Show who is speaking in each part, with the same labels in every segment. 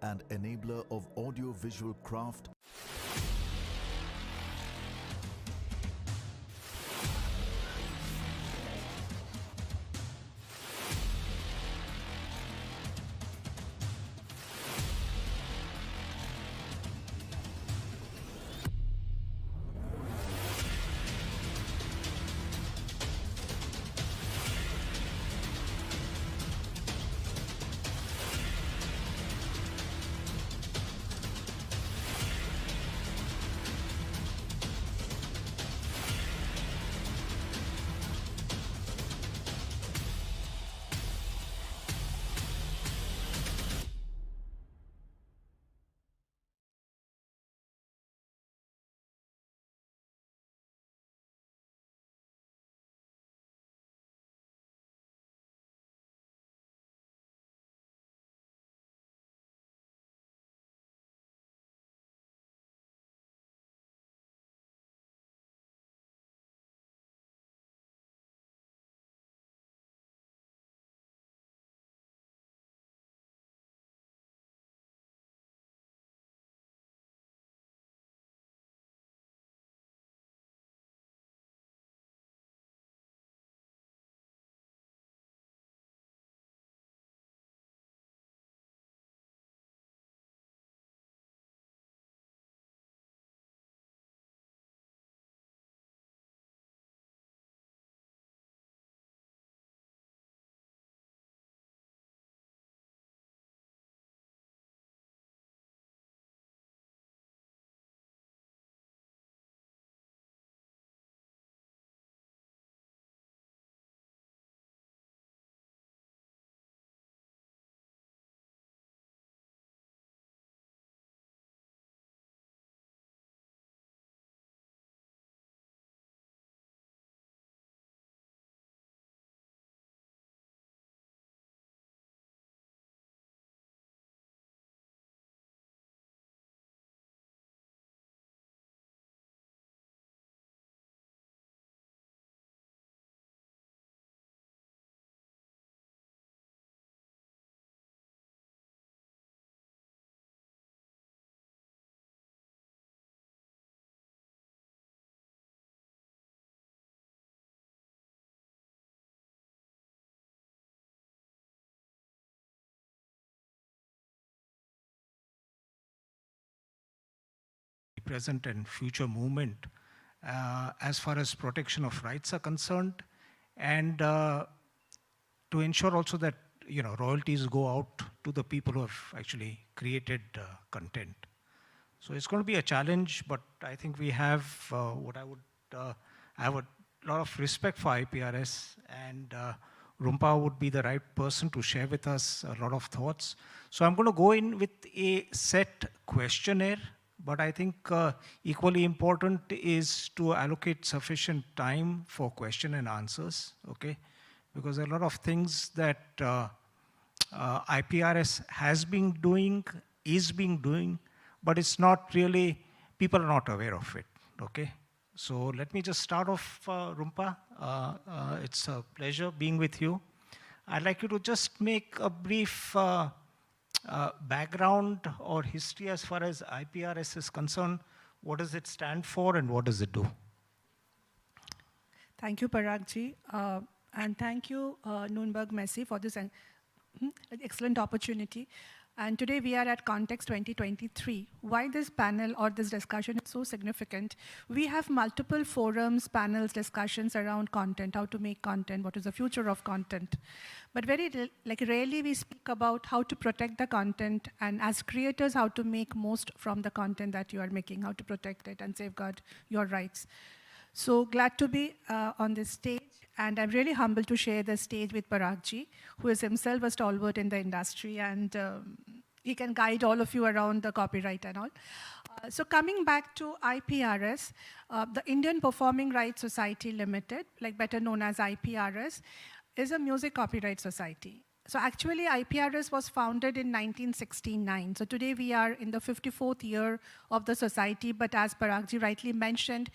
Speaker 1: and enabler of audio-visual craft.
Speaker 2: Present and future movement as far as protection of rights are concerned, and to ensure also that royalties go out to the people who have actually created content. So it's going to be a challenge, but I think we have I have a lot of respect for IPRS, and Rumpa would be the right person to share with us a lot of thoughts. So I'm going to go in with a set questionnaire, but I think equally important is to allocate sufficient time for question and answers, okay? Because there are a lot of things that IPRS has been doing, is being doing, but it's not really, people are not aware of it, okay? So let me just start off, Rumpa. It's a pleasure being with you. I'd like you to just make a brief background or history as far as IPRS is concerned. What does it stand for and what does it do?
Speaker 3: Thank you, Paragji. And thank you, Nürnberg Messi, for this excellent opportunity. And today we are at Context 2023. Why this panel or this discussion is so significant? We have multiple forums, panels, discussions around content, how to make content, what is the future of content. But very rarely we speak about how to protect the content, and as creators, how to make most from the content that you are making, how to protect it and safeguard your rights. So glad to be on this stage, and I'm really humbled to share the stage with Paragji, who is himself a stalwart in the industry, and he can guide all of you around the copyright and all. So coming back to IPRS, the Indian Performing Rights Society Limited, like better known as IPRS, is a music copyright society. So actually, IPRS was founded in 1969. So today we are in the 54th year of the society, but as Paragji rightly mentioned,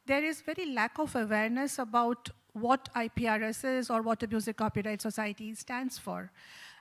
Speaker 3: there is very lack of awareness about what IPRS is or what a music copyright society stands for.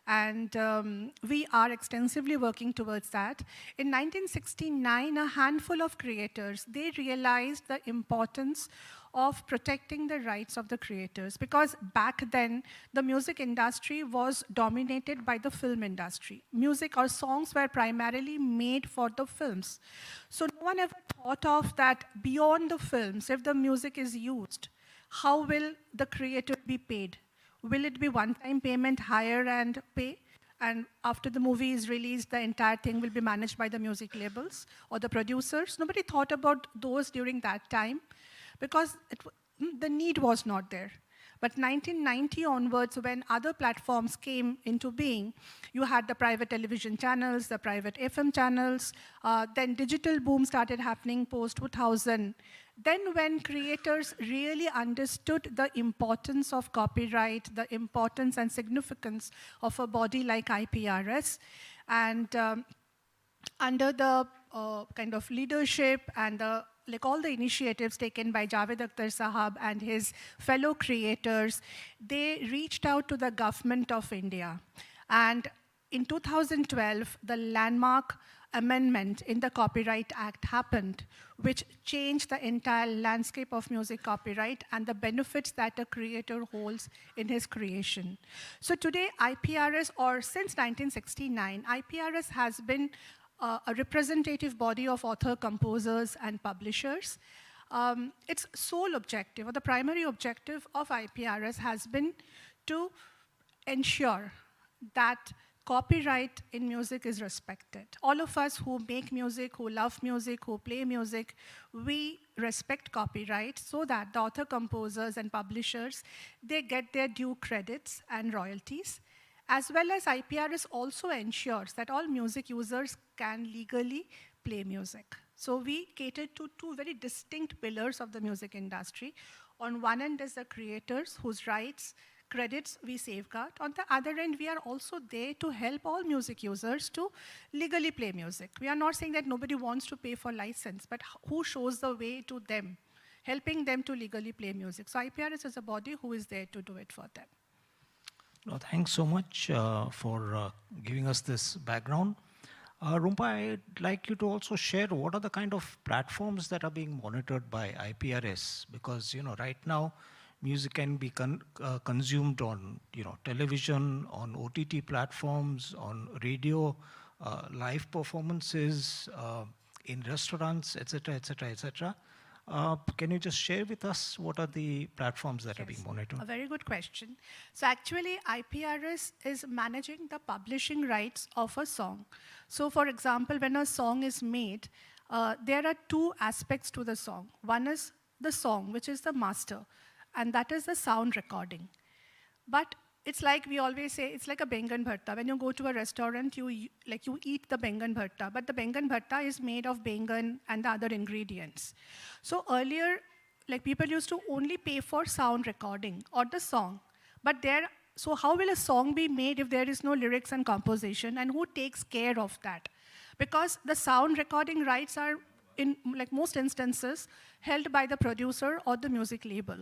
Speaker 3: And we are extensively working towards that. In 1969, a handful of creators, they realized the importance of protecting the rights of the creators, because back then the music industry was dominated by the film industry. Music or songs were primarily made for the films. So no one ever thought of that beyond the films. If the music is used, how will the creator be paid? Will it be one-time payment, hire and pay? And after the movie is released, the entire thing will be managed by the music labels or the producers. Nobody thought about those during that time, because the need was not there. But 1990 onwards, when other platforms came into being, you had the private television channels, the private FM channels, then digital boom started happening post-2000. Then when creators really understood the importance of copyright, the importance and significance of a body like IPRS, and under the kind of leadership and like all the initiatives taken by Javed Akhtar Sahab and his fellow creators, they reached out to the government of India. And in 2012, the landmark amendment in the Copyright Act happened, which changed the entire landscape of music copyright and the benefits that a creator holds in his creation. So today, IPRS, or since 1969, IPRS has been a representative body of author, composers, and publishers. Its sole objective, or the primary objective of IPRS, has been to ensure that copyright in music is respected. All of us who make music, who love music, who play music, we respect copyright so that the author, composers, and publishers, they get their due credits and royalties. As well as IPRS also ensures that all music users can legally play music. So we cater to two very distinct pillars of the music industry. On one end is the creators whose rights, credits we safeguard. On the other end, we are also there to help all music users to legally play music. We are not saying that nobody wants to pay for license, but who shows the way to them, helping them to legally play music. So IPRS is a body who is there to do it for them.
Speaker 2: No, thanks so much for giving us this background. Rumpa, I'd like you to also share what are the kind of platforms that are being monitored by IPRS, because right now music can be consumed on television, on OTT platforms, on radio, live performances, in restaurants, etc., etc., etc. Can you just share with us what are the platforms that are being monitored?
Speaker 3: A very good question. So actually, IPRS is managing the publishing rights of a song. So for example, when a song is made, there are two aspects to the song. One is the song, which is the master, and that is the sound recording. But it's like we always say, it's like a bengan bharta. When you go to a restaurant, you eat the bengan bharta, but the bengan bharta is made of bengan and the other ingredients. So earlier, people used to only pay for sound recording or the song, but so how will a song be made if there is no lyrics and composition, and who takes care of that? Because the sound recording rights are, in most instances, held by the producer or the music label.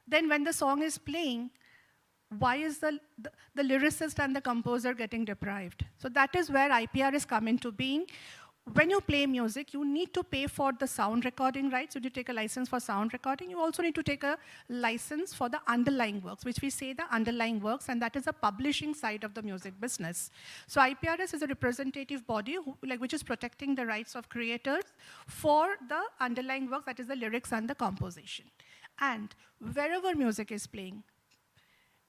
Speaker 3: Then when the song is playing, why is the lyricist and the composer getting deprived? So that is where IPRS come into being. When you play music, you need to pay for the sound recording rights. So you take a license for sound recording. You also need to take a license for the underlying works, which we say the underlying works, and that is the publishing side of the music business. So IPRS is a representative body which is protecting the rights of creators for the underlying works, that is the lyrics and the composition. And wherever music is playing,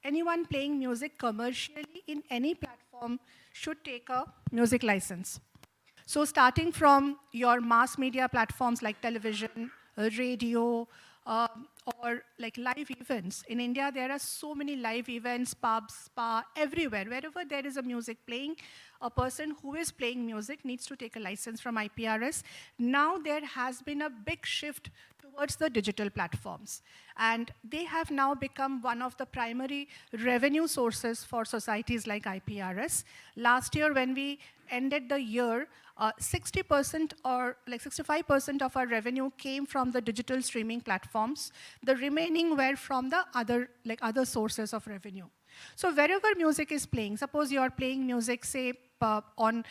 Speaker 3: anyone playing music commercially in any platform should take a music license. So starting from your mass media platforms like television, radio, or live events. In India, there are so many live events, pubs, spa, everywhere. Wherever there is a music playing, a person who is playing music needs to take a license from IPRS. Now there has been a big shift towards the digital platforms. And they have now become one of the primary revenue sources for societies like IPRS. Last year, when we ended the year, 60% or 65% of our revenue came from the digital streaming platforms. The remaining were from the other sources of revenue. So wherever music is playing, suppose you are playing music, say, on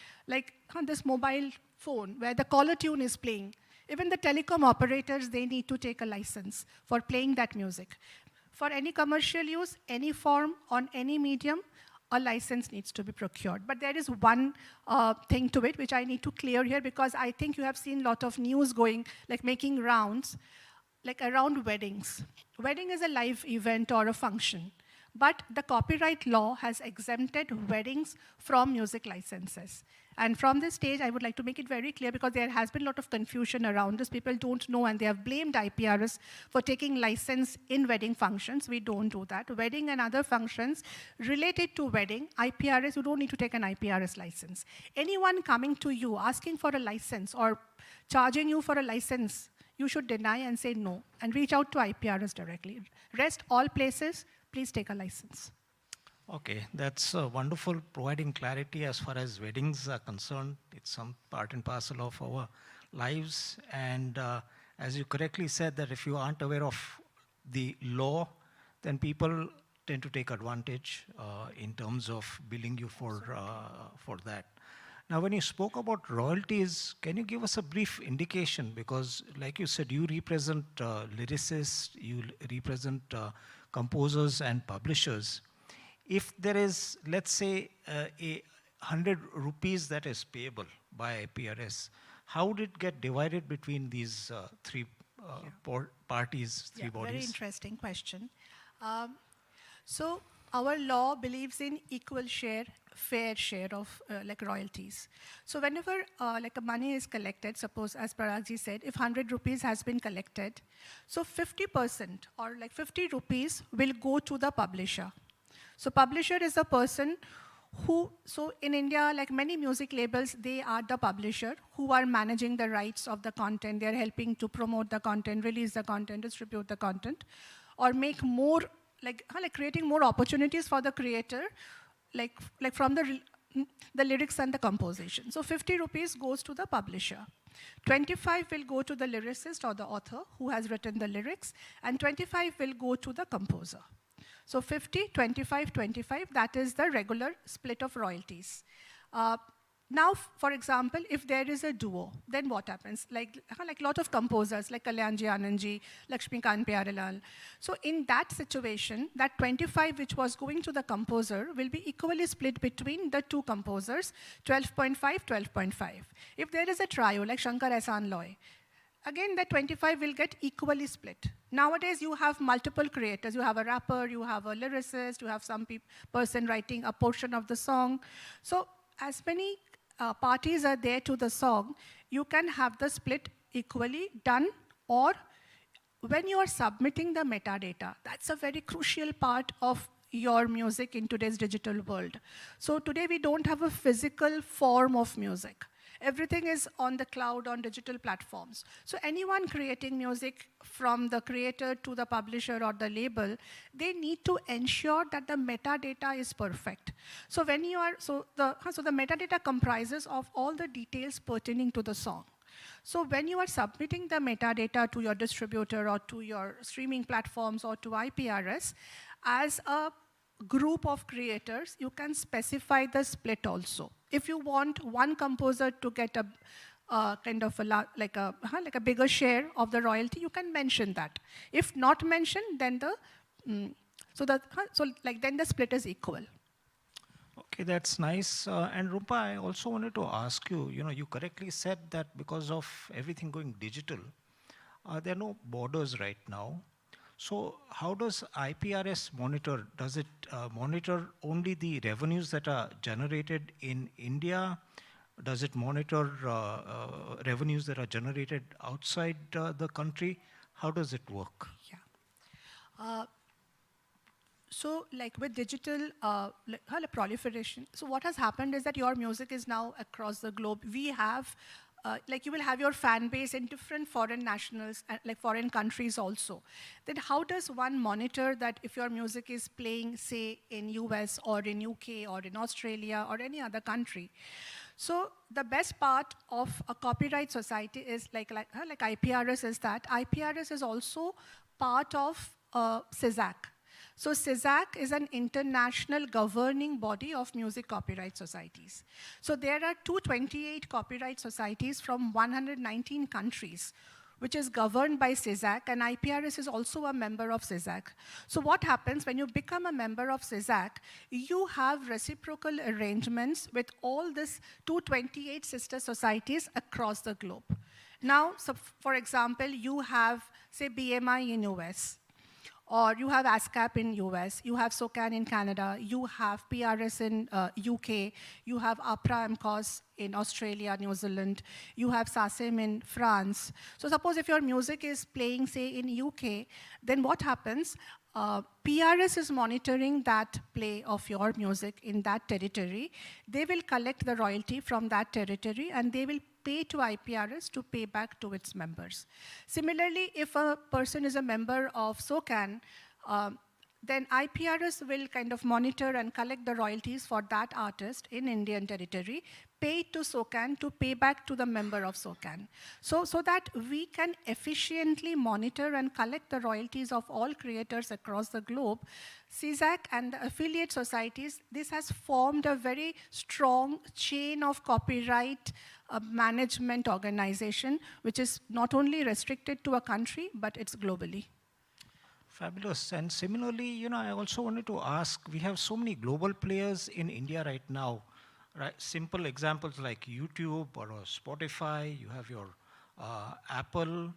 Speaker 3: this mobile phone where the caller tune is playing, even the telecom operators, they need to take a license for playing that music. For any commercial use, any form, on any medium, a license needs to be procured. But there is one thing to it which I need to clear here, because I think you have seen a lot of news going, like making rounds, like around weddings. Wedding is a live event or a function. But the copyright law has exempted weddings from music licenses. And from this stage, I would like to make it very clear, because there has been a lot of confusion around this. People don't know, and they have blamed IPRS for taking license in wedding functions. We don't do that. Wedding and other functions related to wedding, IPRS, you don't need to take an IPRS license. Anyone coming to you asking for a license or charging you for a license, you should deny and say no, and reach out to IPRS directly. Rest all places, please take a license.
Speaker 2: Okay, that's wonderful, providing clarity as far as weddings are concerned. It's some part and parcel of our lives. And as you correctly said, that if you aren't aware of the law, then people tend to take advantage in terms of billing you for that. Now, when you spoke about royalties, can you give us a brief indication? Because like you said, you represent lyricists, you represent composers and publishers. If there is, let's say, 100 rupees that is payable by IPRS, how would it get divided between these three parties, three bodies?
Speaker 3: Very interesting question. So our law believes in equal share, fair share of royalties. So whenever money is collected, suppose as Paragji said, if 100 rupees has been collected, so 50% or 50 rupees will go to the publisher. So publisher is a person who, so in India, like many music labels, they are the publisher who are managing the rights of the content. They're helping to promote the content, release the content, distribute the content, or make more, creating more opportunities for the creator, from the lyrics and the composition. So 50 rupees goes to the publisher. 25 will go to the lyricist or the author who has written the lyrics, and 25 will go to the composer. So 50, 25, 25, that is the regular split of royalties. Now, for example, if there is a duo, then what happens? Like a lot of composers, like Kalyanji Anandji, Lakshmikant Pyarelal. So in that situation, that 25 which was going to the composer will be equally split between the two composers, 12.5, 12.5. If there is a trio, like Shankar Ehsaan Loy, again, that 25 will get equally split. Nowadays, you have multiple creators. You have a rapper, you have a lyricist, you have some person writing a portion of the song. So as many parties are there to the song, you can have the split equally done, or when you are submitting the metadata, that's a very crucial part of your music in today's digital world. So today, we don't have a physical form of music. Everything is on the cloud, on digital platforms. So anyone creating music, from the creator to the publisher or the label, they need to ensure that the metadata is perfect. So when you are, so the metadata comprises of all the details pertaining to the song. So when you are submitting the metadata to your distributor or to your streaming platforms or to IPRS, as a group of creators, you can specify the split also. If you want one composer to get a kind of a bigger share of the royalty, you can mention that. If not mentioned, then then the split is equal.
Speaker 2: Okay, that's nice. And Rupa, I also wanted to ask you, you correctly said that because of everything going digital, there are no borders right now. So how does IPRS monitor? Does it monitor only the revenues that are generated in India? Does it monitor revenues that are generated outside the country? How does it work?
Speaker 3: Yeah. So like with digital proliferation, so what has happened is that your music is now across the globe. We have you will have your fan base in different foreign nationals, foreign countries also. Then how does one monitor that if your music is playing, say, in US or in UK or in Australia or any other country? So the best part of a copyright society is like IPRS is that IPRS is also part of CISAC. So CISAC is an international governing body of music copyright societies. So there are 228 copyright societies from 119 countries, which is governed by CISAC, and IPRS is also a member of CISAC. So what happens when you become a member of CISAC, you have reciprocal arrangements with all these 228 sister societies across the globe. Now, so for example, you have, say, BMI in US, or you have ASCAP in US, you have SOCAN in Canada, you have PRS in UK, you have APRA MCOS in Australia, New Zealand, you have SACEM in France. So suppose if your music is playing, say, in UK, then what happens? PRS is monitoring that play of your music in that territory. They will collect the royalty from that territory, and they will pay to IPRS to pay back to its members. Similarly, if a person is a member of SOCAN, then IPRS will kind of monitor and collect the royalties for that artist in Indian territory, pay to SOCAN to pay back to the member of SOCAN. So that we can efficiently monitor and collect the royalties of all creators across the globe, CISAC and the affiliate societies, this has formed a very strong chain of copyright management organization, which is not only restricted to a country, but it's globally.
Speaker 2: Fabulous. And similarly, I also wanted to ask, we have so many global players in India right now, right? Simple examples like YouTube or Spotify, you have your Apple,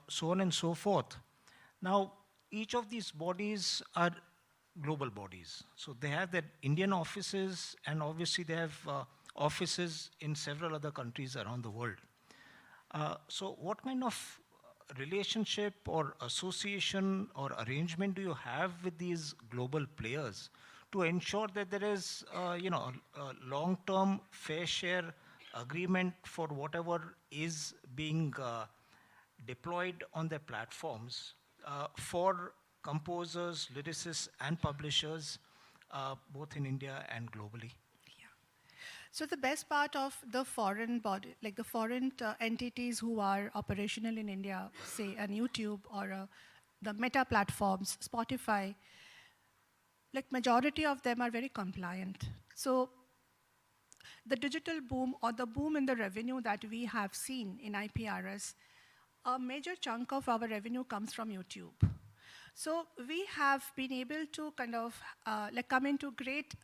Speaker 2: so on and so forth. Now, each of these bodies are global bodies. So they have their Indian offices, and obviously they have offices in several other countries around the world. So what kind of relationship or association or arrangement do you have with these global players to ensure that there is a long-term fair share agreement for whatever is being deployed on their platforms for composers, lyricists, and publishers, both in India and globally?
Speaker 3: So the best part of the foreign body, like the foreign entities who are operational in India, say an YouTube or the Meta platforms, Spotify, like majority of them are very compliant. So the digital boom or the boom in the revenue that we have seen in IPRS, a major chunk of our revenue comes from YouTube. So we have been able to kind of come into great,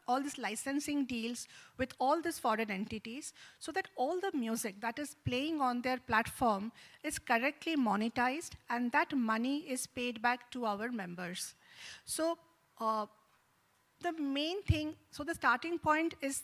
Speaker 3: all these licensing deals with all these foreign entities so that all the music that is playing on their platform is correctly monetized, and that money is paid back to our members. So the main thing, so the starting point is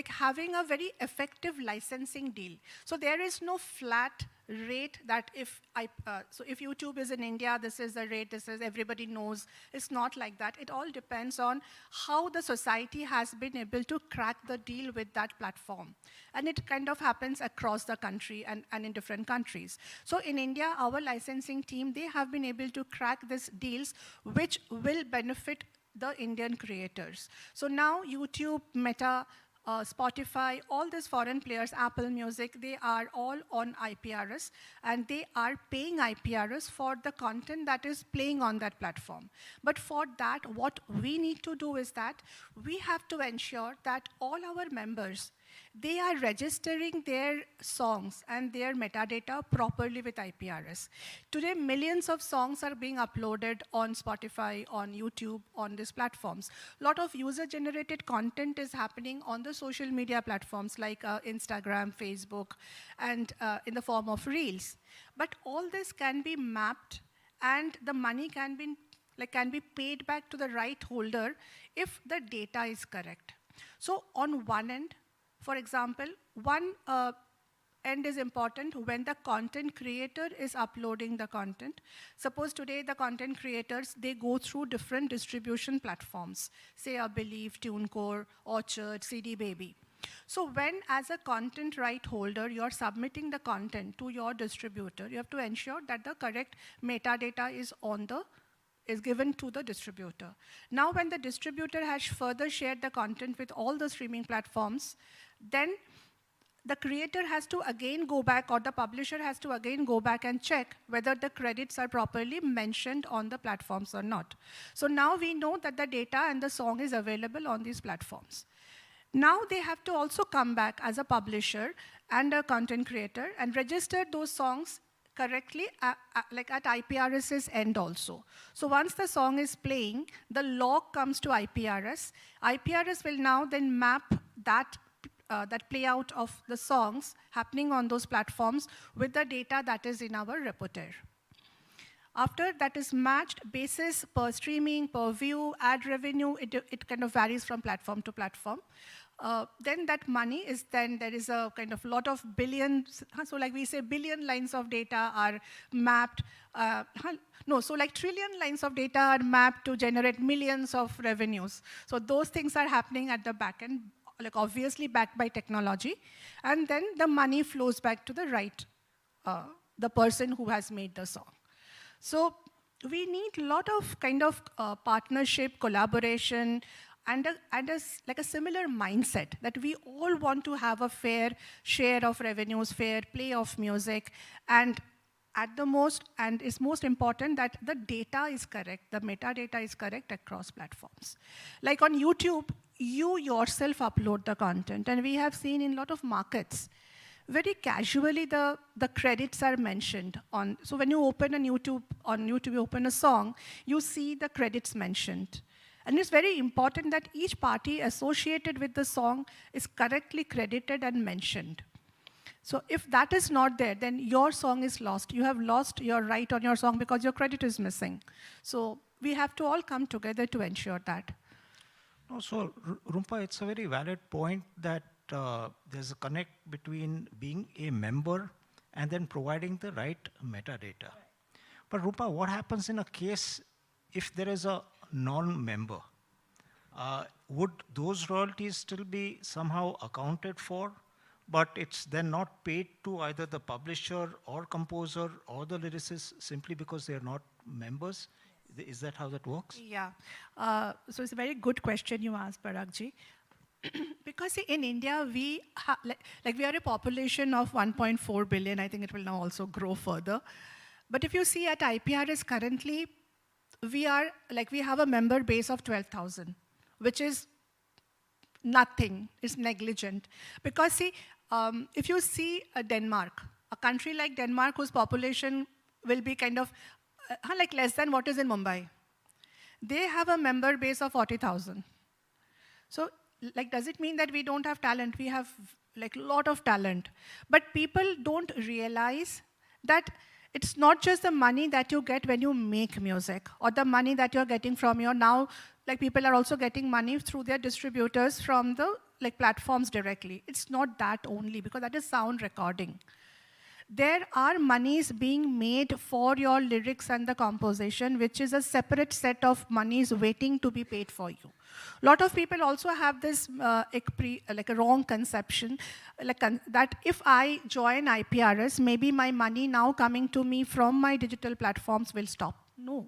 Speaker 3: having a very effective licensing deal. So there is no flat rate that if YouTube is in India, this is the rate, this is everybody knows. It's not like that. It all depends on how the society has been able to crack the deal with that platform. And it kind of happens across the country and in different countries. So in India, our licensing team, they have been able to crack these deals which will benefit the Indian creators. So now YouTube, Meta, Spotify, all these foreign players, Apple Music, they are all on IPRS, and they are paying IPRS for the content that is playing on that platform. But for that, what we need to do is that we have to ensure that all our members, they are registering their songs and their metadata properly with IPRS. Today, millions of songs are being uploaded on Spotify, on YouTube, on these platforms. A lot of user-generated content is happening on the social media platforms like Instagram, Facebook, and in the form of Reels. But all this can be mapped, and the money can be paid back to the right holder if the data is correct. So on one end, for example, one end is important when the content creator is uploading the content. Suppose today the content creators, they go through different distribution platforms, say Believe, TuneCore, Orchard, CD Baby. So when, as a content right holder, you're submitting the content to your distributor, you have to ensure that the correct metadata is given to the distributor. Now, when the distributor has further shared the content with all the streaming platforms, then the creator has to again go back, or the publisher has to again go back and check whether the credits are properly mentioned on the platforms or not. So now we know that the data and the song is available on these platforms. Now they have to also come back as a publisher and a content creator and register those songs correctly, like at IPRS's end also. So once the song is playing, the log comes to IPRS. IPRS will now then map that play out of the songs happening on those platforms with the data that is in our repertoire. After that is matched, basis per streaming, per view, ad revenue, it kind of varies from platform to platform. Then that money is then, there is a kind of lot of billions, so like we say billion lines of data are mapped, so like trillion lines of data are mapped to generate millions of revenues. So those things are happening at the back end, like obviously backed by technology, and then the money flows back to the person who has made the song. So we need a lot of kind of partnership, collaboration, and like a similar mindset that we all want to have a fair share of revenues, fair play of music, and at the most, and it's most important that the data is correct, the metadata is correct across platforms. Like on YouTube, you yourself upload the content, and we have seen in a lot of markets, very casually the credits are mentioned on, so when you open on YouTube, you open a song, you see the credits mentioned. And it's very important that each party associated with the song is correctly credited and mentioned. So if that is not there, then your song is lost. You have lost your right on your song because your credit is missing. So we have to all come together to ensure that.
Speaker 2: No, so Rumpa, it's a very valid point that there's a connect between being a member and then providing the right metadata. But Rumpa, what happens in a case if there is a non-member? Would those royalties still be somehow accounted for, but it's then not paid to either the publisher or composer or the lyricist simply because they're not members? Is that how that works?
Speaker 3: Yeah. So it's a very good question you asked, Paragji. Because see, in India, we we are a population of 1.4 billion. I think it will now also grow further. But if you see at IPRS currently, we have a member base of 12,000, which is nothing. It's negligent. Because see, if you see Denmark, a country like Denmark whose population will be kind of like less than what is in Mumbai, they have a member base of 40,000. So like, does it mean that we don't have talent? We have like a lot of talent. But people don't realize that it's not just the money that you get when you make music or the money that you're getting from your now, like people are also getting money through their distributors from the platforms directly. It's not that only, because that is sound recording. There are monies being made for your lyrics and the composition, which is a separate set of monies waiting to be paid for you. A lot of people also have this like a wrong conception, that if I join IPRS, maybe my money now coming to me from my digital platforms will stop. No.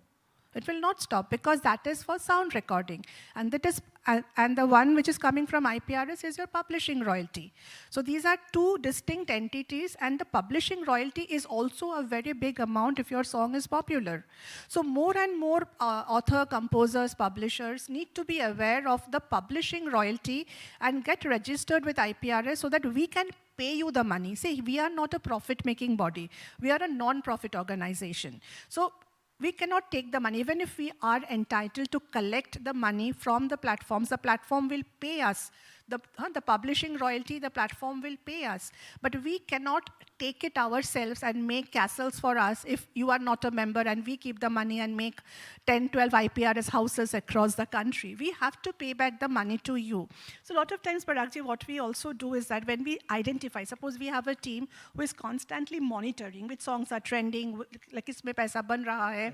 Speaker 3: It will not stop, because that is for sound recording. And that is, and the one which is coming from IPRS is your publishing royalty. So these are two distinct entities, and the publishing royalty is also a very big amount if your song is popular. So more and more author, composers, publishers need to be aware of the publishing royalty and get registered with IPRS so that we can pay you the money. See, we are not a profit-making body. We are a non-profit organization. So we cannot take the money. Even if we are entitled to collect the money from the platforms, the platform will pay us. The publishing royalty, the platform will pay us. But we cannot take it ourselves and make castles for us if you are not a member and we keep the money and make 10, 12 IPRS houses across the country. We have to pay back the money to you. So a lot of times, Paragji, what we also do is that when we identify, suppose we have a team who is constantly monitoring which songs are trending, like isme paisa ban raha hai.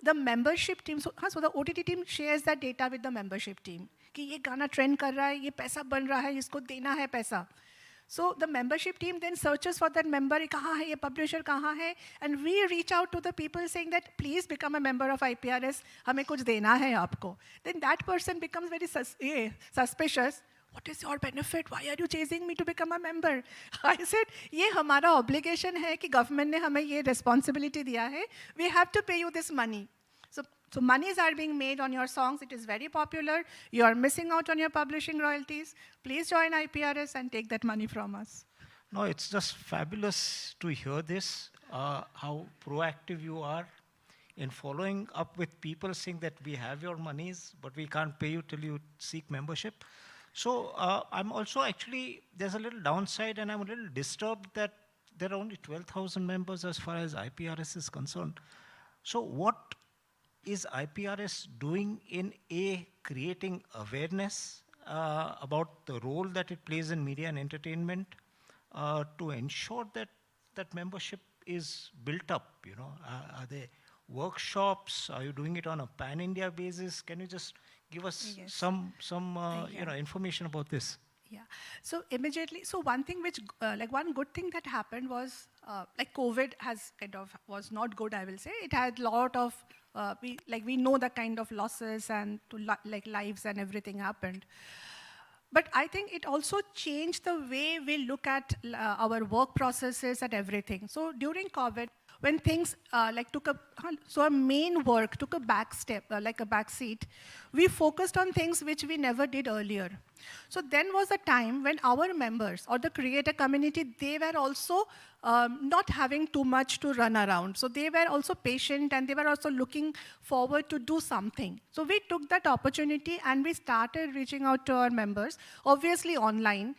Speaker 3: The membership team, so the OTT team shares that data with the membership team. कि ये गाना trend कर रहा है, ये पैसा बन रहा है, इसको देना है पैसा. So the membership team then searches for that member, कहाँ है ये publisher कहाँ है, and we reach out to the people saying that please become a member of IPRS, हमें कुछ देना है आपको. Then that person becomes very suspicious. what is your benefit? Why are you chasing me to become a member? I said, ये हमारा obligation है कि government ने हमें ये responsibility दिया है. We have to pay you this money. So monies are being made on your songs. It is very popular. You are missing out on your publishing royalties. Please join IPRS and take that money from us.
Speaker 2: No, it's just fabulous to hear this, how proactive you are in following up with people saying that we have your monies, but we can't pay you till you seek membership. So I'm also actually, there's a little downside, and I'm a little disturbed that there are only 12,000 members as far as IPRS is concerned. So what is IPRS doing in creating awareness about the role that it plays in media and entertainment to ensure that that membership is built up? You know, are there workshops? Are you doing it on a pan-India basis? Can you just give us some you know, information about this?
Speaker 3: Yeah. So immediately, so one thing which, like one good thing that happened was, like COVID has was not good, I will say. It had a lot of, we know the kind of losses and like lives and everything happened. But I think it also changed the way we look at our work processes and everything. So during COVID, when things our main work took a back step, like a back seat, we focused on things which we never did earlier. So then was a time when our members or the creator community, they were also not having too much to run around. So they were also patient and they were also looking forward to do something. So we took that opportunity and we started reaching out to our members, obviously online.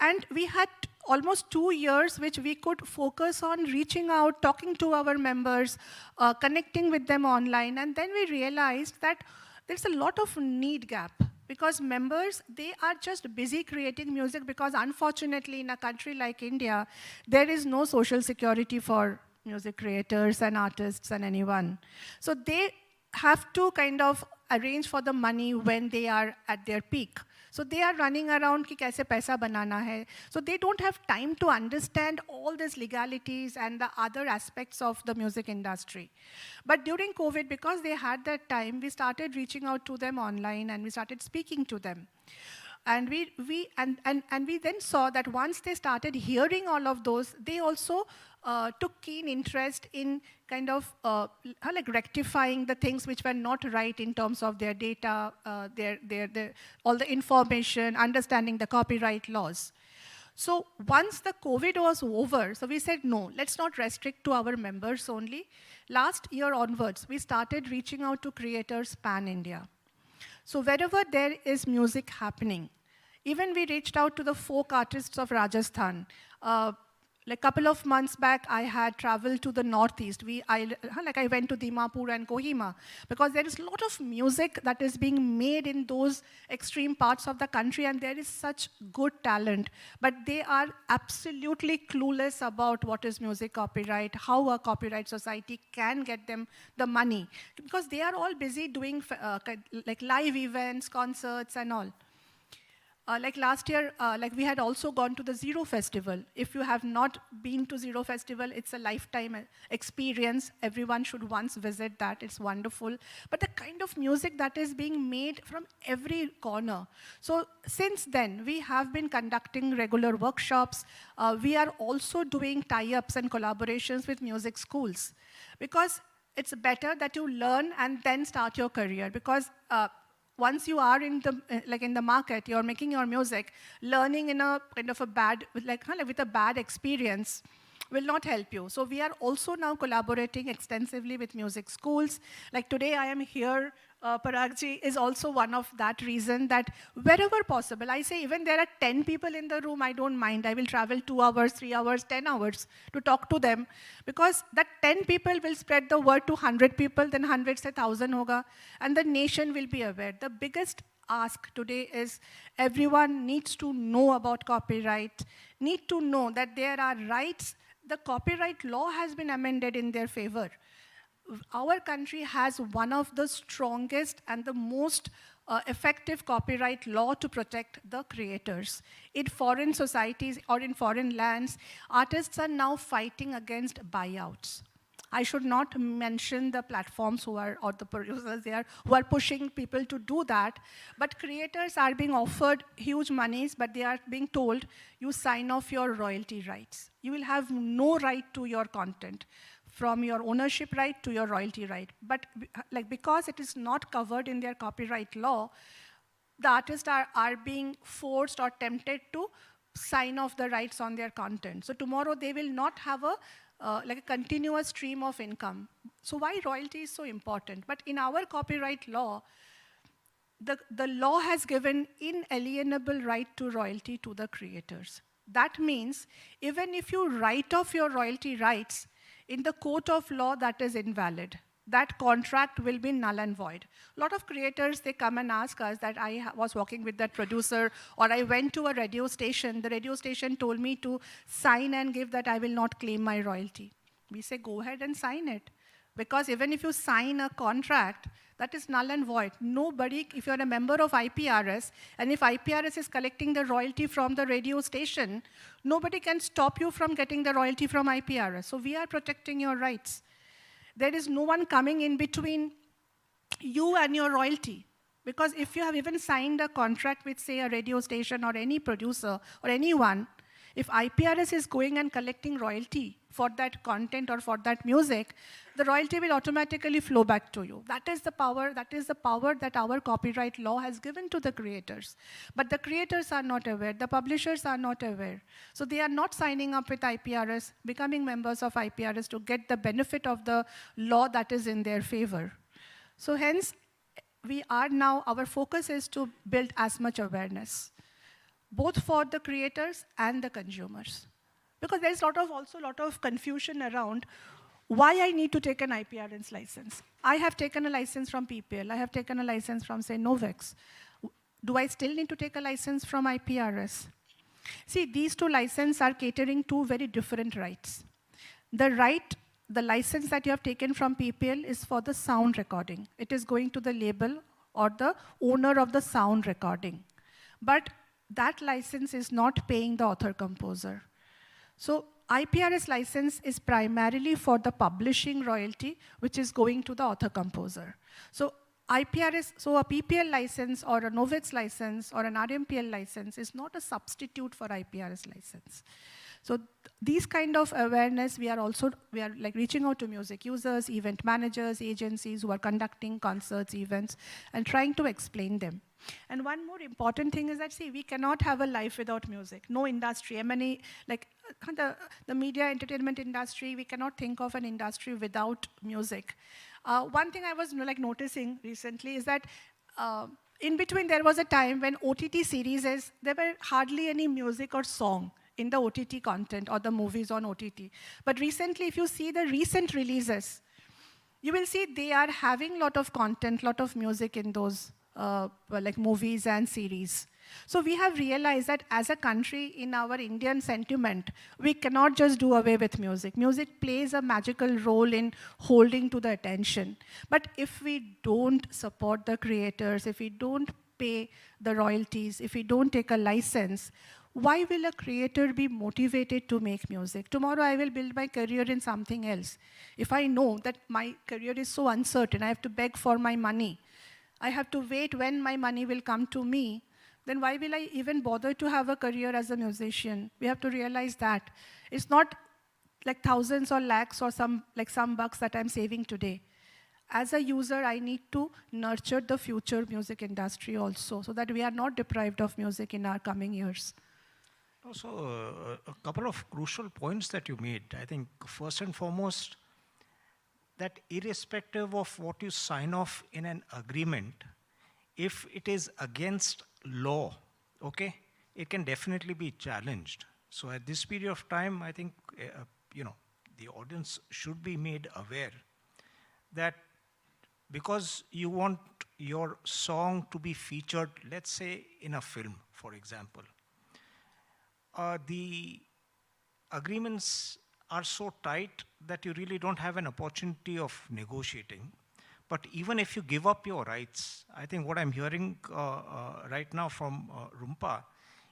Speaker 3: And we had almost 2 years which we could focus on reaching out, talking to our members, connecting with them online. And then we realized that there's a lot of need gap because members, they are just busy creating music because unfortunately in a country like India, there is no social security for music creators and artists and anyone. So they have to kind of arrange for the money when they are at their peak. So they are running around कि कैसे पैसा बनाना है. So they don't have time to understand all these legalities and the other aspects of the music industry. But during COVID, because they had that time, we started reaching out to them online and we started speaking to them. And we then saw that once they started hearing all of those, they also took keen interest in kind of like rectifying the things which were not right in terms of their data, all the information, understanding the copyright laws. So once the COVID was over, so we said, no, let's not restrict to our members only. Last year onwards, we started reaching out to creators pan-India. So wherever there is music happening, even we reached out to the folk artists of Rajasthan. Like a couple of months back, I had traveled to the Northeast. I went to Dimapur and Kohima because there is a lot of music that is being made in those extreme parts of the country and there is such good talent. But they are absolutely clueless about what is music copyright, how a copyright society can get them the money because they are all busy doing like live events, concerts and all. Like last year, like we had also gone to the Zero Festival. If you have not been to Zero Festival, it's a lifetime experience. Everyone should once visit that. It's wonderful. But the kind of music that is being made from every corner. So since then, we have been conducting regular workshops. We are also doing tie-ups and collaborations with music schools. Because it's better that you learn and then start your career. Because once you are in the market, you're making your music, learning in a kind of a bad, with a bad experience will not help you. So we are also now collaborating extensively with music schools. Like today I am here, Paragji is also one of that reason that wherever possible, I say even there are 10 people in the room, I don't mind. I will travel 2 hours, 3 hours, 10 hours to talk to them because that 10 people will spread the word to 100 people, then 100 se 1,000 hoga, and the nation will be aware. The biggest ask today is everyone needs to know about copyright, need to know that there are rights. The copyright law has been amended in their favor. Our country has one of the strongest and the most effective copyright law to protect the creators. In foreign societies or in foreign lands, artists are now fighting against buyouts. I should not mention the platforms who are, or the producers there, who are pushing people to do that. But creators are being offered huge monies, but they are being told, you sign off your royalty rights. You will have no right to your content, from your ownership right to your royalty right. But because it is not covered in their copyright law, the artists are being forced or tempted to sign off the rights on their content. So tomorrow they will not have a continuous stream of income. So why royalty is so important? But in our copyright law, the law has given inalienable right to royalty to the creators. That means even if you write off your royalty rights, in the court of law, that is invalid. That contract will be null and void. A lot of creators, they come and ask us that I was working with that producer, or I went to a radio station. The radio station told me to sign and give that I will not claim my royalty. We say, go ahead and sign it. Because even if you sign a contract, that is null and void. Nobody, if you're a member of IPRS, and if IPRS is collecting the royalty from the radio station, nobody can stop you from getting the royalty from IPRS. So we are protecting your rights. There is no one coming in between you and your royalty. Because if you have even signed a contract with, say, a radio station or any producer or anyone, if IPRS is going and collecting royalty for that content or for that music, the royalty will automatically flow back to you. That is the power that our copyright law has given to the creators. But the creators are not aware, the publishers are not aware. So they are not signing up with IPRS, becoming members of IPRS to get the benefit of the law that is in their favor. So hence, our focus is to build as much awareness, both for the creators and the consumers. Because there's also a lot of confusion around why I need to take an IPRS license. I have taken a license from PPL. I have taken a license from, say, Novex. Do I still need to take a license from IPRS? See, these two licenses are catering to very different rights. The license that you have taken from PPL is for the sound recording. It is going to the label or the owner of the sound recording. But that license is not paying the author-composer. So IPRS license is primarily for the publishing royalty, which is going to the author-composer. So a PPL license or a Novex license or an RMPL license is not a substitute for IPRS license. So these kind of awareness, we are like reaching out to music users, event managers, agencies who are conducting concerts, events, and trying to explain them. And one more important thing is that, see, we cannot have a life without music. No industry, M&A, like the media entertainment industry, we cannot think of an industry without music. One thing I was noticing recently is that in between there was a time when OTT series, there were hardly any music or song in the OTT content or the movies on OTT. But recently, if you see the recent releases, you will see they are having a lot of content, lot of music in those like movies and series. So we have realized that as a country, in our Indian sentiment, we cannot just do away with music. Music plays a magical role in holding to the attention. But if we don't support the creators, if we don't pay the royalties, if we don't take a license, why will a creator be motivated to make music? Tomorrow I will build my career in something else. If I know that my career is so uncertain, I have to beg for my money, I have to wait when my money will come to me, then why will I even bother to have a career as a musician? We have to realize that. It's not like thousands or lakhs or some bucks that I'm saving today. As a user, I need to nurture the future music industry also, so that we are not deprived of music in our coming years.
Speaker 2: Also, a couple of crucial points that you made. I think first and foremost, that irrespective of what you sign off in an agreement, if it is against law, okay, it can definitely be challenged. So at this period of time, I think the audience should be made aware that because you want your song to be featured, let's say in a film, for example, the agreements are so tight that you really don't have an opportunity of negotiating. But even if you give up your rights, I think what I'm hearing right now from Rumpa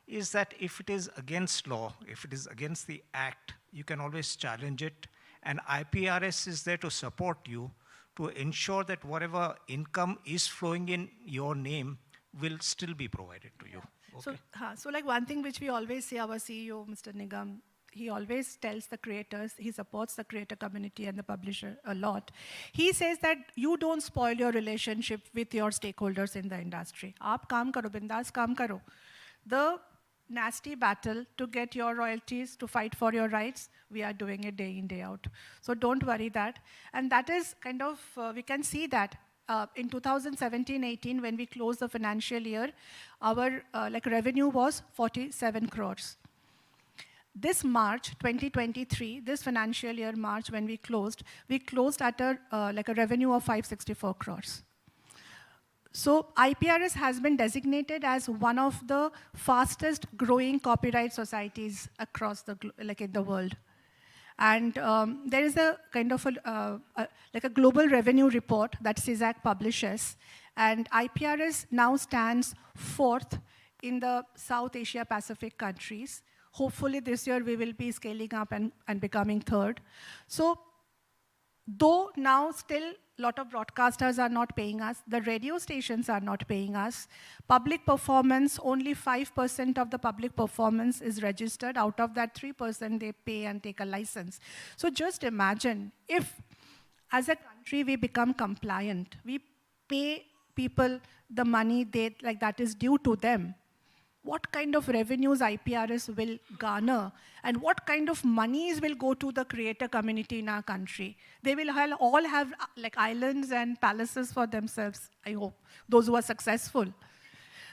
Speaker 2: is that if it is against law, if it is against the act, you can always challenge it And IPRS is there to support you to ensure that whatever income is flowing in your name will still be provided to you. Okay.
Speaker 3: So like one thing which we always say, our CEO, Mr. Nigam, he always tells the creators, he supports the creator community and the publisher a lot. He says that you don't spoil your relationship with your stakeholders in the industry. Aap kaam karo, bindas kaam karo. The nasty battle to get your royalties, to fight for your rights, we are doing it day in, day out. So don't worry that. And that is kind of, we can see that in 2017-18, when we closed the financial year, our revenue was 47 crores. This March 2023, this financial year March when we closed at a revenue of 564 crores. So IPRS has been designated as one of the fastest growing copyright societies across the in the world. And there is a kind of a global revenue report that CISAC publishes, and IPRS now stands 4th in the South Asia Pacific countries. Hopefully this year we will be scaling up and becoming 3rd. So though now still a lot of broadcasters are not paying us, the radio stations are not paying us, public performance, only 5% of the public performance is registered. Out of that, 3% they pay and take a license. So just imagine if, as a country, we become compliant, we pay people the money that is due to them, what kind of revenues IPRS will garner, and what kind of monies will go to the creator community in our country. They will all have islands and palaces for themselves, I hope, those who are successful.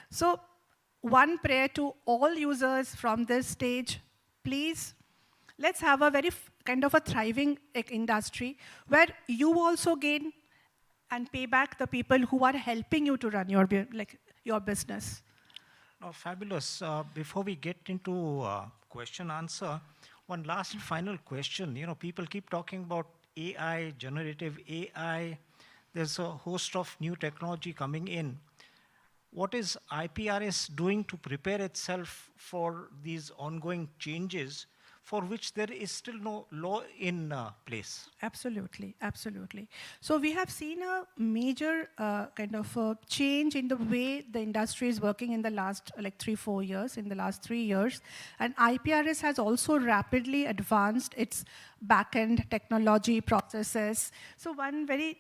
Speaker 3: So one prayer to all users from this stage, please, let's have a very kind of a thriving industry where you also gain and pay back the people who are helping you to run your business.
Speaker 2: Oh, fabulous. Before we get into question answer, one last final question. You know, people keep talking about AI, generative AI. There's a host of new technology coming in. What is IPRS doing to prepare itself for these ongoing changes for which there is still no law in place?
Speaker 3: Absolutely, absolutely. So we have seen a major kind of change in the way the industry is working in the last 3-4 years, in the last 3 years. And IPRS has also rapidly advanced its back-end technology processes. So one very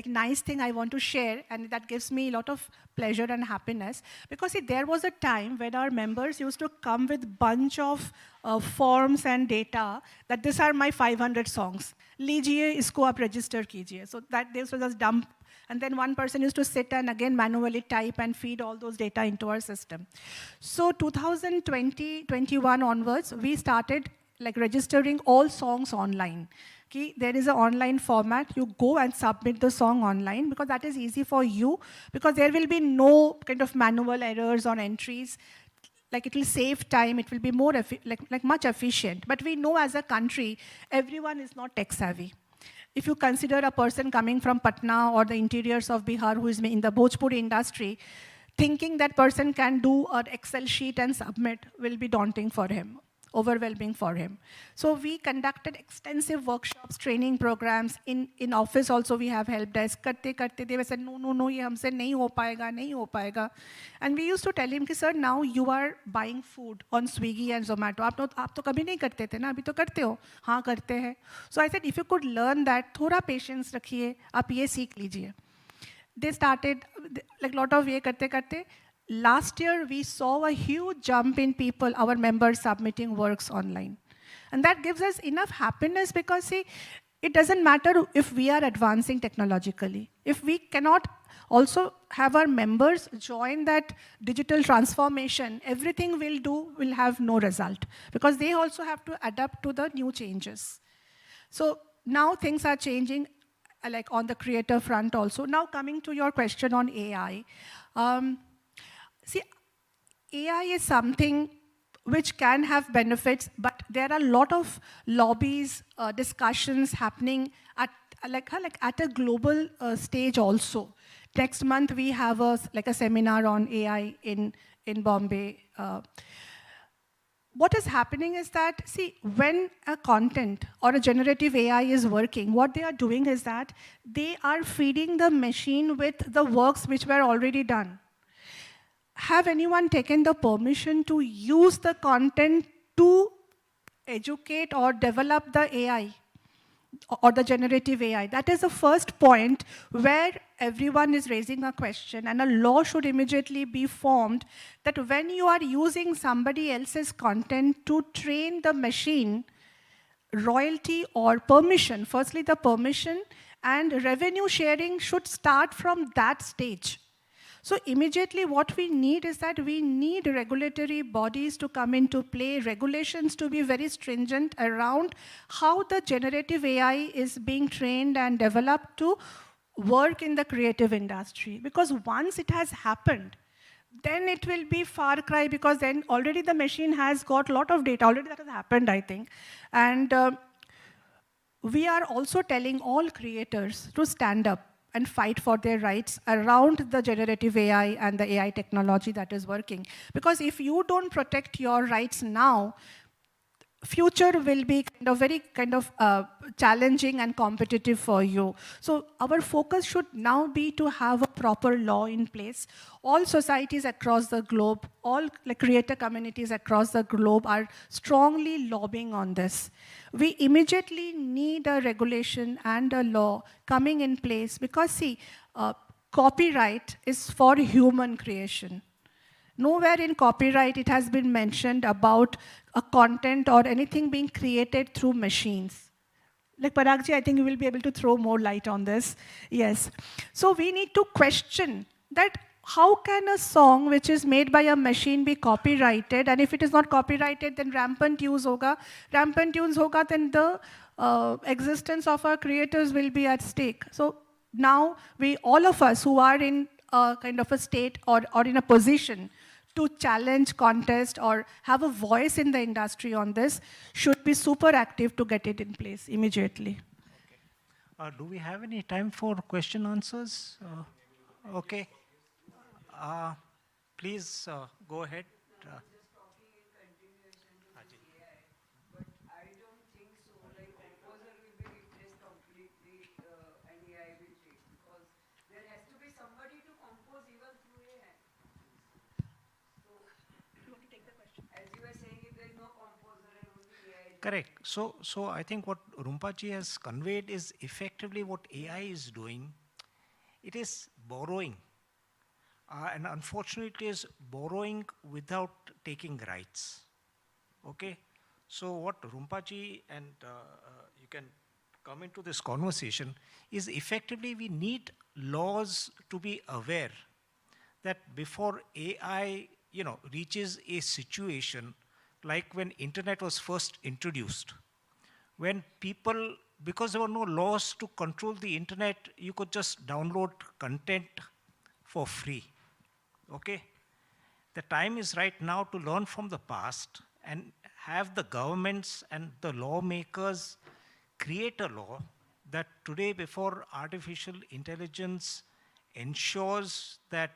Speaker 3: nice thing I want to share, and that gives me a lot of pleasure and happiness, because see, there was a time when our members used to come with bunch of forms and data that these are my 500 songs. Lijiye, isko aap register kijiye. So that they used to just dump, and then one person used to sit and again manually type and feed all those data into our system. So 2020-21 onwards, we started registering all songs online. There is an online format. You go and submit the song online because that is easy for you, because there will be no kind of manual errors or entries. It will save time. It will be more much efficient. But we know as a country, everyone is not tech savvy. If you consider a person coming from Patna or the interiors of Bihar who is in the Bhojpuri industry, thinking that person can do an Excel sheet and submit will be daunting for him, overwhelming for him. So we conducted extensive workshops, training programs. In office also we have help desk. Karte, they were saying, no, ye humse nahi ho payega. And we used to tell him, sir, now you are buying food on Swiggy and Zomato. Aap to kabhi nahi karte the na, abhi to karte ho. Haan, karte hai. So I said, if you could learn that, thoda patience rakhiye, aap ye seekh lijiye. They started, lot of ye karte. Last year, we saw a huge jump in people, our members submitting works online. And that gives us enough happiness because, see, it doesn't matter if we are advancing technologically. If we cannot also have our members join that digital transformation, everything we'll do will have no result because they also have to adapt to the new changes. So now things are changing, on the creator front also. Now coming to your question on AI. See, AI is something which can have benefits, but there are a lot of lobbies, discussions happening at a global stage also. Next month we have a seminar on AI in Bombay. what is happening is that, see, when a content or a generative AI is working, what they are doing is that they are feeding the machine with the works which were already done. Have anyone taken the permission to use the content to educate or develop the AI or the generative AI? That is the first point where everyone is raising a question, and a law should immediately be formed that when you are using somebody else's content to train the machine, royalty or permission, firstly the permission and revenue sharing should start from that stage. So immediately what we need is that we need regulatory bodies to come into play, regulations to be very stringent around how the generative AI is being trained and developed to work in the creative industry. Because once it has happened, then it will be far cry, because then already the machine has got a lot of data. Already that has happened, I think. And we are also telling all creators to stand up and fight for their rights around the generative AI and the AI technology that is working. Because if you don't protect your rights now, future will be very challenging and competitive for you. So our focus should now be to have a proper law in place. All societies across the globe, all creator communities across the globe are strongly lobbying on this. We immediately need a regulation and a law coming in place, because see, copyright is for human creation. Nowhere in copyright it has been mentioned about a content or anything being created through machines. Like Paragji, I think you will be able to throw more light on this. Yes. So we need to question that how can a song which is made by a machine be copyrighted, and if it is not copyrighted, then rampant use hoga. Rampant use hoga, then the existence of our creators will be at stake. So now all of us who are in a a state or in a position to challenge, contest, or have a voice in the industry on this should be super active to get it in place immediately.
Speaker 2: Okay. Do we have any time for question answers? Okay. Please go ahead. Correct. So I think what Rumpaji has conveyed is effectively what AI is doing. It is borrowing. And unfortunately, it is borrowing without taking rights. Okay? So what Rumpaji and you can come into this conversation is effectively we need laws to be aware that before AI reaches a situation like when internet was first introduced, when people, because there were no laws to control the internet, you could just download content for free. Okay? The time is right now to learn from the past and have the governments and the lawmakers create a law that today, before artificial intelligence ensures that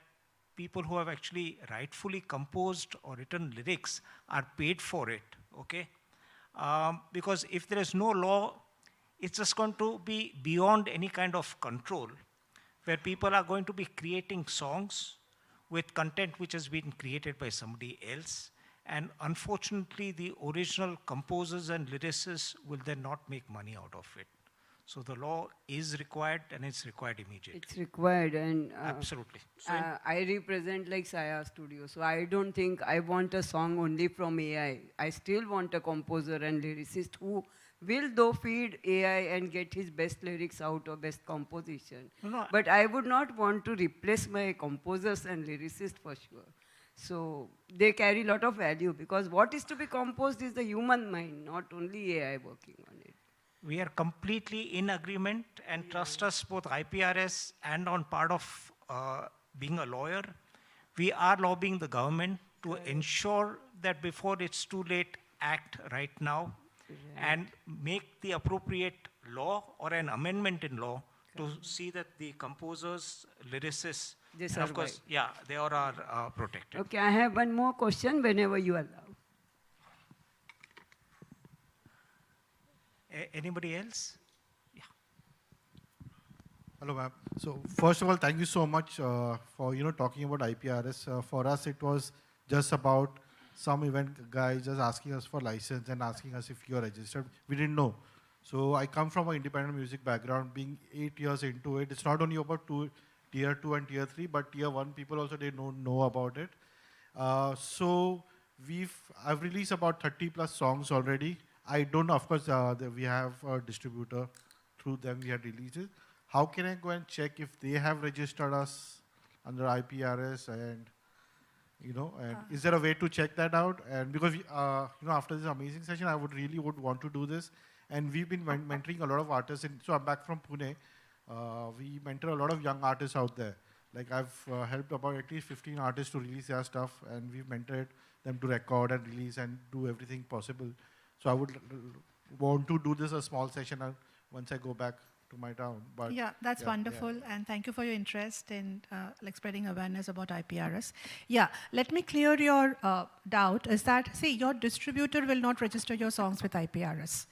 Speaker 2: people who have actually rightfully composed or written lyrics are paid for it, okay? Because if there is no law, it's just going to be beyond any kind of control, where people are going to be creating songs with content which has been created by somebody else. And unfortunately, the original composers and lyricists will then not make money out of it. So the law is required, and it's required immediately.
Speaker 4: It's required, and
Speaker 2: absolutely. So
Speaker 4: I represent like Saya Studio, so I don't think I want a song only from AI. I still want a composer and lyricist who will though feed AI and get his best lyrics out or best composition.
Speaker 2: No,
Speaker 4: but I would not want to replace my composers and lyricists for sure. So they carry a lot of value, because what is to be composed is the human mind, not only AI working on it.
Speaker 2: We are completely in agreement, and trust us, both IPRS and on part of being a lawyer, we are lobbying the government to ensure that before it's too late, act right now and make the appropriate law or an amendment in law to see that the composers, lyricists, and of course, yeah, they all are protected.
Speaker 4: Okay, I have one more question whenever you allow.
Speaker 2: Anybody else? Yeah.
Speaker 5: Hello, ma'am. So first of all, thank you so much for talking about IPRS. For us, it was just about some event guy just asking us for license and asking us if you're registered. We didn't know. So I come from an independent music background. Being 8 years into it, it's not only about tier 2 and tier 3, but tier 1 people also they don't know about it. So I've released about 30 plus songs already. I don't know, of course, we have a distributor. Through them we had released it. How can I go and check if they have registered us under IPRS and is there a way to check that out? And because after this amazing session, I would want to do this. And we've been mentoring a lot of artists. So I'm back from Pune. We mentor a lot of young artists out there. Like I've helped about at least 15 artists to release their stuff, and we've mentored them to record and release and do everything possible. So I would want to do this a small session once I go back to my town. But
Speaker 3: yeah, that's wonderful, and thank you for your interest in like spreading awareness about IPRS. Yeah, let me clear your doubt. Is that, see, your distributor will not register your songs with IPRS.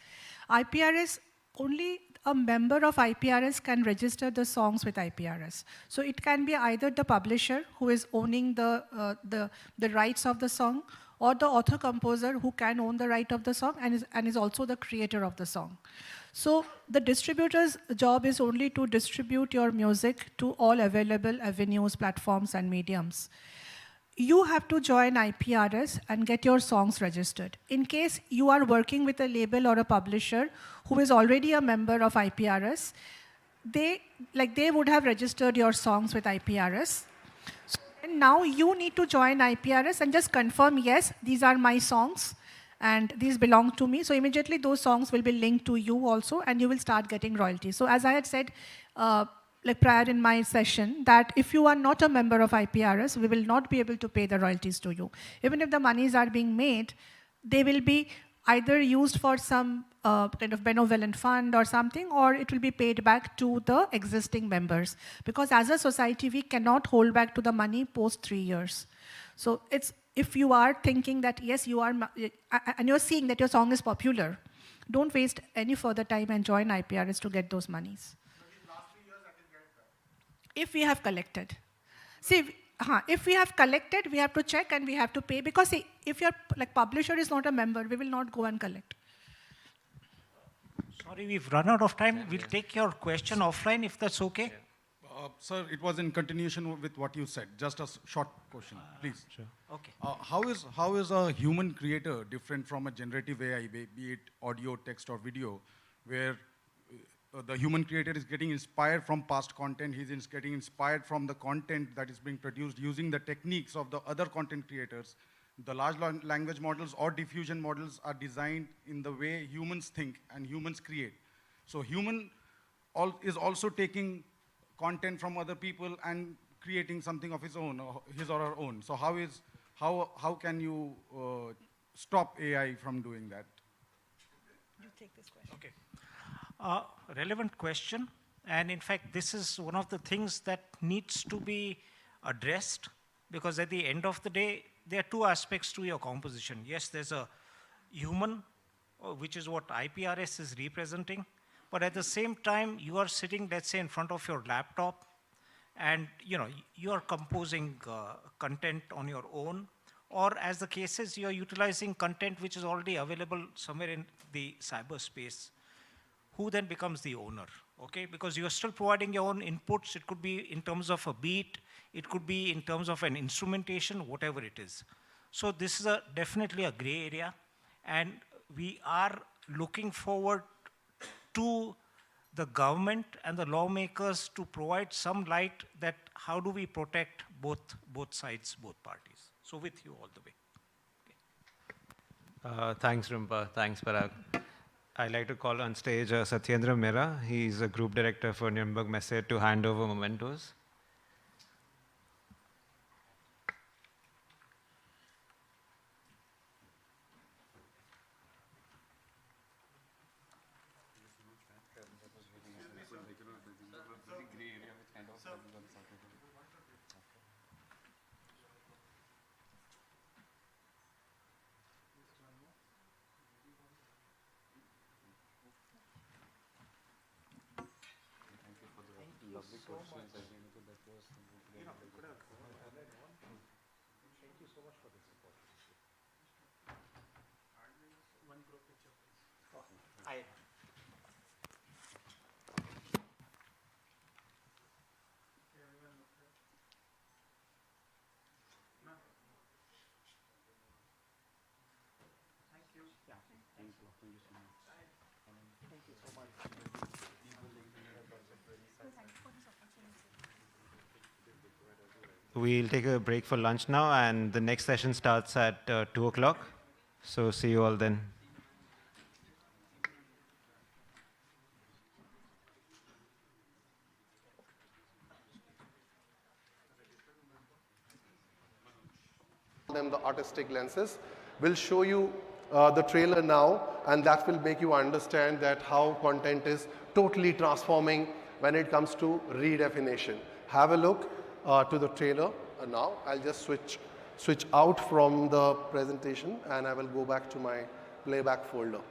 Speaker 3: IPRS, only a member of IPRS can register the songs with IPRS. So it can be either the publisher who is owning the rights of the song, or the author-composer who can own the right of the song and is also the creator of the song. So the distributor's job is only to distribute your music to all available avenues, platforms, and mediums. You have to join IPRS and get your songs registered. In case you are working with a label or a publisher who is already a member of IPRS, they would have registered your songs with IPRS. And now you need to join IPRS and just confirm, yes, these are my songs and these belong to me. So immediately those songs will be linked to you also, and you will start getting royalties. So as I had said like prior in my session, that if you are not a member of IPRS, we will not be able to pay the royalties to you. Even if the monies are being made, they will be either used for some kind of benevolent fund or something, or it will be paid back to the existing members. Because as a society, we cannot hold back to the money post 3 years. So it's, if you are thinking that, yes, you are, and you're seeing that your song is popular, don't waste any further time and join IPRS to get those monies. If we have collected. See, if we have collected, we have to check and we have to pay, because see, if your publisher is not a member, we will not go and collect.
Speaker 2: Sorry, we've run out of time. We'll take your question offline if that's okay.
Speaker 6: Sir, it was in continuation with what you said. Just a short question, please.
Speaker 2: Sure. Okay.
Speaker 6: How is a human creator different from a generative AI, be it audio, text, or video, where the human creator is getting inspired from past content, he's getting inspired from the content that is being produced using the techniques of the other content creators. The large language models or diffusion models are designed in the way humans think and humans create. So human is also taking content from other people and creating something of his own, or his or her own. So how can you stop AI from doing that?
Speaker 3: You take this question.
Speaker 2: Okay. Relevant question. And in fact, this is one of the things that needs to be addressed, because at the end of the day, there are two aspects to your composition. Yes, there's a human, which is what IPRS is representing. But at the same time, you are sitting, let's say, in front of your laptop, and you are composing content on your own, or as the case is, you are utilizing content which is already available somewhere in the cyberspace. Who then becomes the owner? Okay, because you are still providing your own inputs. It could be in terms of a beat, it could be in terms of an instrumentation, whatever it is. So this is definitely a gray area, and we are looking forward to the government and the lawmakers to provide some light that how do we protect both sides, both parties. So with you all the way.
Speaker 7: Okay. Thanks, Rumpa. Thanks, Parag. I'd like to call on stage Satyendra Mehra. He's a group director for Nuremberg Messe to hand over mementos. We'll take a break for lunch now, and the next session starts at 2 o'clock. So see you all then.
Speaker 8: Them the artistic lenses. We'll show you the trailer now, and that will make you understand that how content is totally transforming when it comes to redefinition. Have a look to the trailer now. I'll just switch out from the presentation, and I will go back to my playback folder.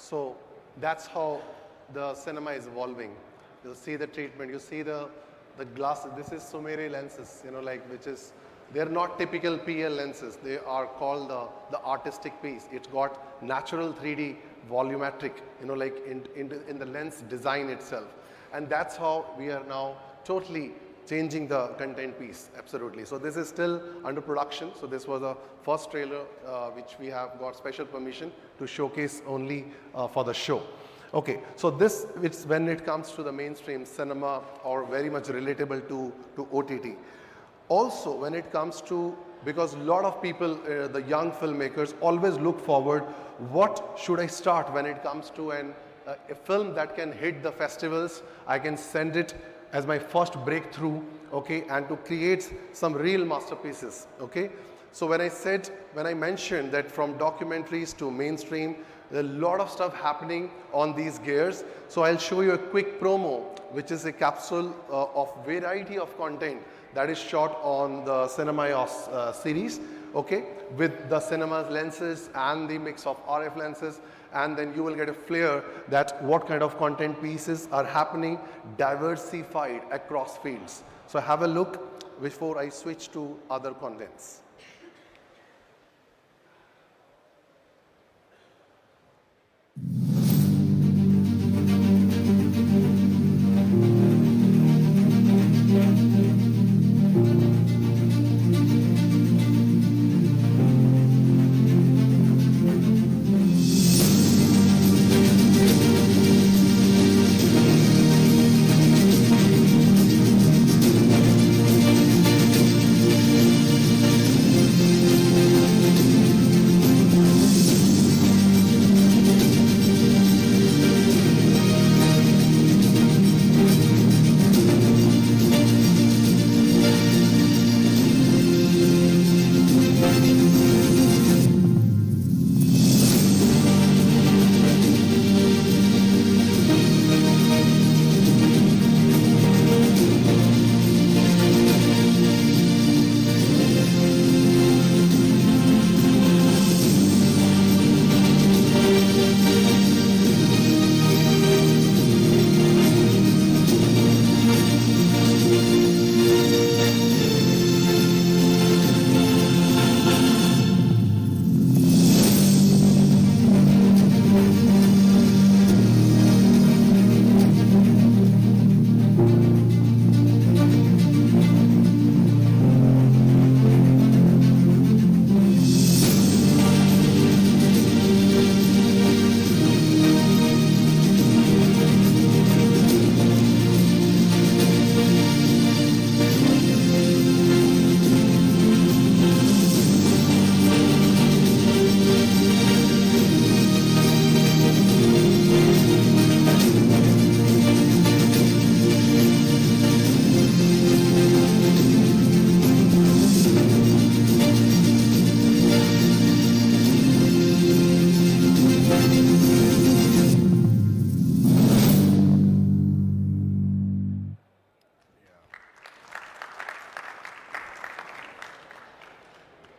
Speaker 8: So that's how the cinema is evolving. You see the treatment, you see the glasses. This is Sumere lenses, which is, they're not typical PL lenses. They are called the artistic piece. It's got natural 3D volumetric, in the lens design itself. And that's how we are now totally changing the content piece, absolutely. So this is still under production. So this was a first trailer which we have got special permission to showcase only for the show. Okay, so this, it's when it comes to the mainstream cinema or very much relatable to OTT. Also, when it comes to, because a lot of people, the young filmmakers always look forward, what should I start when it comes to a film that can hit the festivals, I can send it as my first breakthrough, okay, and to create some real masterpieces, okay. So when I mentioned that from documentaries to mainstream, There's a lot of stuff happening on these gears. So I'll show you a quick promo, which is a capsule of variety of content that is shot on the Cinema A.B.I.S series, okay, with the cinema's lenses and the mix of RF lenses, and then you will get a flair that what kind of content pieces are happening diversified across fields. So have a look before I switch to other contents.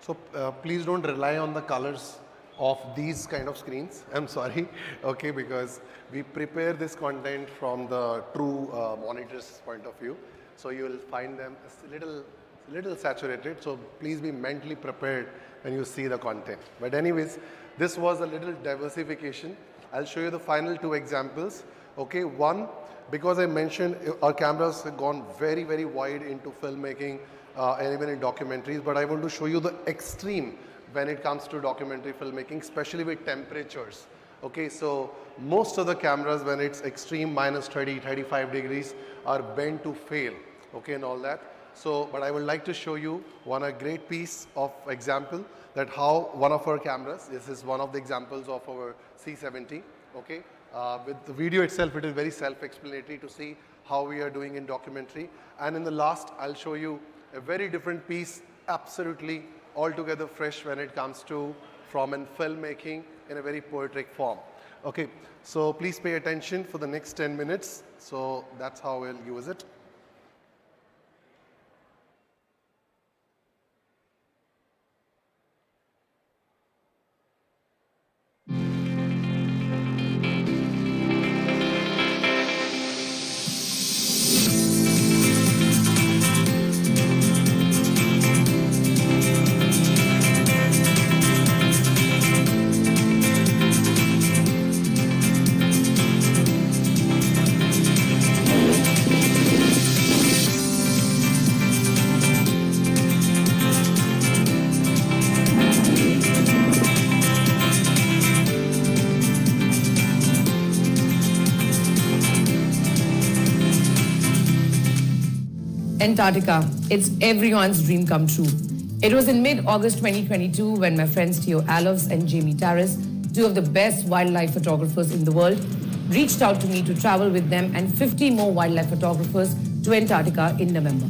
Speaker 8: So please don't rely on the colors of these kind of screens. I'm sorry, okay, because we prepare this content from the true monitor's point of view. So you will find them a little saturated. So please be mentally prepared when you see the content. But anyways, this was a little diversification. I'll show you the final two examples. Okay, one, because I mentioned our cameras have gone very, very wide into filmmaking and even in documentaries, but I want to show you the extreme when it comes to documentary filmmaking, especially with temperatures. Okay, so most of the cameras, when it's extreme minus 30, 35 degrees, are bent to fail, okay, and all that. So, but I would like to show you a great piece of example that how one of our cameras, this is one of the examples of our C70, okay. With the video itself, it is very self-explanatory to see how we are doing in documentary. And in the last, I'll show you a very different piece, absolutely altogether fresh when it comes to from in filmmaking in a very poetic form. Okay, so please pay attention for the next 10 minutes. So that's how we'll use it.
Speaker 9: Antarctica, it's everyone's dream come true. It was in mid-August 2022 when my friends Theo Alofs and Jamie Tarris, two of the best wildlife photographers in the world, reached out to me to travel with them and 50 more wildlife photographers to Antarctica in November.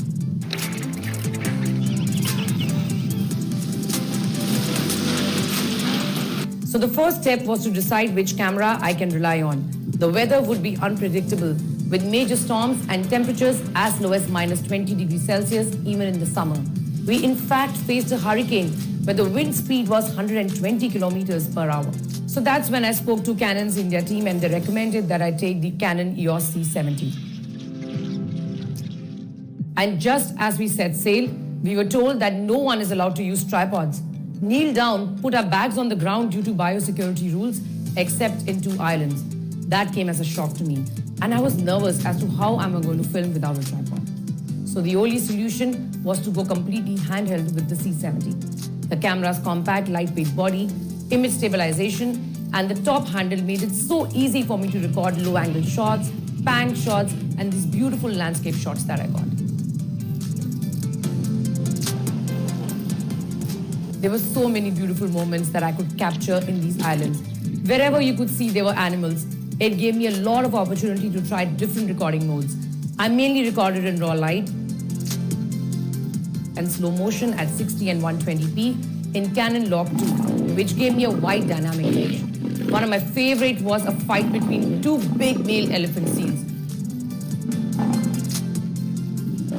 Speaker 9: So the first step was to decide which camera I can rely on. The weather would be unpredictable, with major storms and temperatures as low as minus 20 degrees Celsius even in the summer. We in fact faced a hurricane where the wind speed was 120 kilometers per hour. So that's when I spoke to Canon's India team and they recommended that I take the Canon EOS C70. And just as we set sail, we were told that no one is allowed to use tripods. Kneel down, put our bags on the ground due to biosecurity rules, except in 2 islands. That came as a shock to me. And I was nervous as to how am I going to film without a tripod. So the only solution was to go completely handheld with the C70. The camera's compact, lightweight body, image stabilization, and the top handle made it so easy for me to record low-angle shots, pan shots, and these beautiful landscape shots that I got. There were so many beautiful moments that I could capture in these islands. Wherever you could see there were animals, it gave me a lot of opportunity to try different recording modes. I mainly recorded in raw light and slow motion at 60 and 120p in Canon Log 2, which gave me a wide dynamic range. One of my favorite was a fight between 2 big male elephant seals.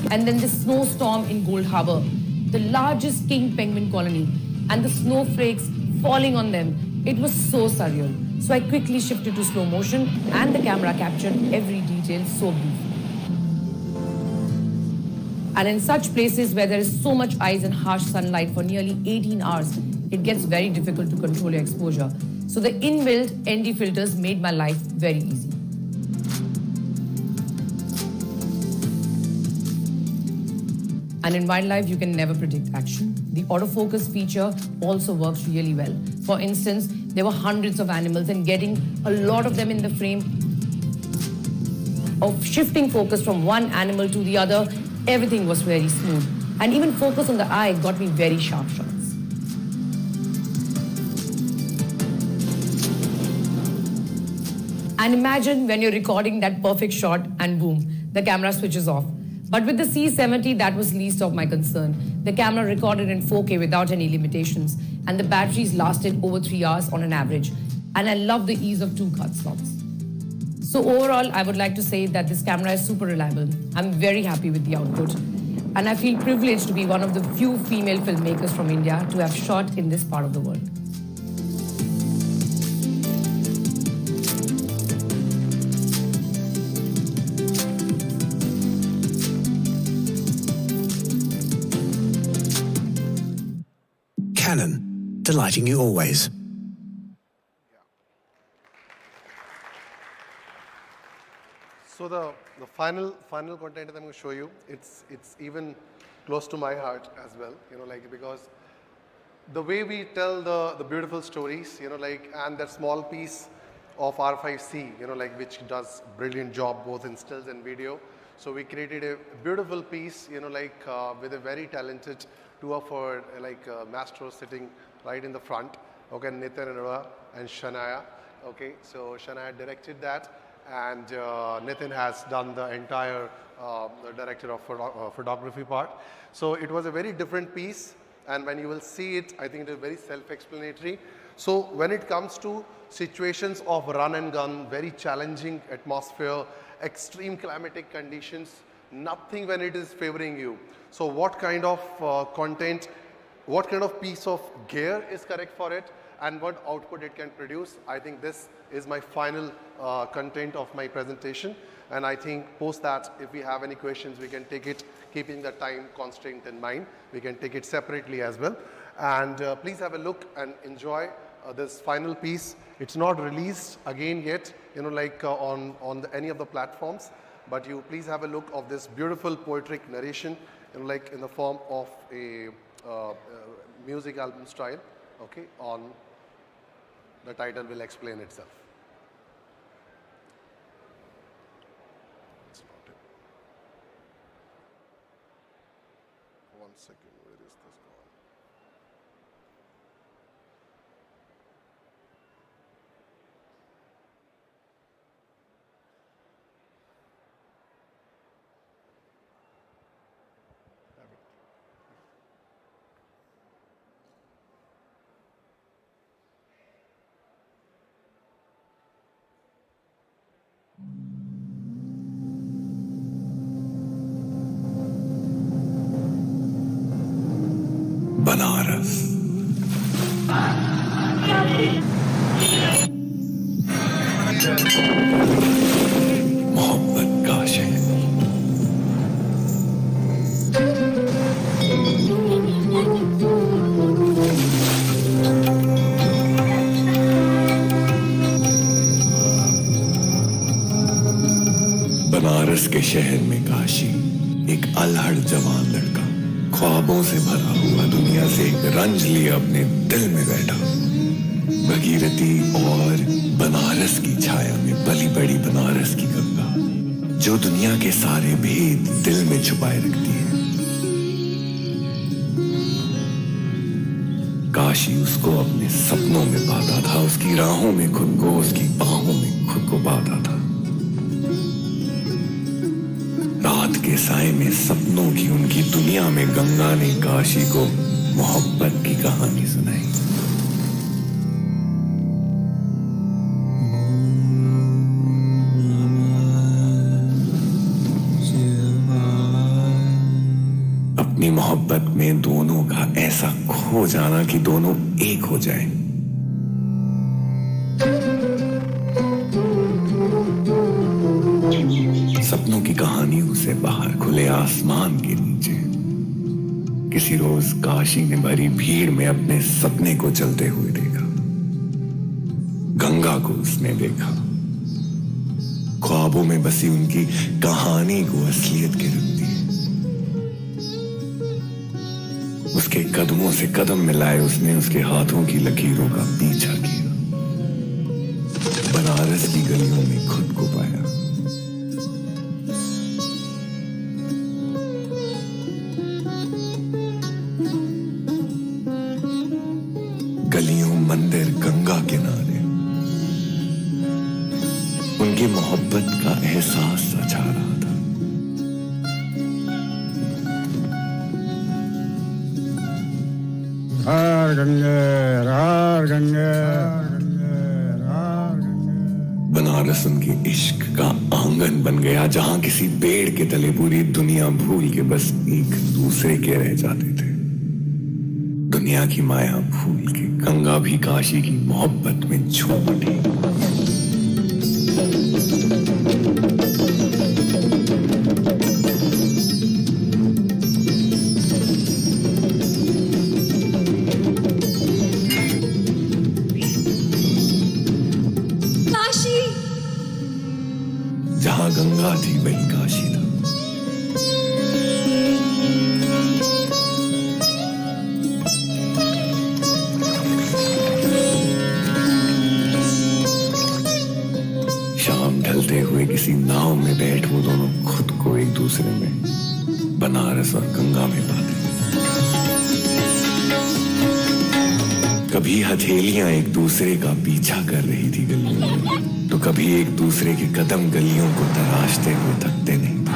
Speaker 9: And then the snowstorm in Gold Harbor, the largest king penguin colony, and the snowflakes falling on them. It was so surreal. So I quickly shifted to slow motion and the camera captured every detail so beautifully. And in such places where there is so much ice and harsh sunlight for nearly 18 hours, it gets very difficult to control your exposure. So the inbuilt ND filters made my life very easy. And in wildlife, you can never predict action. The autofocus feature also works really well. For instance, there were hundreds of animals and getting a lot of them in the frame of shifting focus from one animal to the other, everything was very smooth. And even focus on the eye got me very sharp shots. And imagine when you're recording that perfect shot and boom, the camera switches off. But with the C70, that was least of my concern. The camera recorded in 4K without any limitations, and the batteries lasted over 3 hours on an average. And I love the ease of 2 card slots. So overall, I would like to say that this camera is super reliable. I'm very happy with the output. And I feel privileged to be one of the few female filmmakers from India to have shot in this part of the world.
Speaker 10: Canon, delighting you always.
Speaker 8: So the final content that I'm going to show you, it's even close to my heart as well, because the way we tell the beautiful stories, and that small piece of R5C, which does brilliant job both in stills and video. So we created a beautiful piece, with a very talented 2 of our masters sitting right in the front. Okay, Nitin and Shania. Okay, so Shania directed that, and Nitin has done the entire the director of photography part. So it was a very different piece, and when you will see it, I think it is very self-explanatory. So when it comes to situations of run and gun, very challenging atmosphere, extreme climatic conditions, nothing when it is favoring you. So what kind of content, what kind of piece of gear is correct for it, and what output it can produce. I think this is my final content of my presentation. And I think post that, if we have any questions, we can take it, keeping the time constraint in mind. We can take it separately as well. And please have a look and enjoy this final piece. It's not released again yet, on any of the platforms. But you please have a look of this beautiful poetic narration, in the form of a music album style. Okay, on the title will explain itself. That's not it. 1 second, where is this gone?
Speaker 10: Banaras. मोहब्बत का शहर। बनारस के शहर में काशी एक अल्हड़ जवान लड़का ख्वाबों से भरा हुआ दुनिया से एक रंज लिए अपने दिल में बैठा। भगीरथी और बनारस की छाया में पली बड़ी बनारस की गंगा जो दुनिया के सारे भेद दिल में छुपाए रखती है। काशी उसको अपने सपनों में पाता था, उसकी राहों में खुद को, उसकी बाहों में खुद को पाता था। रात के साए में सपनों की उनकी दुनिया में गंगा ने काशी को मोहब्बत की कहानी सुनाई। अपनी मोहब्बत में दोनों का ऐसा खो जाना कि दोनों एक हो जाएं। सपनों की कहानी उसे बाहर खुले आसमान के नीचे किसी रोज काशी में भरी भीड़ में अपने सपने को चलते हुए देखा। गंगा को उसने देखा, ख्वाबों में बसी उनकी कहानी को असलियत के रख दिए। उसके कदमों से कदम मिलाए उसने उसके हाथों की लकीरों का पीछा किया। बनारस की गलियों में खुद को पाया। गलियों, मंदिर, गंगा किनारे उनकी मोहब्बत का एहसास छा रहा था।
Speaker 11: हर गंगे, हर गंगे,
Speaker 10: बनारस उनके इश्क का आंगन बन गया जहां किसी पेड़ के तले पूरी दुनिया भूल के बस एक दूसरे के रह जाते थे। दुनिया की माया भूल के गंगा भी काशी की मोहब्बत में झूम उठी। जहां गंगा थी वहीं काशी था। शाम ढलते हुए किसी नाव में बैठ वो दोनों खुद को एक दूसरे में बनारस और गंगा में पाते। कभी हथेलियां एक दूसरे का पीछा कर रही थी गलियों में, तो कभी एक दूसरे के कदम गलियों को तराशते हुए थकते नहीं थे।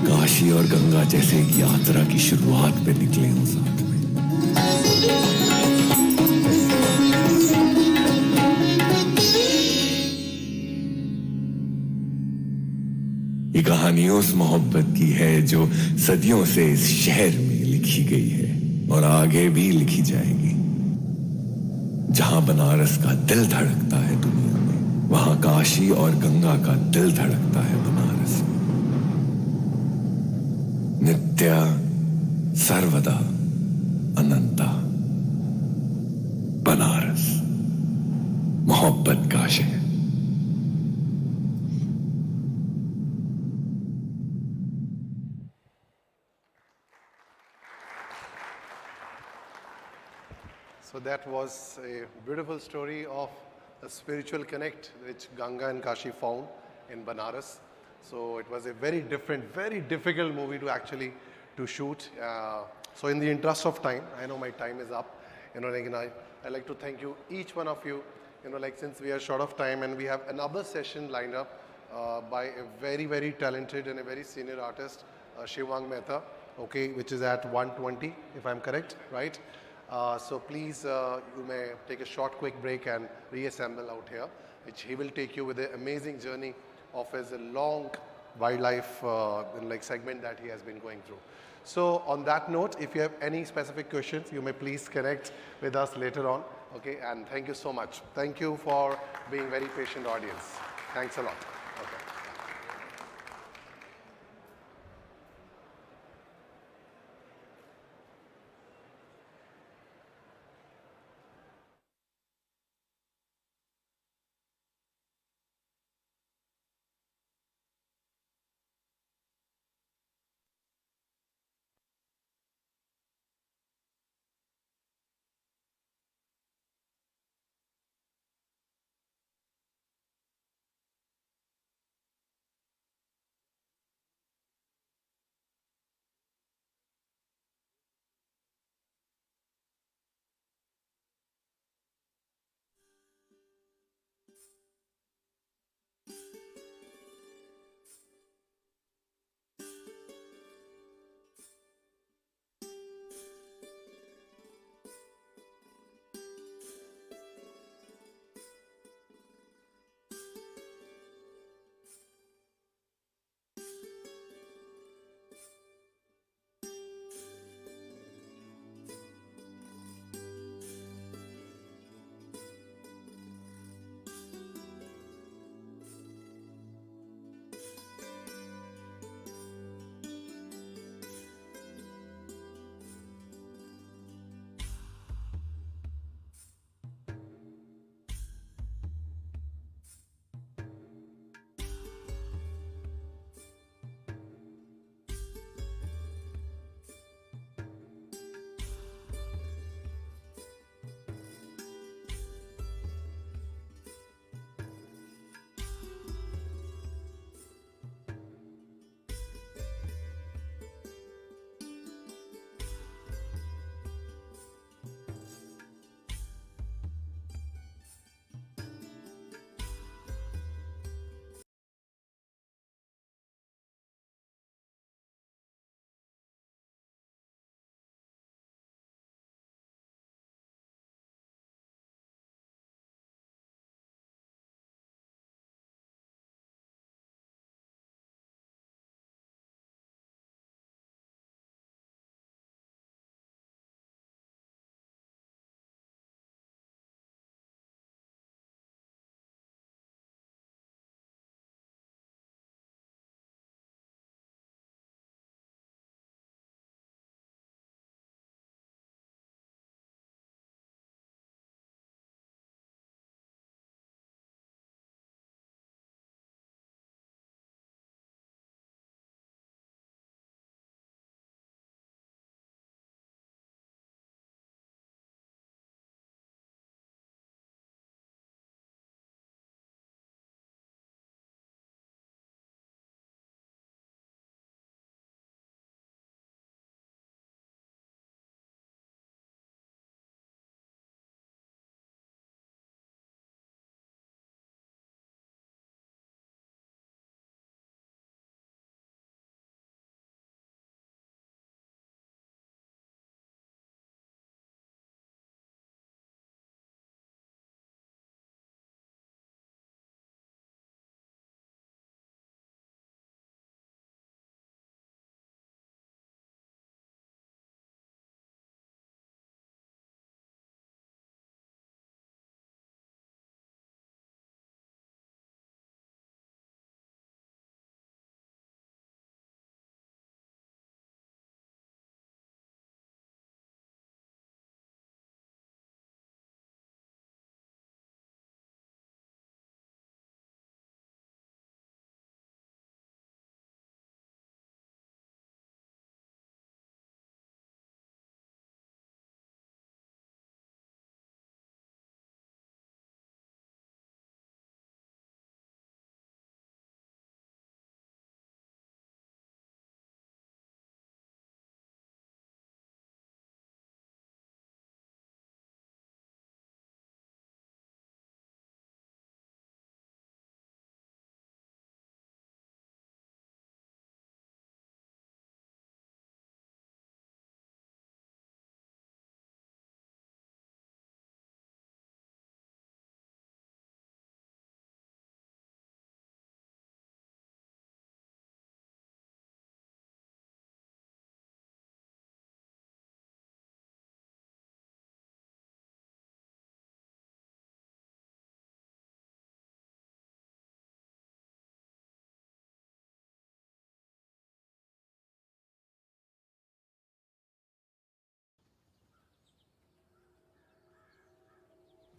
Speaker 10: काशी और गंगा जैसे एक यात्रा की शुरुआत पे निकले हों साथ में। ये कहानी उस मोहब्बत की है जो सदियों से इस शहर में लिखी गई है और आगे भी लिखी जाएगी। जहां बनारस का दिल धड़कता है दुनिया में, वहां काशी और गंगा का दिल धड़कता है बनारस में। नित्य सर्वदा अनंता बनारस, मोहब्बत का शहर।
Speaker 8: So that was a beautiful story of a spiritual connect which Ganga and Kashi found in Banaras. So it was a very different, very difficult movie to actually to shoot. So in the interest of time, I know my time is up. I'd like to thank you, each one of you. Since we are short of time and we have another session lined up by a very, very talented and a very senior artist, Shivang Mehta, okay, which is at 1:20, if I'm correct, right? So please, you may take a short, quick break and reassemble out here, which he will take you with an amazing journey of his long wildlife like segment that he has been going through. So on that note, if you have any specific questions, you may please connect with us later on. Okay, and thank you so much. Thank you for being very patient audience. Thanks a lot. Okay.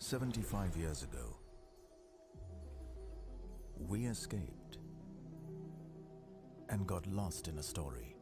Speaker 1: 75 years ago, we escaped and got lost in a story.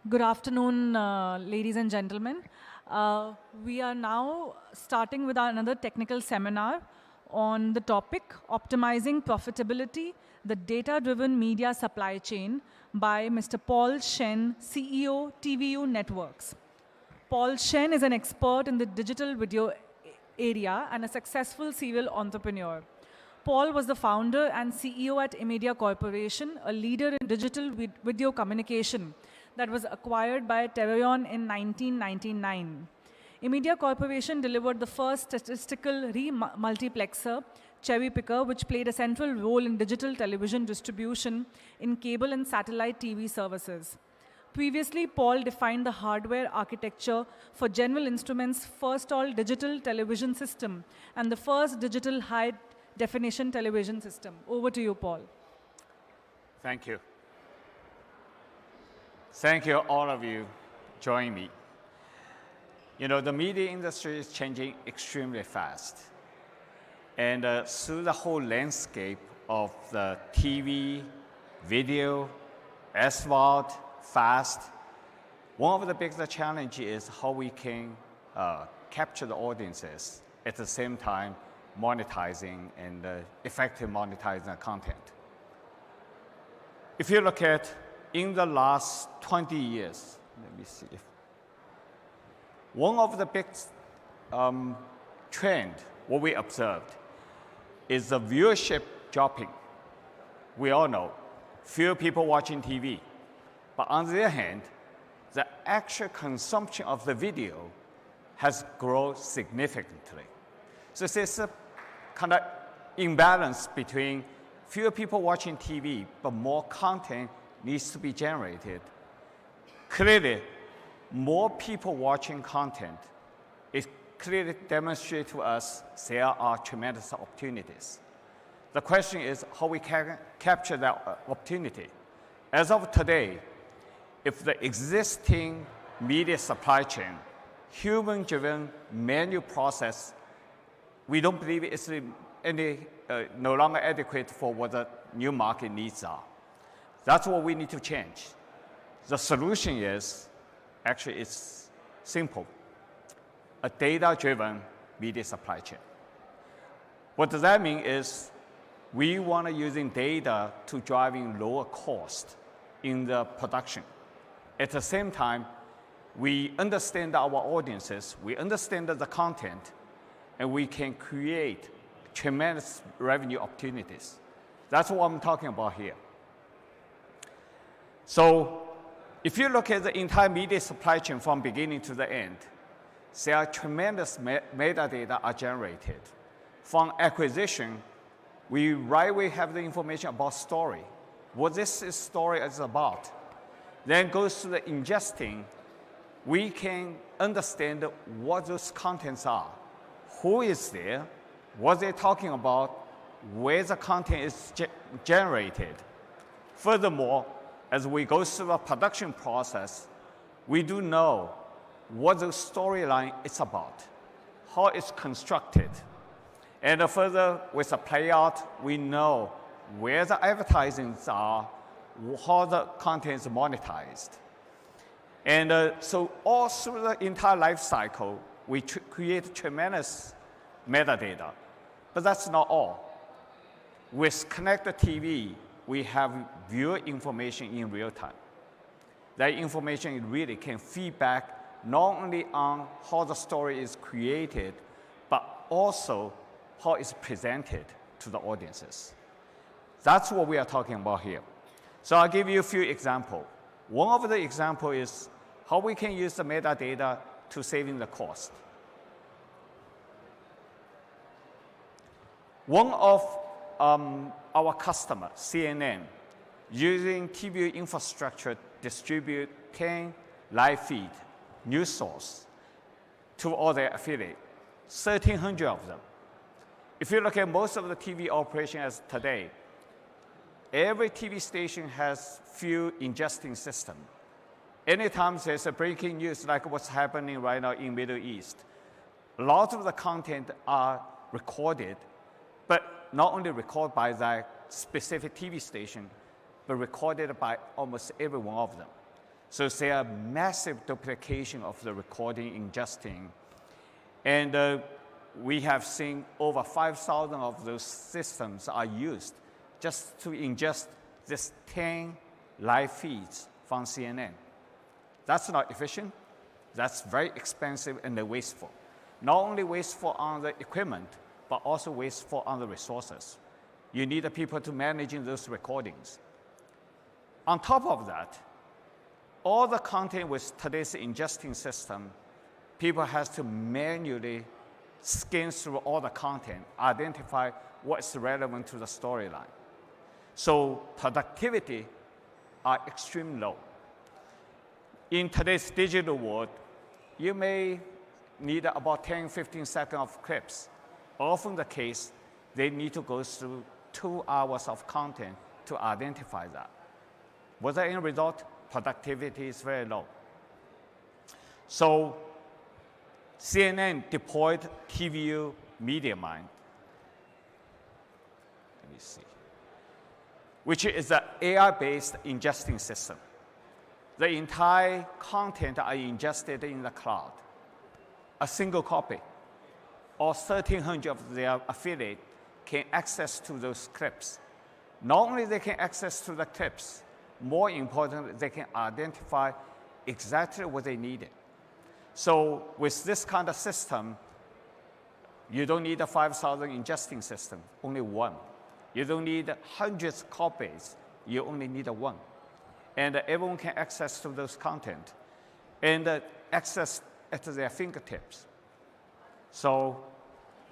Speaker 12: Good afternoon, ladies and gentlemen. We are now starting with another technical seminar on the topic Optimizing Profitability, the Data-Driven Media Supply Chain by Mr. Paul Shen, CEO, TVU Networks. Paul Shen is an expert in the digital video area and a successful serial entrepreneur. Paul was the founder and CEO at A.B.I.S Corporation, a leader in digital video communication that was acquired by Tereon in 1999. A.B.I.S Corporation delivered the first statistical multiplexer, Cherry Picker, which played a central role in digital television distribution in cable and satellite TV services. Previously, Paul defined the hardware architecture for General Instruments' first all-digital television system and the first digital high-definition television system. Over to you, Paul.
Speaker 13: Thank you. Thank you, all of you, joining me. You know, the media industry is changing extremely fast. And through the whole landscape of the TV, video, asphalt, fast, one of the biggest challenges is how we can capture the audiences at the same time monetizing and effective monetizing the content. If you look at in the last 20 years, let me see if one of the big trend, what we observed, is the viewership dropping. We all know, fewer people watching TV. But on the other hand, the actual consumption of the video has grown significantly. So there's a kind of imbalance between fewer people watching TV, but more content needs to be generated. Clearly, more people watching content, it clearly demonstrates to us there are tremendous opportunities. The question is how we can capture that opportunity. As of today, if the existing media supply chain, human-driven manual process, we don't believe it's no longer adequate for what the new market needs are. That's what we need to change. The solution is, actually it's simple, a data-driven media supply chain. What does that mean is we want to using data to driving lower cost in the production. At the same time, we understand our audiences, we understand the content, and we can create tremendous revenue opportunities. That's what I'm talking about here. So if you look at the entire media supply chain from beginning to the end, there are tremendous metadata are generated. From acquisition, we right away have the information about story, what this story is about. Then goes to the ingesting, we can understand what those contents are, who is there, what they're talking about, where the content is generated. Furthermore, as we go through the production process, we do know what the storyline is about, how it's constructed. And further, with the playout, we know where the advertisings are, how the content is monetized. And so all through the entire life cycle, we create tremendous metadata. But that's not all. With connected TV, we have viewer information in real time. That information really can feedback not only on how the story is created, but also how it's presented to the audiences. That's what we are talking about here. So I'll give you a few examples. One of the examples is how we can use the metadata to saving the cost. One of our customers, CNN, using TV infrastructure, distribute 10 live feed news source to all their affiliates, 1,300 of them. If you look at most of the TV operation as today, every TV station has few ingesting system. Anytime there's a breaking news like what's happening right now in Middle East, a lot of the content are recorded, but not only recorded by that specific TV station, but recorded by almost every one of them. So there are massive duplication of the recording, ingesting. And we have seen over 5,000 of those systems are used just to ingest this 10 live feeds from CNN. That's not efficient. That's very expensive and wasteful. Not only wasteful on the equipment, but also wasteful on the resources. You need the people to managing those recordings. On top of that, all the content with today's ingesting system, people has to manually scan through all the content, identify what's relevant to the storyline. So productivity are extremely low. In today's digital world, you may need about 10, 15 seconds of clips. Often the case, they need to go through 2 hours of content to identify that. What's the end result? Productivity is very low. So CNN deployed TVU MediaMind. Let me see. Which is an AI-based ingesting system. The entire content are ingested in the cloud. A single copy. All 1,300 of their affiliates can access to those clips. Not only they can access to the clips, more importantly, they can identify exactly what they needed. So with this kind of system, you don't need a 5,000 ingesting system, only one. You don't need hundreds of copies, you only need one. And everyone can access to those content and access at their fingertips. So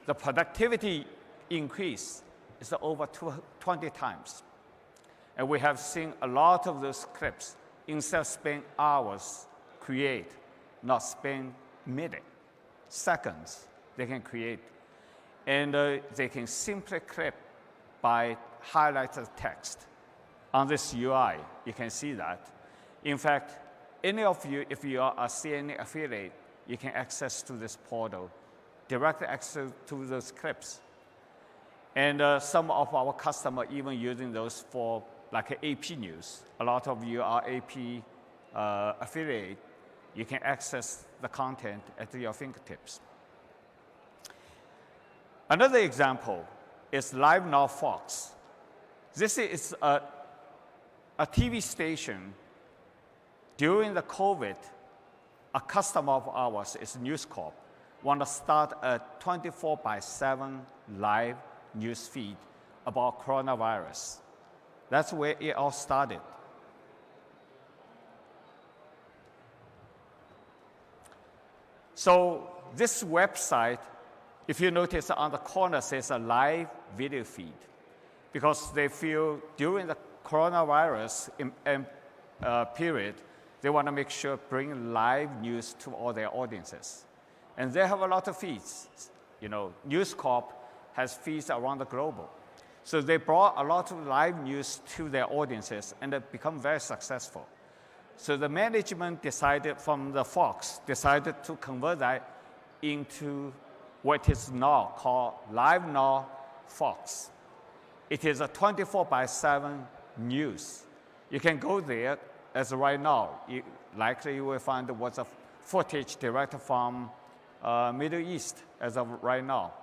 Speaker 13: the productivity increase is over 20 times. And we have seen a lot of those clips, instead of spending hours create, not spend minutes, seconds, they can create. And they can simply clip by highlighted text. On this UI, you can see that. In fact, any of you, if you are a CNN affiliate, you can access to this portal, direct access to those clips. And some of our customers even using those for like AP news. A lot of you are AP affiliate. You can access the content at your fingertips. Another example is Live Now Fox. This is a TV station. During the COVID, a customer of ours is News Corp, want to start a 24/7 live news feed about coronavirus. That's where it all started. So this website, if you notice on the corner says a live video feed, because they feel during the coronavirus period, they want to make sure bring live news to all their audiences. And they have a lot of feeds. You know, News Corp has feeds around the globe. So they brought a lot of live news to their audiences and it become very successful. So the management decided from the Fox, decided to convert that into what is now called Live Now Fox. It is a 24/7 news. You can go there as right now. Likely you will find what's a footage direct from Middle East as of right now.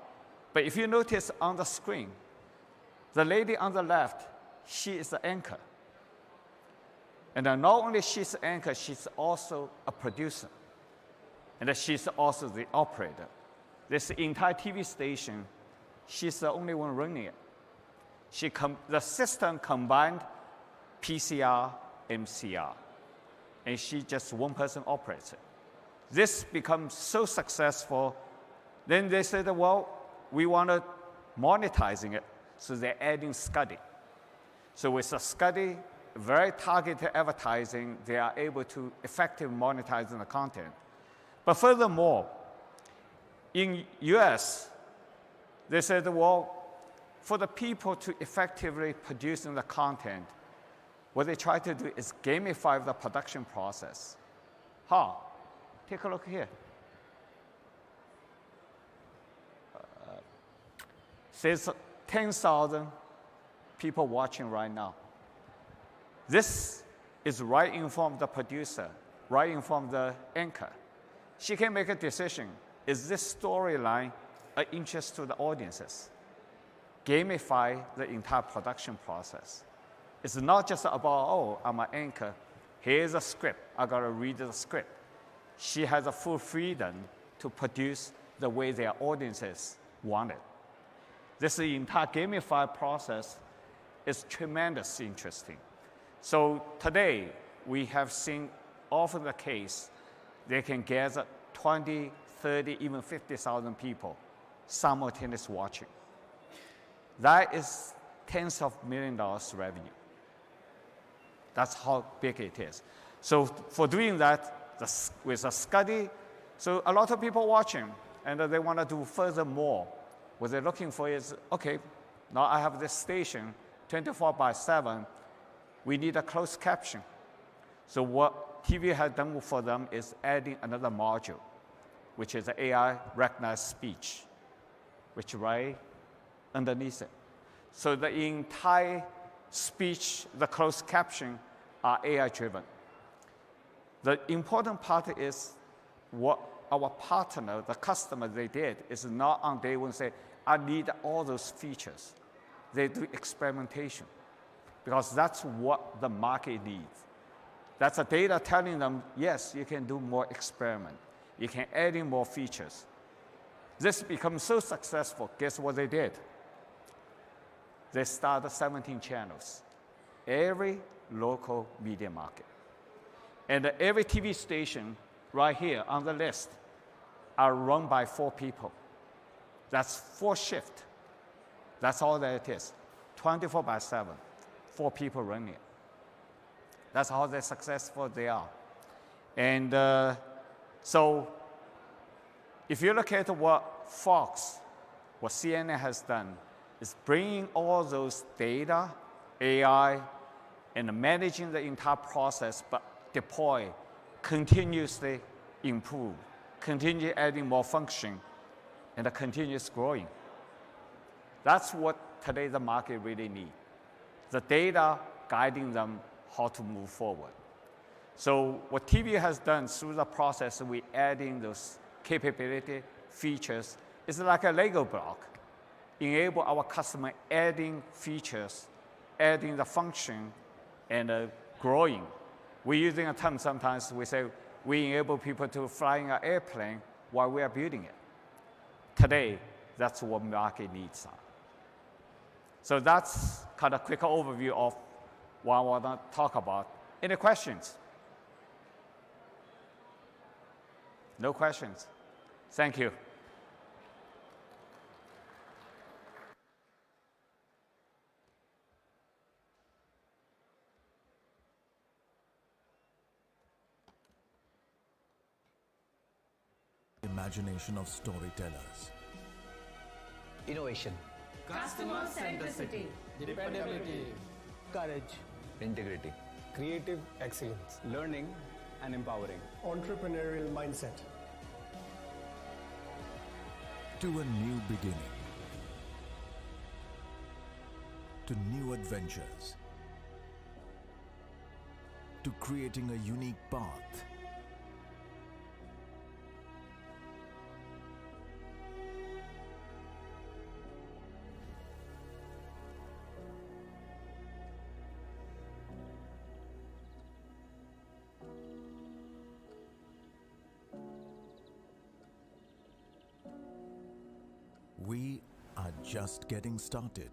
Speaker 13: But if you notice on the screen, the lady on the left, she is the anchor. And not only she's the anchor, she's also a producer. And she's also the operator. This entire TV station, she's the only one running it. The system combined PCR, MCR. and she just one person operates it. This becomes so successful, then they said, well, we want to monetizing it, so they're adding Scuddy. So with the Scuddy, very targeted advertising, they are able to effectively monetize the content. But furthermore, in US, they said, well, for the people to effectively producing the content, what they try to do is gamify the production process. How? Take a look here. There's 10,000 people watching right now. This is right in front of the producer, right in front of the anchor. She can make a decision. Is this storyline of interest to the audiences? Gamify the entire production process. It's not just about, oh, I'm an anchor. Here's a script. I got to read the script. She has a full freedom to produce the way their audiences want it. This entire gamified process is tremendously interesting. So today, we have seen often the case, they can gather 20, 30, even 50,000 people simultaneously watching. That is tens of millions of dollars revenue. That's how big it is. So for doing that, with a Scuddy, so a lot of people watching, and they want to do furthermore. What they're looking for is, okay, now I have this station, 24/7, we need a closed caption. So what TV has done for them is adding another module, which is the AI recognized speech, which right underneath it. So the entire speech, the closed caption are AI driven. The important part is what our partner, the customer, they did is not on day one say, I need all those features. They do experimentation because that's what the market needs. That's the data telling them, yes, you can do more experiment. You can add in more features. This becomes so successful, guess what they did? They started 17 channels, every local media market. And every TV station right here on the list are run by 4 people. That's 4 shifts. That's all that it is. 24/7, 4 people running it. That's how successful they are. And so if you look at what Fox, what CNN has done, is bringing all those data, AI, and managing the entire process, but deploy, continuously improve, continue adding more function, and continuous growing. That's what today the market really needs. The data guiding them how to move forward. So what TV has done through the process, we adding those capability, features, is like a Lego block. Enable our customer adding features, adding the function, and growing. We're using a term sometimes, we say, we enable people to fly in an airplane while we are building it. Today, that's what market needs are. So that's kind of quick overview of what I want to talk about. Any questions? No questions? Thank you.
Speaker 1: Imagination of storytellers.
Speaker 14: Innovation.
Speaker 15: Customer centricity.
Speaker 14: Dependability.
Speaker 15: Courage.
Speaker 14: Integrity.
Speaker 15: Creative excellence.
Speaker 14: Learning and empowering.
Speaker 15: Entrepreneurial mindset.
Speaker 1: To a new beginning. To new adventures. To creating a unique path. We are just getting started.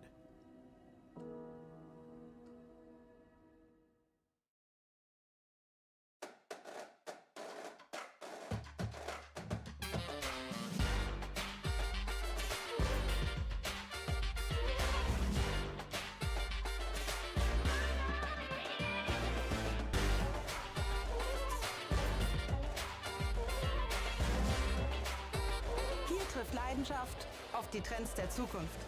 Speaker 16: trifft Leidenschaft auf die Trends der Zukunft.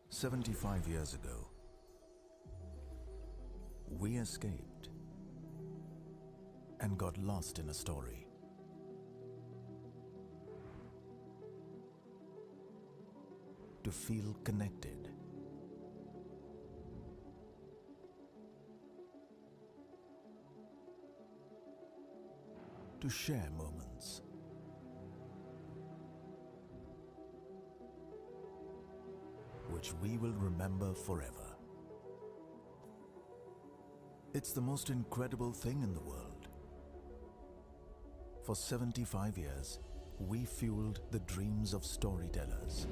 Speaker 1: "75 years ago, we escaped and got lost in a story. to feel connected. To share moments. Which we will remember forever. It's the most incredible thing in the world. For 75 years, we fueled the dreams of storytellers.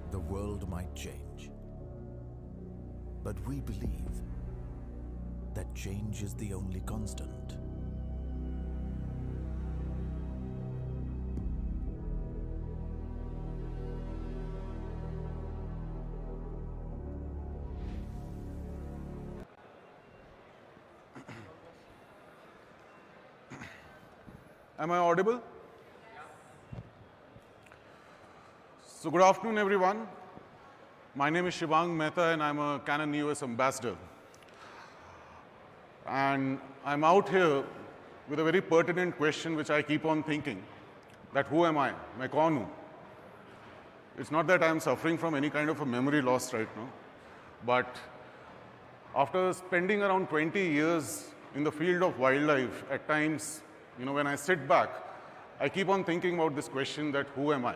Speaker 1: The world might change, but we believe that change is the only constant.
Speaker 17: Am I audible? So good afternoon, everyone. My name is Shivang Mehta, and I'm a Canon EOS ambassador. And I'm out here with a very pertinent question which I keep on thinking, that who am I? Main kaun hu? It's not that I'm suffering from any kind of a memory loss right now, but after spending around 20 years in the field of wildlife, at times, when I sit back, I keep on thinking about this question, that who am I?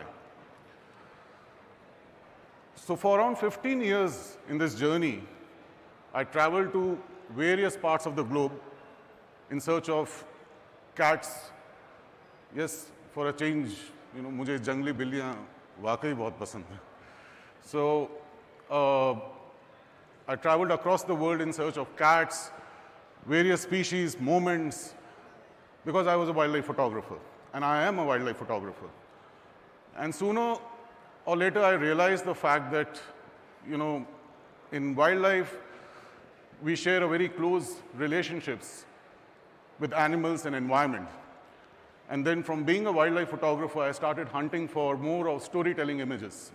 Speaker 17: So for around 15 years in this journey, I traveled to various parts of the globe in search of cats. Yes, for a change, मुझे जंगली बिल्लियाँ वाकई बहुत पसंद हैं. So I traveled across the world in search of cats, various species, moments, because I was a wildlife photographer, and I am a wildlife photographer. And sooner or later, I realized the fact that, in wildlife, we share a very close relationships with animals and environment. And then from being a wildlife photographer, I started hunting for more of storytelling images.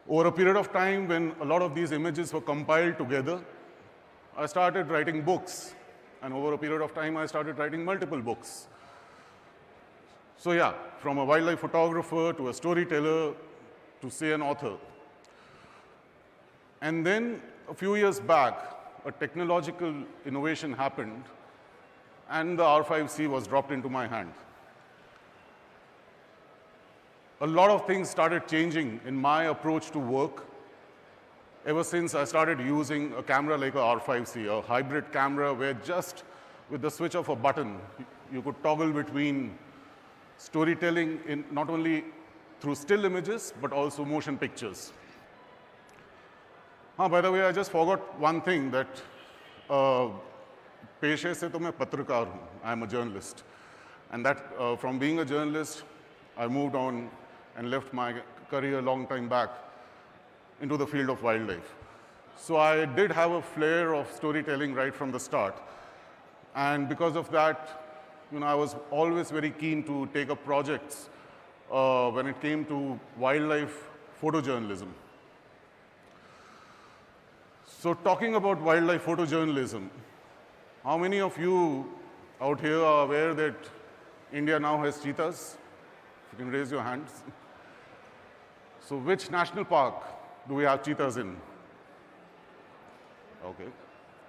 Speaker 17: Over a period of time, when a lot of these images were compiled together, I started writing books. And over a period of time, I started writing multiple books. So yeah, from a wildlife photographer to a storyteller to, say, an author. And then a few years back, a technological innovation happened, and the R5C was dropped into my hand. A lot of things started changing in my approach to work ever since I started using a camera like a R5C, a hybrid camera where just with the switch of a button, you could toggle between storytelling in not only through still images, but also motion pictures. By the way, I just forgot one thing, that पेशे से तो मैं पत्रकार हूँ. I am a journalist. And that from being a journalist, I moved on and left my career a long time back into the field of wildlife. So I did have a flair of storytelling right from the start. And because of that, I was always very keen to take up projects when it came to wildlife photojournalism. So talking about wildlife photojournalism, how many of you out here are aware that India now has cheetahs? If you can raise your hands. So which national park do we have cheetahs in? Okay.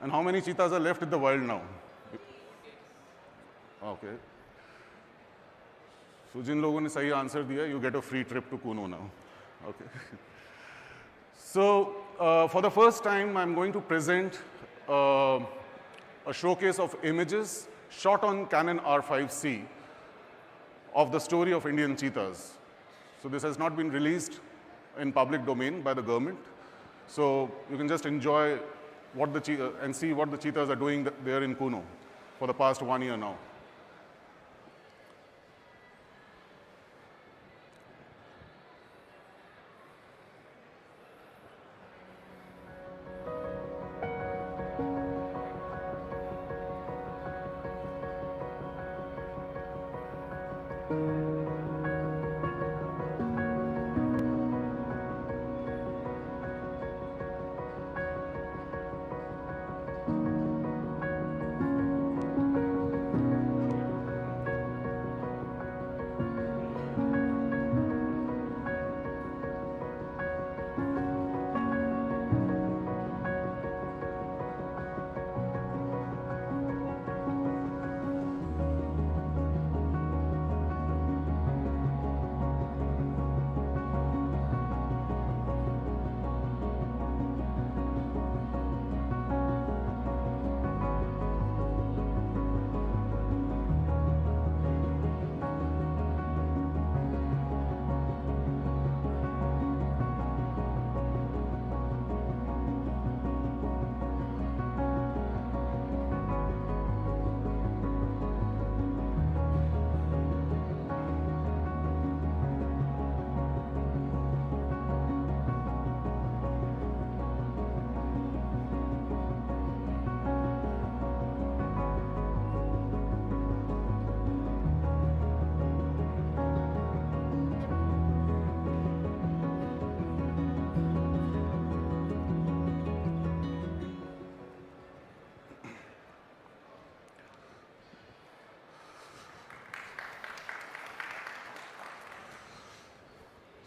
Speaker 17: And how many cheetahs are left in the wild now? Okay. So जिन लोगों ने सही answer दिया, you get a free trip to Kuno now. Okay. So for the first time, I'm going to present a showcase of images shot on Canon R5C of the story of Indian cheetahs. So this has not been released in public domain by the government. So you can just enjoy what the and see what the cheetahs are doing there in Kuno for the past 1 year now.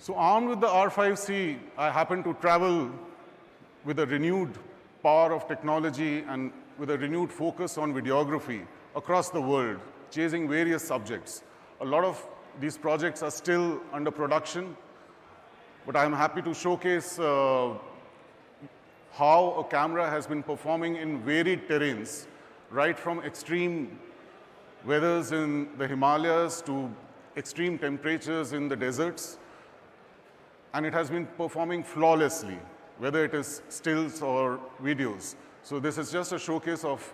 Speaker 17: So armed with the R5C, I happened to travel with a renewed power of technology and with a renewed focus on videography across the world, chasing various subjects. A lot of these projects are still under production, but I'm happy to showcase how a camera has been performing in varied terrains, right from extreme weathers in the Himalayas to extreme temperatures in the deserts. And it has been performing flawlessly, whether it is stills or videos. So this is just a showcase of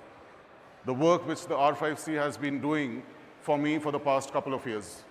Speaker 17: the work which the R5C has been doing for me for the past couple of years.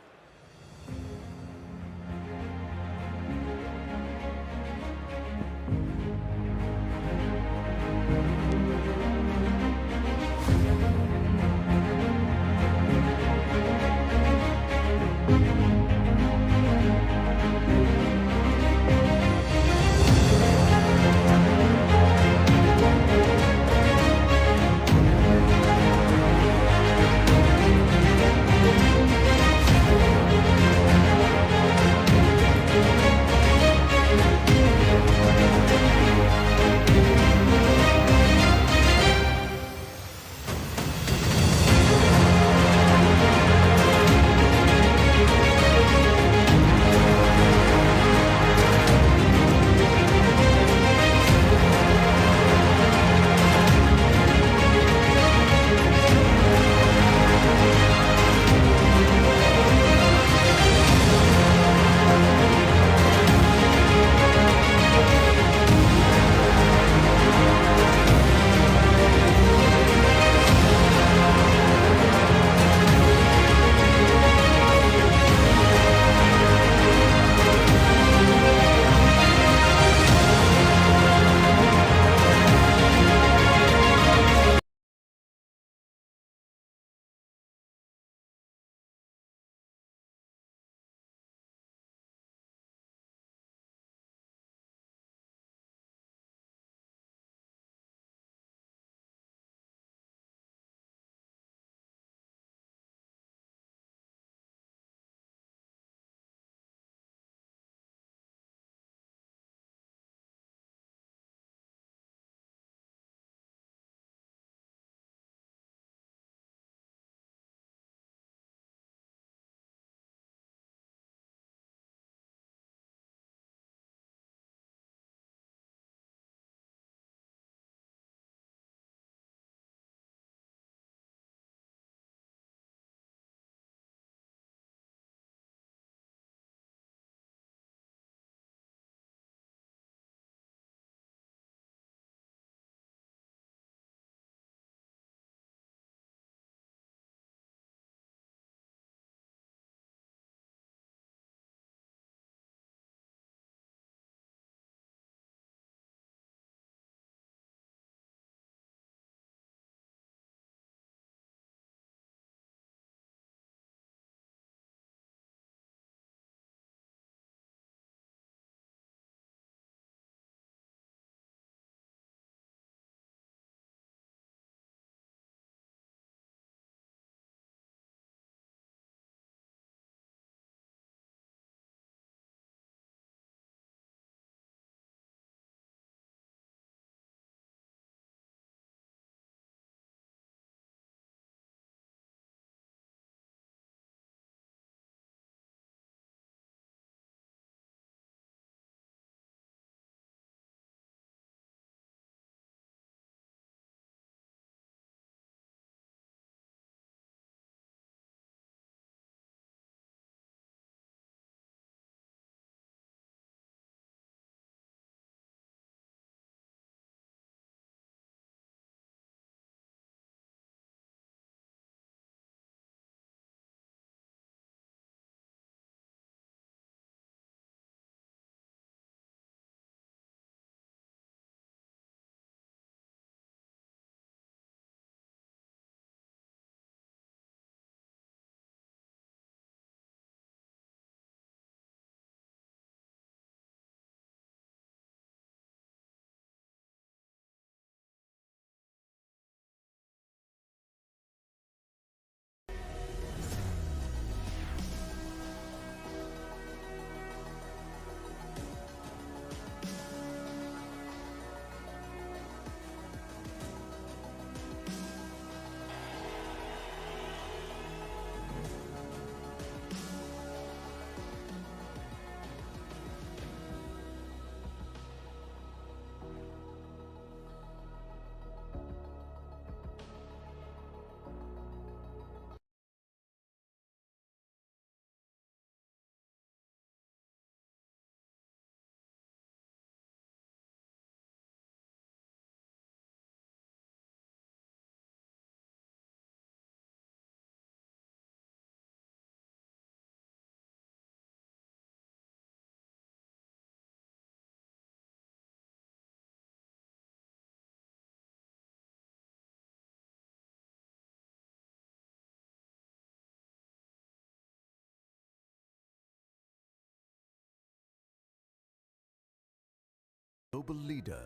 Speaker 1: global leader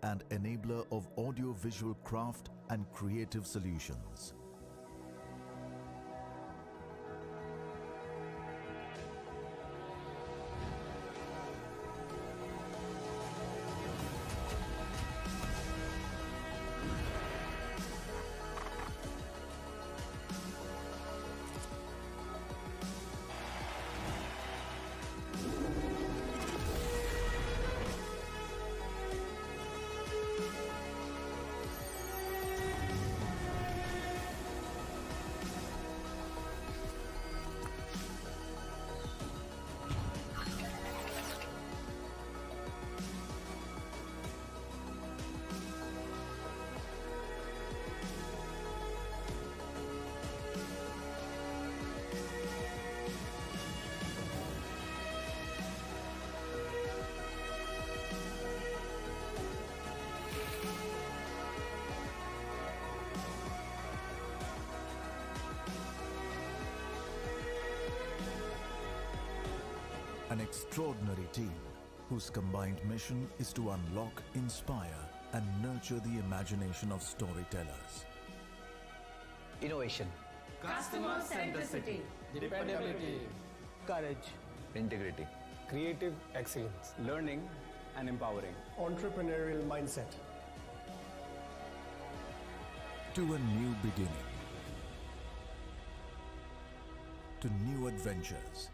Speaker 1: and enabler of audio-visual craft and creative solutions. An extraordinary team whose combined mission is to unlock, inspire, and nurture the imagination of storytellers.
Speaker 14: Innovation.
Speaker 15: Customer centricity. Dependability. Courage.
Speaker 14: Integrity.
Speaker 15: Creative excellence.
Speaker 14: Learning and empowering.
Speaker 15: Entrepreneurial mindset.
Speaker 1: To a new beginning. To new adventures.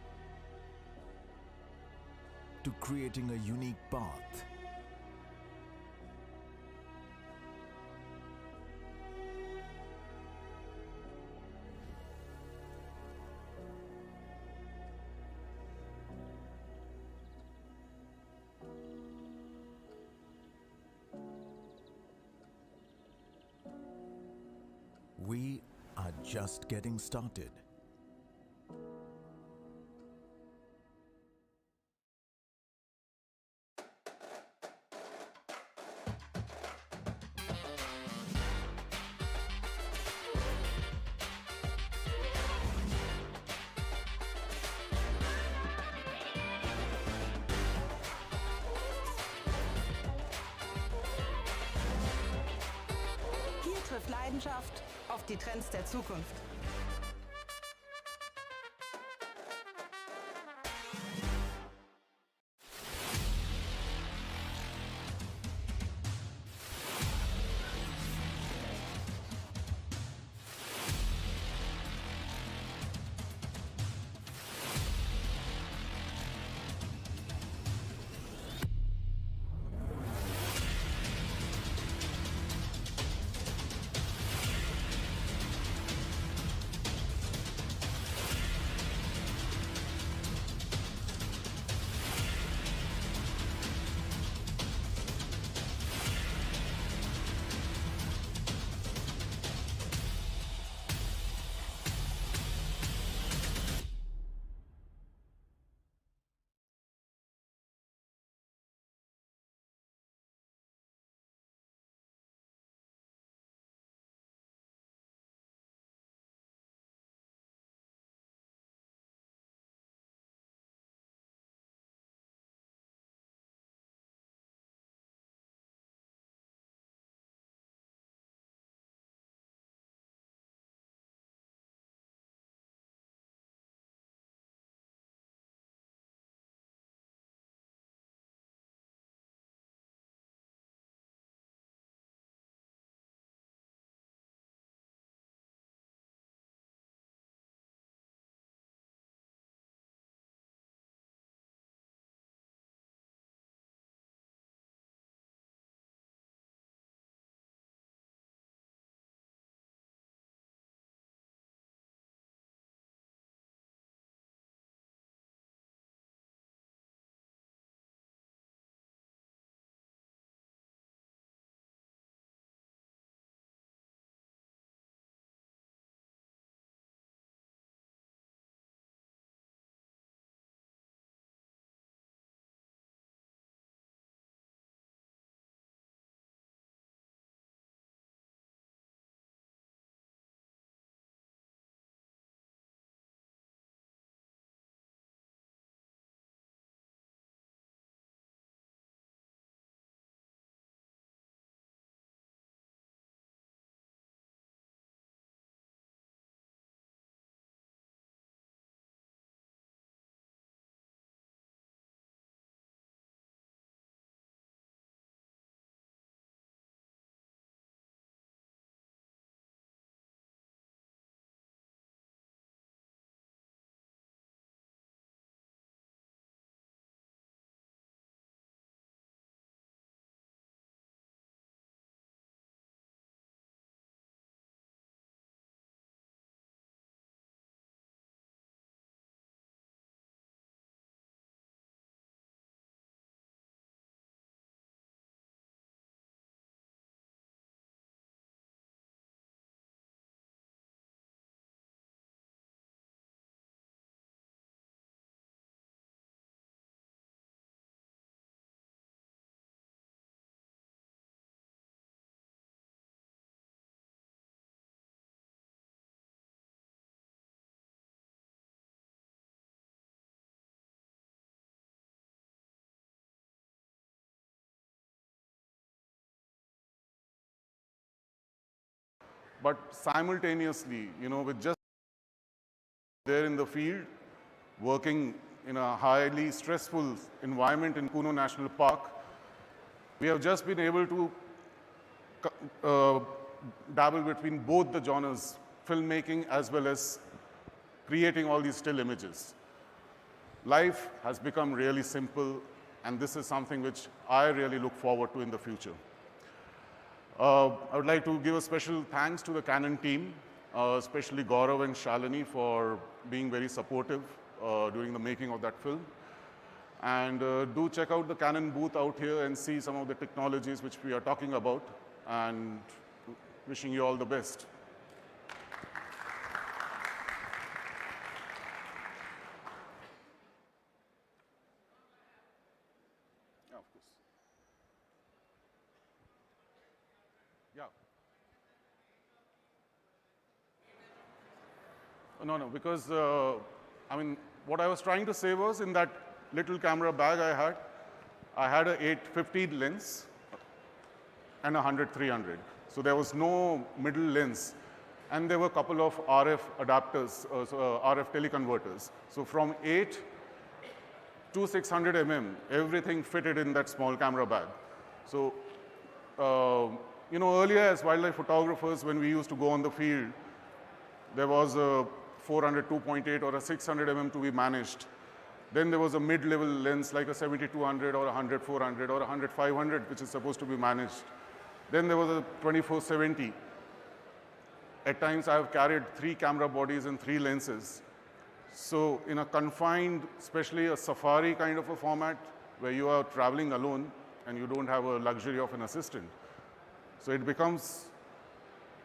Speaker 1: To creating a unique path. We are just getting started.
Speaker 16: Hier trifft Leidenschaft auf die Trends der Zukunft.
Speaker 17: but simultaneously, with just there in the field, working in a highly stressful environment in Kuno National Park, we have just been able to dabble between both the genres, filmmaking as well as creating all these still images. Life has become really simple, and this is something which I really look forward to in the future. I would like to give a special thanks to the Canon team, especially Gaurav and Shalini for being very supportive during the making of that film. And do check out the Canon booth out here and see some of the technologies which we are talking about, and wishing you all the best. Yeah, of course. Yeah. No, because, what I was trying to say was in that little camera bag I had a 8-15 lens and a 100-300. So there was no middle lens. And there were a couple of RF adapters, RF teleconverters. So from 8 to 600 mm, everything fitted in that small camera bag. So, earlier as wildlife photographers, when we used to go on the field, there was a 400 2.8 or a 600 mm to be managed. Then there was a mid-level lens like a 70-200 or a 100-400 or a 100-500, which is supposed to be managed. Then there was a 24-70. At times I have carried 3 camera bodies and 3 lenses. So in a confined, especially a safari kind of a format where you are traveling alone and you don't have a luxury of an assistant, so it becomes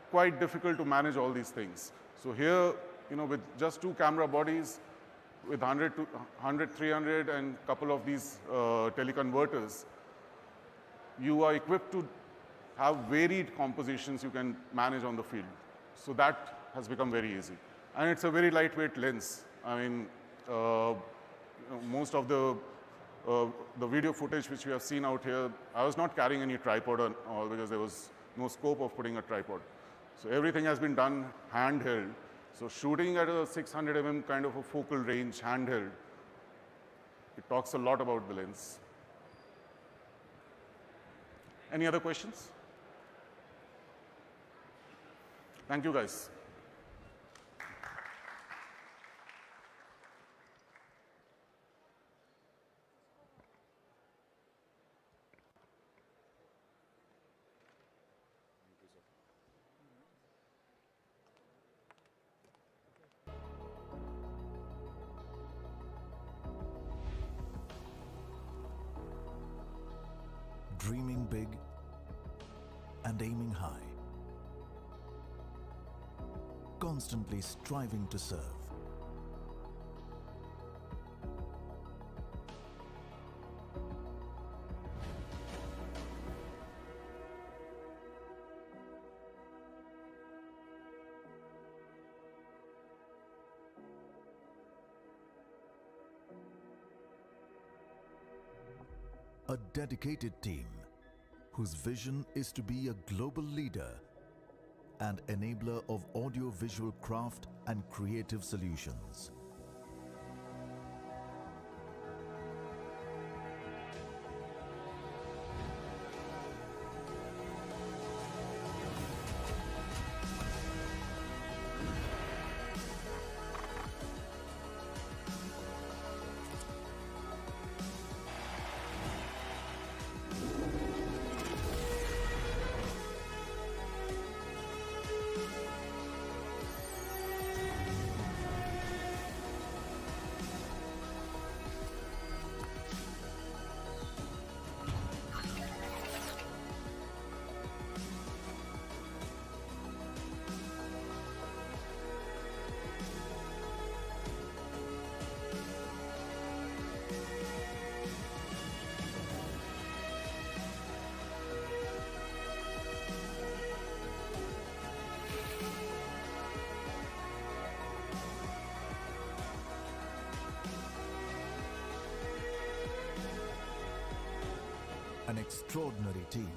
Speaker 17: quite difficult to manage all these things. So here, with just 2 camera bodies, with 100-300 and a couple of these teleconverters, you are equipped to have varied compositions you can manage on the field. So that has become very easy. And it's a very lightweight lens. Most of the video footage which we have seen out here, I was not carrying any tripod at all because there was no scope of putting a tripod. So everything has been done handheld. So shooting at a 600 mm kind of a focal range handheld, it talks a lot about the lens. Any other questions? Thank you, guys.
Speaker 1: Dreaming big and aiming high. Constantly striving to serve. A dedicated team whose vision is to be a global leader and enabler of audio-visual craft and creative solutions. An extraordinary team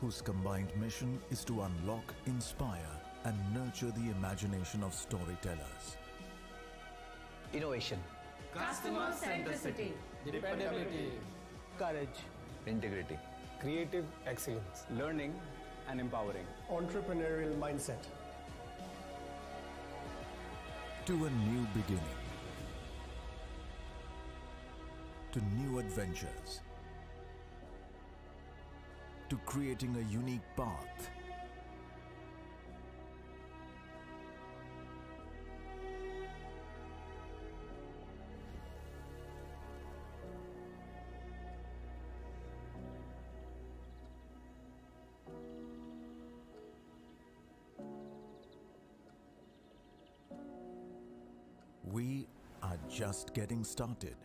Speaker 1: whose combined mission is to unlock, inspire, and nurture the imagination of storytellers.
Speaker 14: Innovation.
Speaker 16: Customer centricity.
Speaker 15: Dependability. Courage.
Speaker 14: Integrity.
Speaker 15: Creative excellence.
Speaker 14: Learning and empowering.
Speaker 15: Entrepreneurial mindset.
Speaker 1: To a new beginning. To new adventures. To creating a unique path. We are just getting started.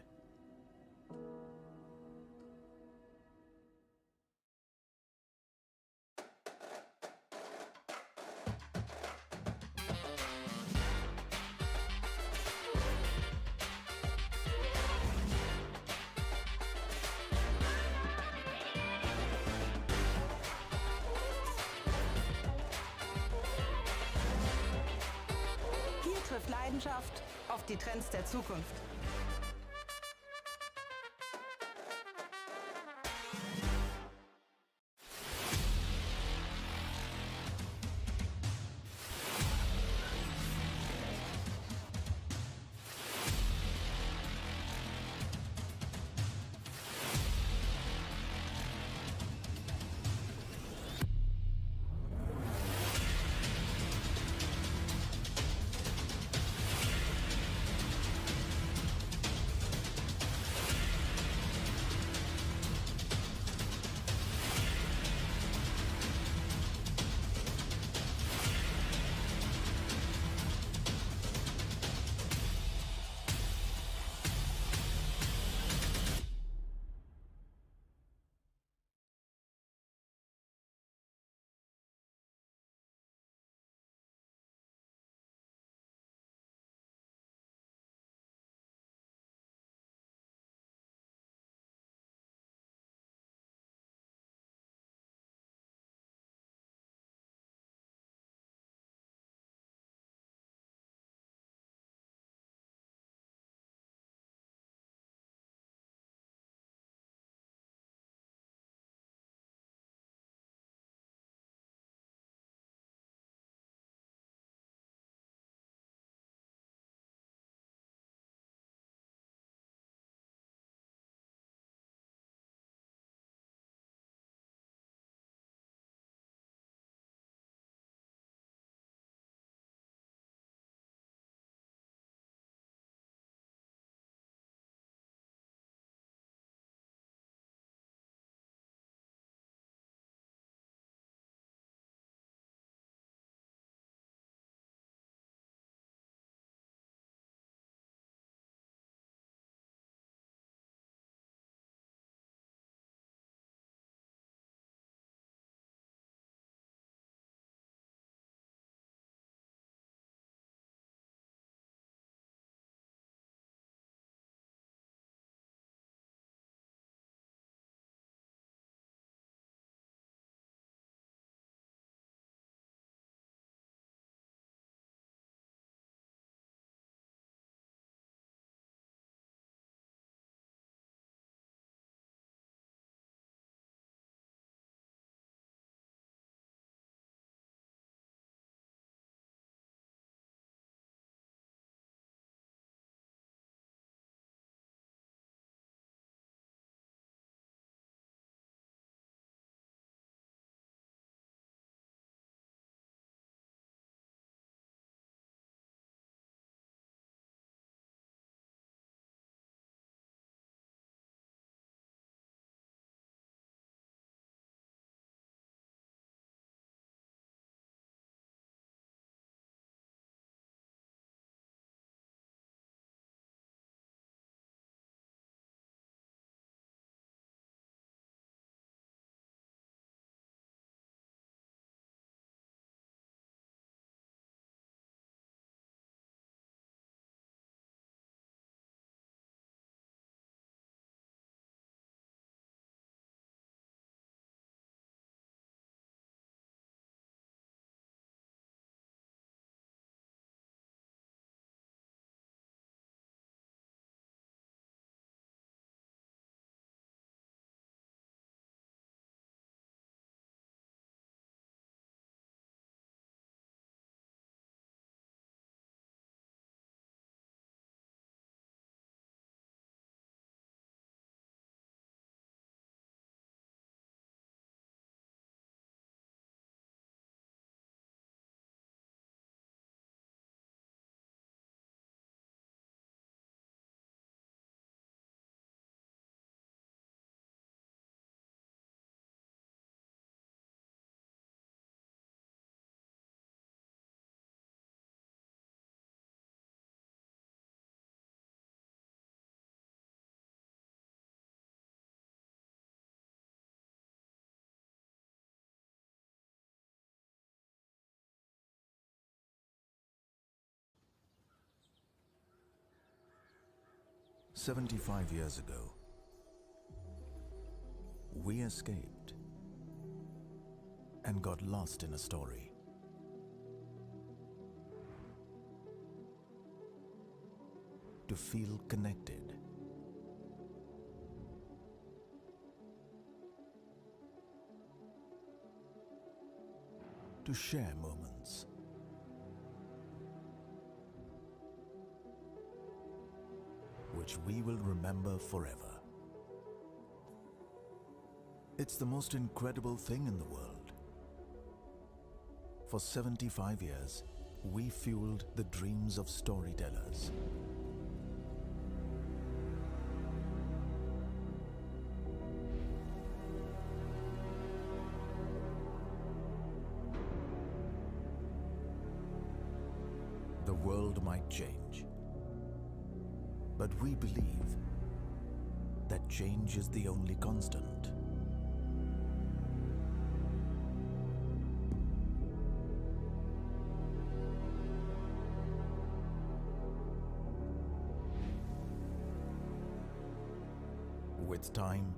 Speaker 16: Hier trifft Leidenschaft auf die Trends der Zukunft.
Speaker 1: 75 years ago, we escaped and got lost in a story. To feel connected. To share moments. Which we will remember forever. It's the most incredible thing in the world. For 75 years, we fueled the dreams of storytellers. The world might change, but we believe that change is the only constant. With time,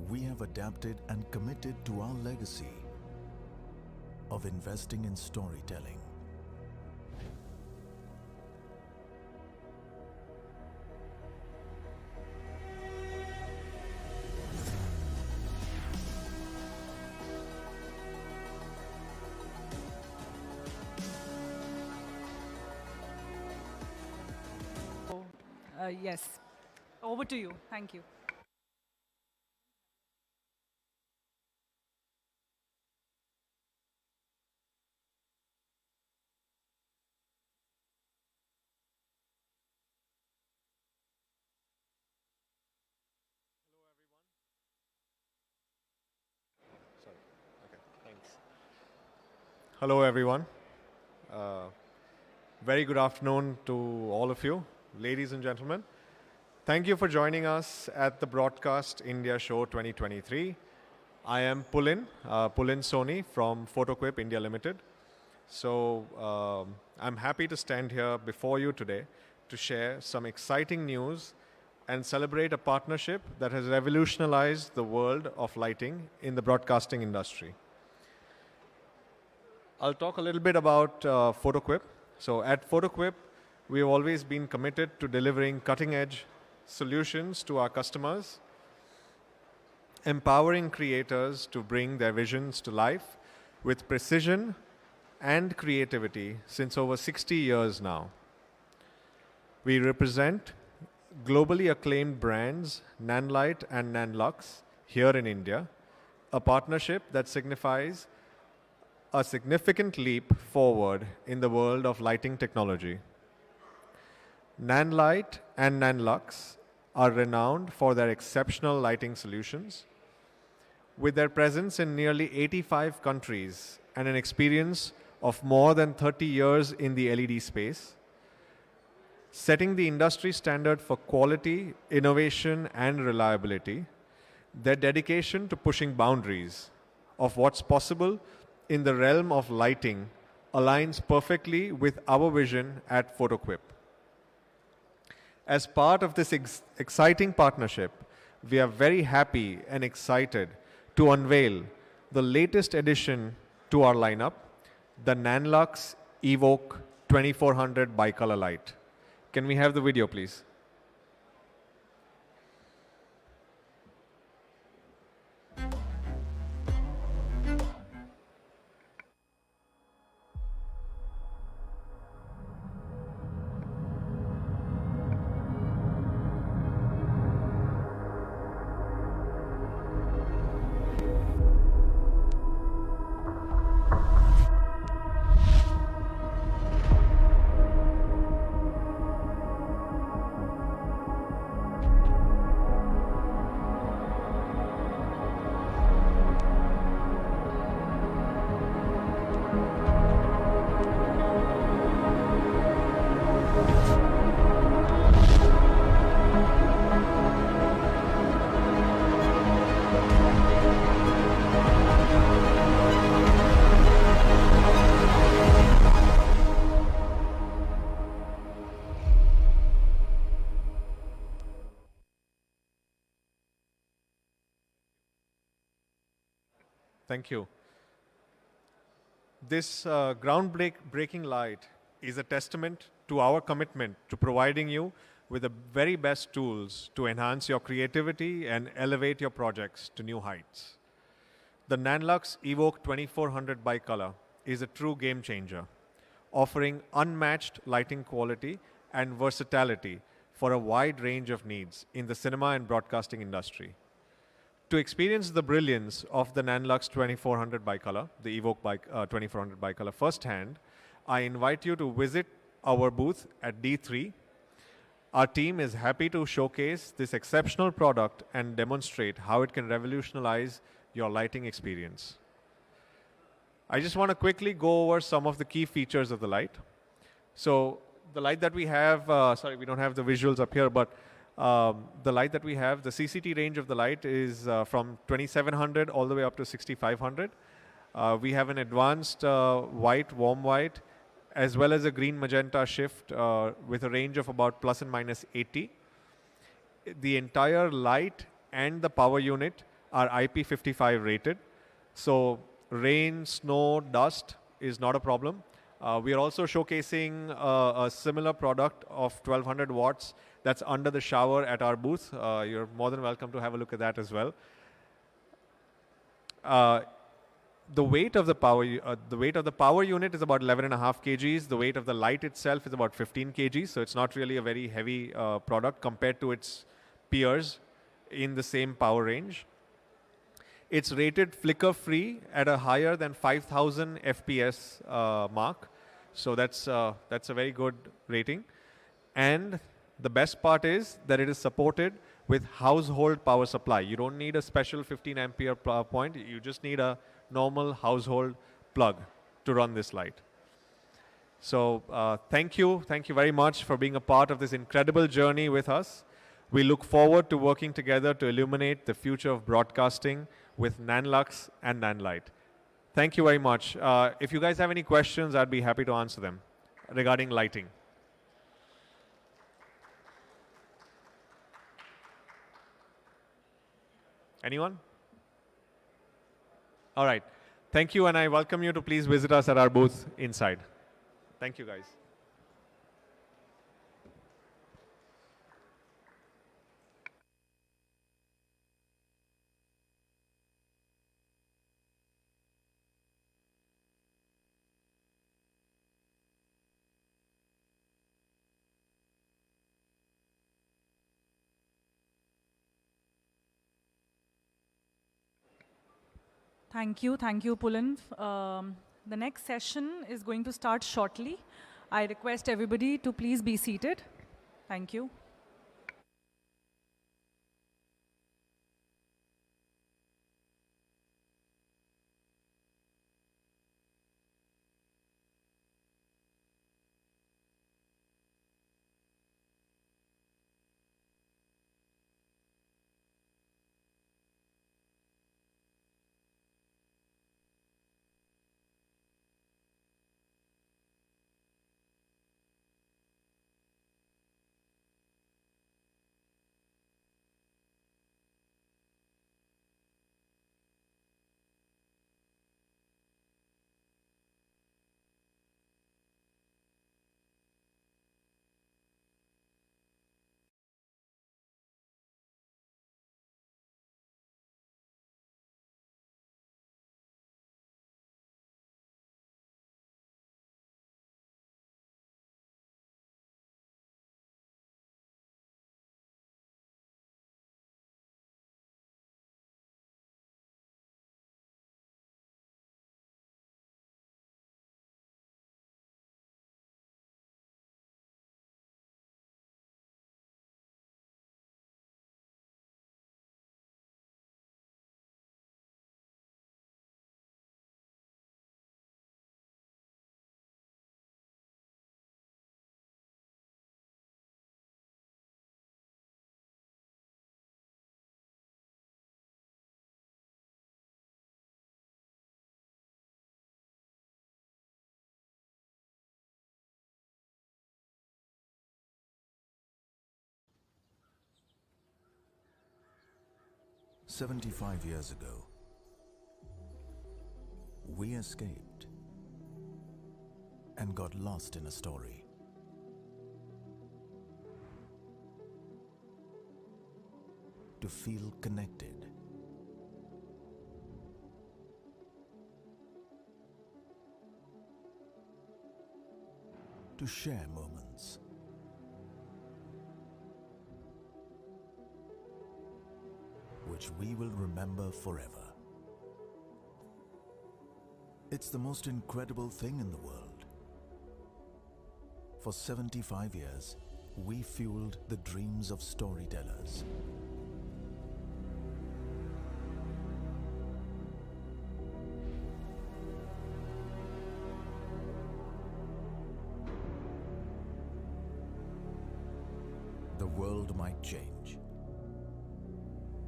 Speaker 1: we have adapted and committed to our legacy of investing in storytelling.
Speaker 12: Yes. Over to you. Thank you.
Speaker 18: Hello, everyone. Very good afternoon to all of you, ladies and gentlemen. Thank you for joining us at the Broadcast India Show 2023. I am Pulin Soni from Photoquip India Limited. So I'm happy to stand here before you today to share some exciting news and celebrate a partnership that has revolutionized the world of lighting in the broadcasting industry. I'll talk a little bit about Photoquip. So at Photoquip, we've always been committed to delivering cutting-edge solutions to our customers, empowering creators to bring their visions to life with precision and creativity since over 60 years now. We represent globally acclaimed brands Nanlite and Nanlux here in India, a partnership that signifies a significant leap forward in the world of lighting technology. Nanlite and Nanlux are renowned for their exceptional lighting solutions. With their presence in nearly 85 countries and an experience of more than 30 years in the LED space, setting the industry standard for quality, innovation, and reliability, their dedication to pushing boundaries of what's possible in the realm of lighting aligns perfectly with our vision at Photoquip. As part of this exciting partnership, we are very happy and excited to unveil the latest addition to our lineup, the Nanlux Evoke 2400 bicolor light. Can we have the video, please? Thank you. This groundbreaking light is a testament to our commitment to providing you with the very best tools to enhance your creativity and elevate your projects to new heights. The Nanlux Evoke 2400 bicolor is a true game changer, offering unmatched lighting quality and versatility for a wide range of needs in the cinema and broadcasting industry. To experience the brilliance of the Nanlux 2400 bicolor, the Evoke 2400 bicolor firsthand, I invite you to visit our booth at D3. Our team is happy to showcase this exceptional product and demonstrate how it can revolutionize your lighting experience. I just want to quickly go over some of the key features of the light. So the light that we have, sorry, we don't have the visuals up here, but the light that we have, the CCT range of the light is from 2700 all the way up to 6500. We have an advanced white, warm white, as well as a green magenta shift with a range of about plus and minus 80. The entire light and the power unit are IP55 rated. So rain, snow, dust is not a problem. We are also showcasing a similar product of 1200 watts that's under the shower at our booth. You're more than welcome to have a look at that as well. The weight of the power unit is about 11.5 kgs. The weight of the light itself is about 15 kgs. So it's not really a very heavy product compared to its peers in the same power range. It's rated flicker-free at a higher than 5,000 FPS mark. So that's a very good rating. And the best part is that it is supported with household power supply. You don't need a special 15 ampere power point. You just need a normal household plug to run this light. So thank you very much for being a part of this incredible journey with us. We look forward to working together to illuminate the future of broadcasting with Nanlux and Nanlite. Thank you very much. If you guys have any questions, I'd be happy to answer them regarding lighting. Anyone? All right. Thank you, and I welcome you to please visit us at our booth inside. Thank you, guys.
Speaker 12: Thank you, Pulin. The next session is going to start shortly. I request everybody to please be seated. Thank you.
Speaker 1: "75 years ago, we escaped and got lost in a story. To feel connected. To share moments. Which we will remember forever. It's the most incredible thing in the world. For 75 years, we fueled the dreams of storytellers. The world might change,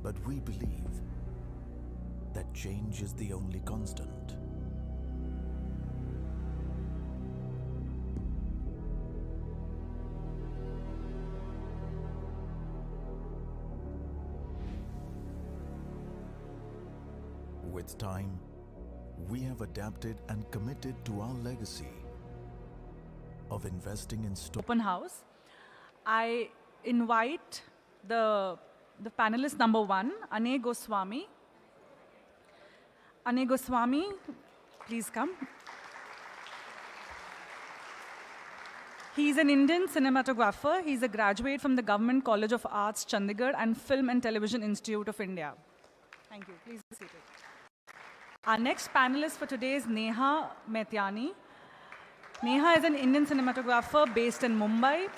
Speaker 1: but we believe that change is the only constant. With time, we have adapted and committed to our legacy of investing in
Speaker 12: open house. I invite the panelist number 1, Ane Goswami. Ane Goswami, please come. He's an Indian cinematographer. He's a graduate from the Government College of Arts, Chandigarh, and Film and Television Institute of India. Thank you. Please be seated. Our next panelist for today is Neha Mehtiani. Neha is an Indian cinematographer based in Mumbai.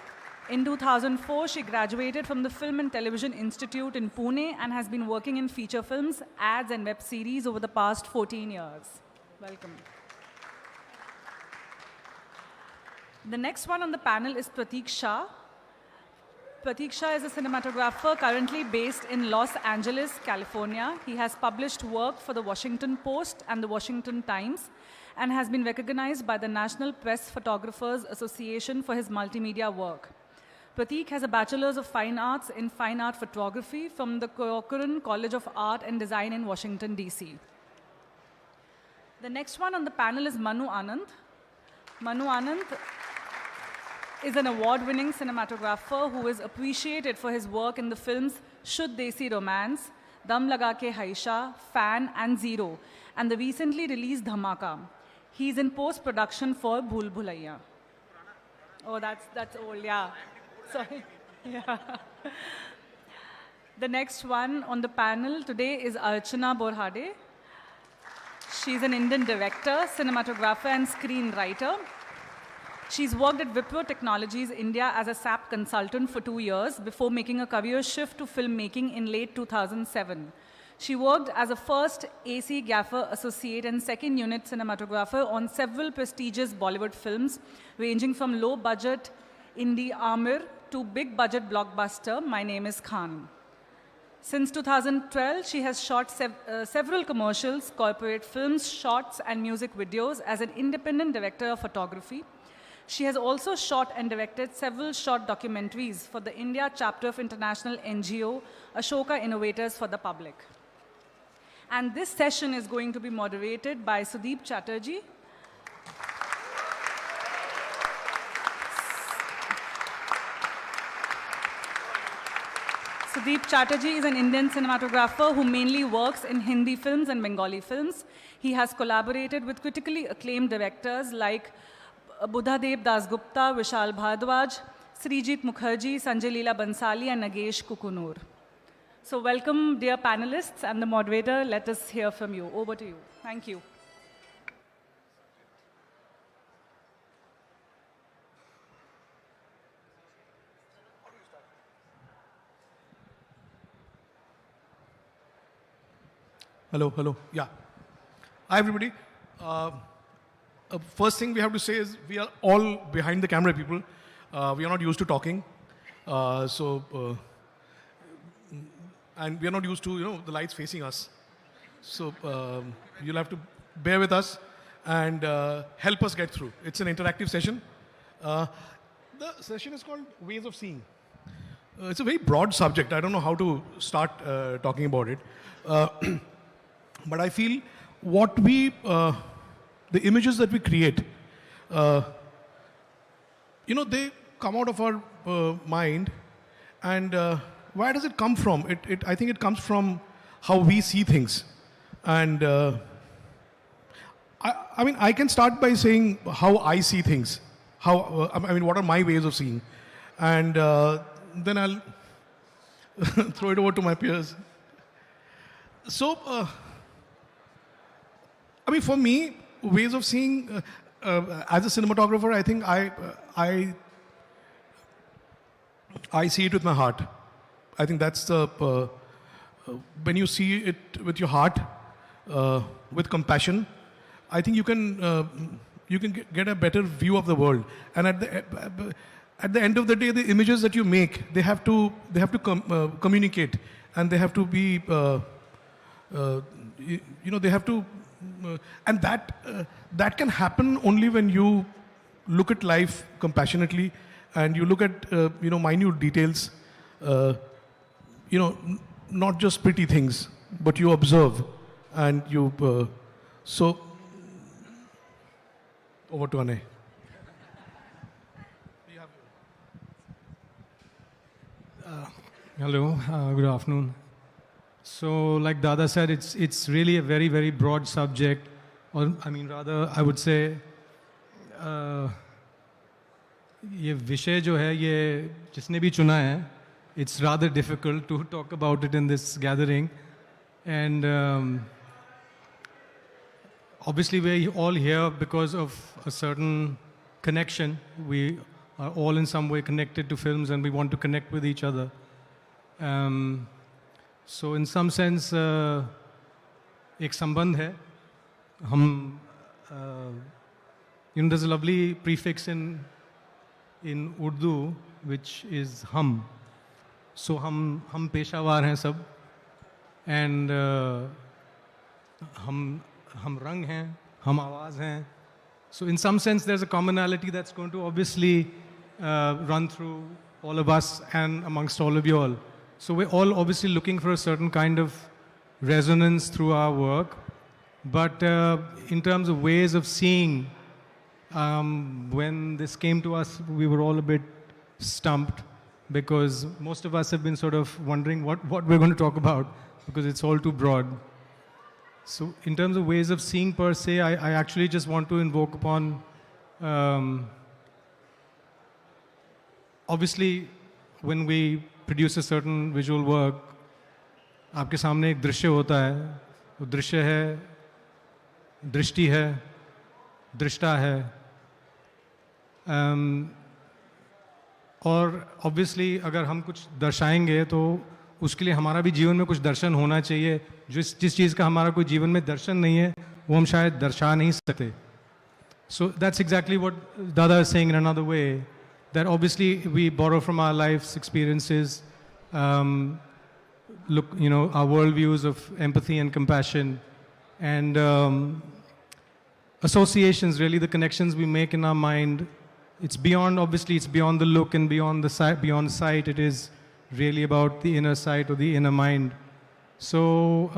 Speaker 12: In 2004, she graduated from the Film and Television Institute in Pune and has been working in feature films, ads, and web series over the past 14 years. Welcome. The next one on the panel is Prateek Shah. Prateek Shah is a cinematographer currently based in Los Angeles, California. He has published work for the Washington Post and the Washington Times and has been recognized by the National Press Photographers Association for his multimedia work. Prateek has a Bachelor's of Fine Arts in Fine Art Photography from the Corcoran College of Art and Design in Washington, D.C. The next one on the panel is Manu Anand. Manu Anand is an award-winning cinematographer who is appreciated for his work in the films Shuddh Desi Romance, Dum Laga Ke Haisha, Fan, and Zero, and the recently released Dhamaka. He's in post-production for Bhool Bhulaiya. Oh, that's old, yeah. Sorry. Yeah. The next one on the panel today is Archana Borhade. She's an Indian director, cinematographer, and screenwriter. She's worked at Wipro Technologies India as a SAP consultant for 2 years before making a career shift to filmmaking in late 2007. She worked as a first AC Gaffer Associate and second unit cinematographer on several prestigious Bollywood films, ranging from low-budget indie Amir to big-budget blockbuster My Name is Khan. Since 2012, she has shot several commercials, corporate films, shorts, and music videos as an independent director of photography. She has also shot and directed several short documentaries for the India chapter of international NGO, Ashoka Innovators for the Public. And this session is going to be moderated by Sudeep Chatterjee. Sudeep Chatterjee is an Indian cinematographer who mainly works in Hindi films and Bengali films. He has collaborated with critically acclaimed directors like Buddhadev Dasgupta, Vishal Bhardwaj, Srijit Mukherjee, Sanjay Leela Bansali, and Nagesh Kukunur. So welcome, dear panelists, and the moderator. Let us hear from you. Over to you. Thank you.
Speaker 19: Hello. Yeah. Hi, everybody. First thing we have to say is we are all behind the camera people. We are not used to talking. And we are not used to, the lights facing us. So you'll have to bear with us and help us get through. It's an interactive session. The session is called Ways of Seeing. It's a very broad subject. I don't know how to start talking about it. But I feel what we the images that we create, they come out of our mind, and where does it come from? I think it comes from how we see things. And I mean, I can start by saying how I see things. What are my ways of seeing? And then I'll throw it over to my peers. So, for me, ways of seeing, as a cinematographer, I think I see it with my heart. I think that's the, when you see it with your heart, with compassion, I think you can get a better view of the world. And at the end of the day, the images that you make, they have to communicate, and they have to be, they have to, and that can happen only when you look at life compassionately, and you look at minute details, not just pretty things, but you observe, and you. So, over to Ane.
Speaker 20: Hello, good afternoon. So, like Dada said, it's really a very, very broad subject. Or, rather, I would say, ये विषय जो है ये जिसने भी चुना है, it's rather difficult to talk about it in this gathering, and obviously we're all here because of a certain connection. We are all in some way connected to films, and we want to connect with each other. So in some sense, एक संबंध है. हम, there's a lovely prefix in Urdu, which is hum. So हम पेशावर हैं सब, and हम रंग हैं, हम आवाज़ हैं. So in some sense, there's a commonality that's going to obviously run through all of us and amongst all of you all. So we're all obviously looking for a certain kind of resonance through our work. But in terms of ways of seeing, when this came to us, we were all a bit stumped, because most of us have been sort of wondering what we're going to talk about, because it's all too broad. So in terms of ways of seeing per se, I actually just want to invoke upon, obviously, when we produce a certain visual work, आपके सामने एक दृश्य होता है. वो दृश्य है, दृष्टि है, दृष्टा है. और obviously अगर हम कुछ दर्शाएंगे तो उसके लिए हमारा भी जीवन में कुछ दर्शन होना चाहिए. जिस चीज़ का हमारा कोई जीवन में दर्शन नहीं है, वो हम शायद दर्शा नहीं सकते. So that's exactly what Dada is saying in another way, that obviously we borrow from our life's experiences, look, our worldviews of empathy and compassion, and associations, really the connections we make in our mind. It's beyond, obviously, it's beyond the look and beyond the sight. It is really about the inner sight or the inner mind. So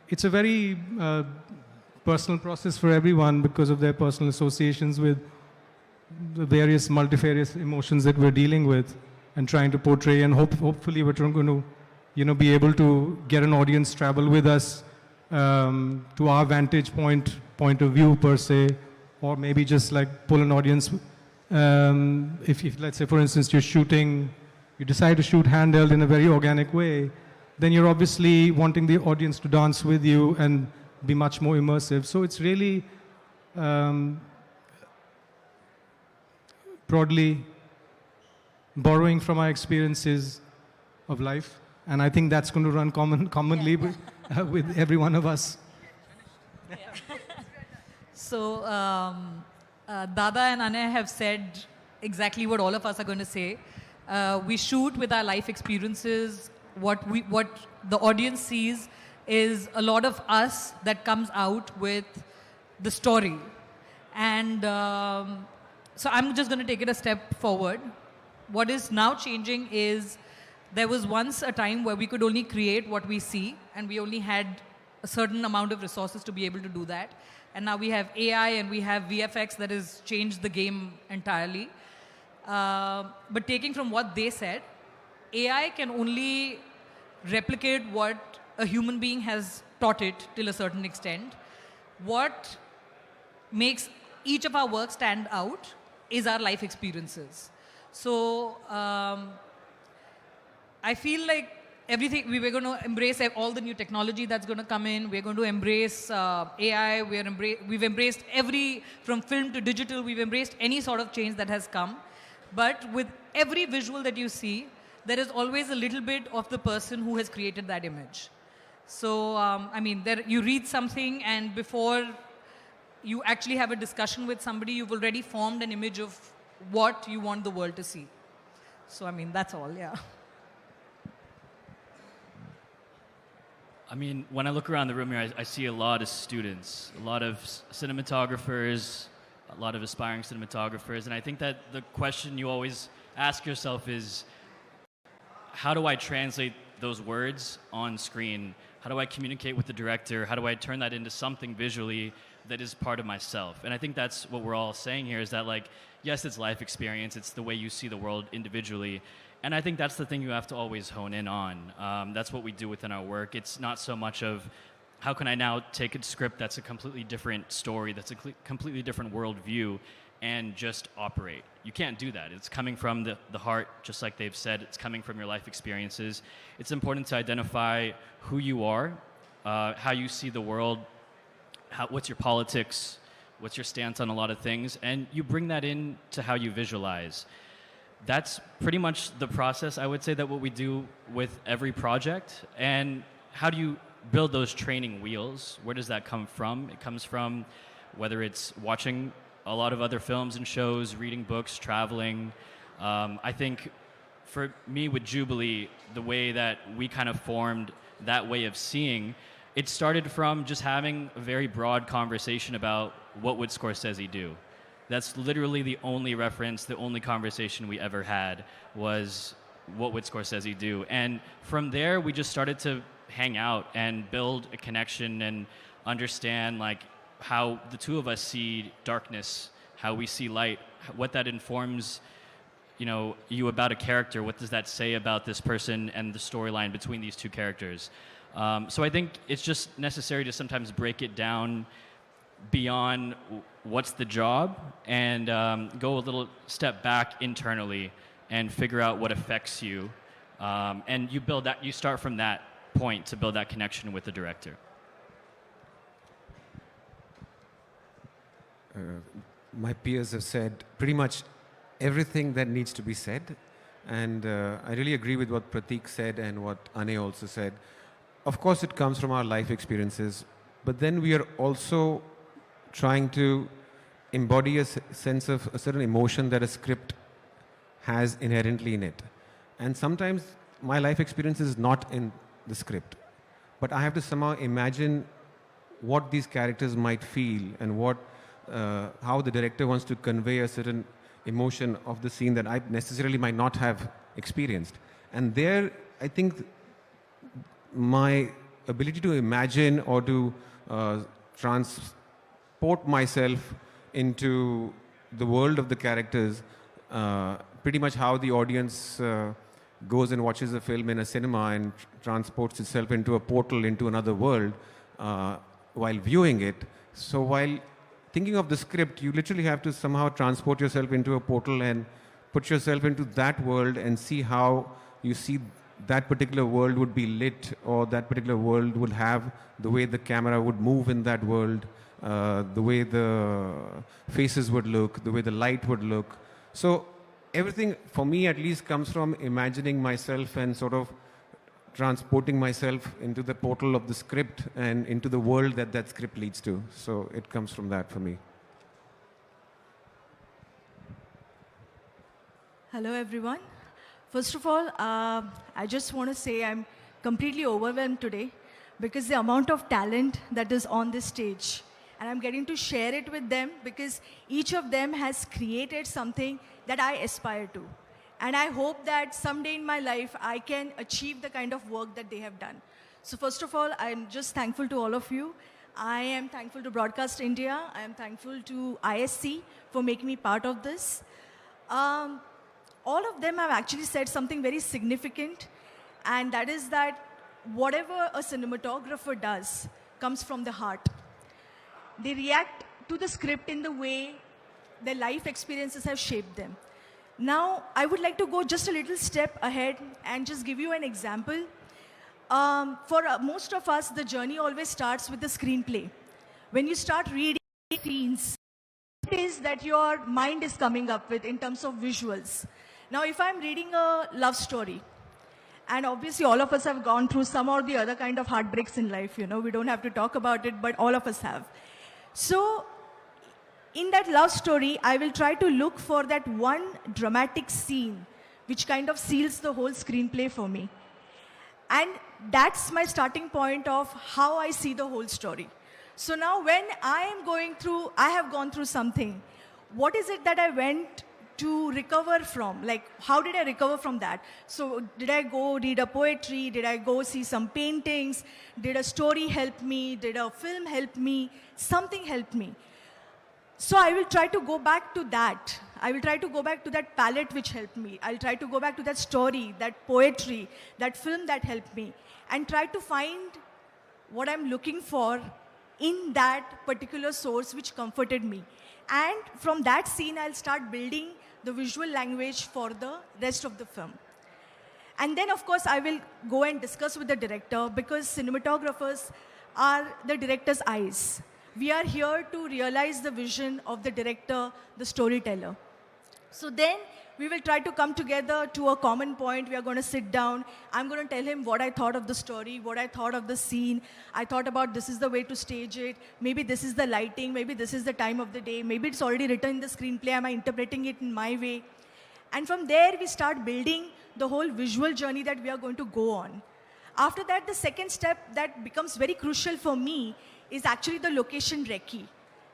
Speaker 20: it's a very personal process for everyone because of their personal associations with the various multifarious emotions that we're dealing with and trying to portray. And hopefully we're going to, be able to get an audience travel with us to our vantage point of view per se, or maybe just like pull an audience. If let's say, for instance, you decide to shoot handheld in a very organic way, then you're obviously wanting the audience to dance with you and be much more immersive. So it's really broadly borrowing from our experiences of life, and I think that's going to run commonly with every one of us.
Speaker 21: So Dada and Ane have said exactly what all of us are going to say. We shoot with our life experiences. What the audience sees is a lot of us that comes out with the story. And so I'm just going to take it a step forward. What is now changing is there was once a time where we could only create what we see, and we only had a certain amount of resources to be able to do that. And now we have AI and we have VFX that has changed the game entirely. But taking from what they said, AI can only replicate what a human being has taught it till a certain extent. What makes each of our work stand out is our life experiences. So I feel like everything, we were going to embrace all the new technology that's going to come in. We're going to embrace AI. We've embraced from film to digital, we've embraced any sort of change that has come. But with every visual that you see, there is always a little bit of the person who has created that image. So, I mean, you read something, and before you actually have a discussion with somebody, you've already formed an image of what you want the world to see. So, I mean, that's all, yeah.
Speaker 4: I mean, when I look around the room here, I see a lot of students, a lot of cinematographers, a lot of aspiring cinematographers, and I think that the question you always ask yourself is, how do I translate those words on screen? How do I communicate with the director? How do I turn that into something visually that is part of myself? And I think that's what we're all saying here, is that, like, yes, it's life experience, it's the way you see the world individually. And I think that's the thing you have to always hone in on. That's what we do within our work. It's not so much of, how can I now take a script that's a completely different story, that's a completely different worldview, and just operate. You can't do that. It's coming from the heart, just like they've said. It's coming from your life experiences. It's important to identify who you are, how you see the world, what's your politics, what's your stance on a lot of things, and you bring that in to how you visualize. That's pretty much the process, I would say, that what we do with every project. And how do you build those training wheels? Where does that come from? It comes from whether it's watching a lot of other films and shows, reading books, traveling. I think for me with Jubilee, the way that we kind of formed that way of seeing, it started from just having a very broad conversation about what would Scorsese do. That's literally the only reference, the only conversation we ever had was, what would Scorsese do? And from there, we just started to hang out and build a connection and understand, like, how the two of us see darkness, how we see light, what that informs, you about a character. What does that say about this person and the storyline between these two characters? So I think it's just necessary to sometimes break it down beyond what's the job and go a little step back internally and figure out what affects you. And you start from that point to build that connection with the director.
Speaker 22: My peers have said pretty much everything that needs to be said. And I really agree with what Prateek said and what Ane also said. Of course, it comes from our life experiences, but then we are also trying to embody a sense of a certain emotion that a script has inherently in it. And sometimes my life experience is not in the script, but I have to somehow imagine what these characters might feel and how the director wants to convey a certain emotion of the scene that I necessarily might not have experienced. And there, I think my ability to imagine or to transport myself into the world of the characters, pretty much how the audience goes and watches a film in a cinema and transports itself into a portal into another world while viewing it. So while thinking of the script, you literally have to somehow transport yourself into a portal and put yourself into that world and see how you see that particular world would be lit, or that particular world would have the way the camera would move in that world, the way the faces would look, the way the light would look. So everything, for me at least, comes from imagining myself and sort of transporting myself into the portal of the script and into the world that that script leads to. So it comes from that for me.
Speaker 23: Hello, everyone. First of all, I just want to say I'm completely overwhelmed today because the amount of talent that is on this stage. And I'm getting to share it with them because each of them has created something that I aspire to. And I hope that someday in my life, I can achieve the kind of work that they have done. So first of all, I'm just thankful to all of you. I am thankful to Broadcast India. I am thankful to ISC for making me part of this. All of them have actually said something very significant, and that is that whatever a cinematographer does comes from the heart. They react to the script in the way their life experiences have shaped them. Now, I would like to go just a little step ahead and just give you an example. For most of us, the journey always starts with the screenplay. When you start reading scenes, it is that your mind is coming up with in terms of visuals. Now, if I'm reading a love story, and obviously all of us have gone through some or the other kind of heartbreaks in life, you know, we don't have to talk about it, but all of us have. So, in that love story, I will try to look for that one dramatic scene which kind of seals the whole screenplay for me. And that's my starting point of how I see the whole story. So now when I have gone through something, what is it that I went to recover from? Like, how did I recover from that? So did I go read a poetry? Did I go see some paintings? Did a story help me? Did a film help me? Something helped me. So I will try to go back to that. I will try to go back to that palette which helped me. I'll try to go back to that story, that poetry, that film that helped me, and try to find what I'm looking for in that particular source which comforted me. And from that scene, I'll start building the visual language for the rest of the film. And then, of course, I will go and discuss with the director, because cinematographers are the director's eyes. We are here to realize the vision of the director, the storyteller. So then we will try to come together to a common point. We are going to sit down. I'm going to tell him what I thought of the story, what I thought of the scene. I thought about this is the way to stage it. Maybe this is the lighting. Maybe this is the time of the day. Maybe it's already written in the screenplay. Am I interpreting it in my way? And from there, we start building the whole visual journey that we are going to go on. After that, the second step that becomes very crucial for me is actually the location recce.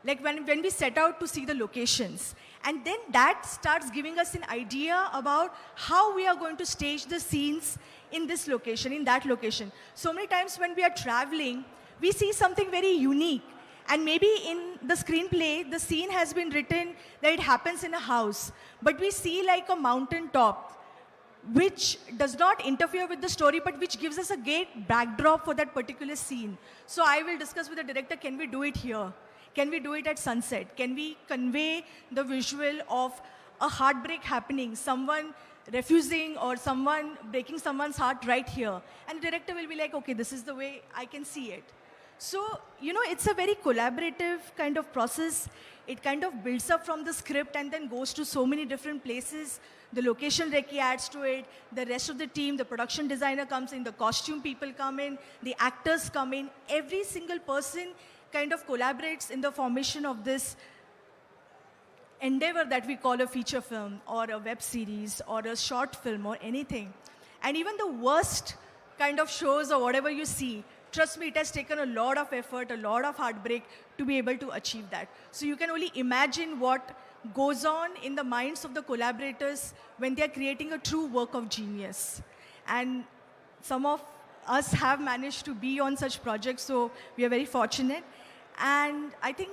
Speaker 23: Like when we set out to see the locations. And then that starts giving us an idea about how we are going to stage the scenes in this location, in that location. So many times when we are traveling, we see something very unique. And maybe in the screenplay, the scene has been written that it happens in a house. But we see like a mountain top, which does not interfere with the story, but which gives us a great backdrop for that particular scene. So I will discuss with the director, can we do it here? Can we do it at sunset? Can we convey the visual of a heartbreak happening, someone refusing or someone breaking someone's heart right here? And the director will be like, okay, this is the way I can see it. So, you know, it's a very collaborative kind of process. It kind of builds up from the script and then goes to so many different places. The location recce adds to it. The rest of the team, the production designer comes in, the costume people come in, the actors come in. Every single person kind of collaborates in the formation of this endeavor that we call a feature film or a web series or a short film or anything. And even the worst kind of shows or whatever you see, trust me, it has taken a lot of effort, a lot of heartbreak to be able to achieve that. So you can only imagine what goes on in the minds of the collaborators when they are creating a true work of genius. And some of us have managed to be on such projects, so we are very fortunate. And I think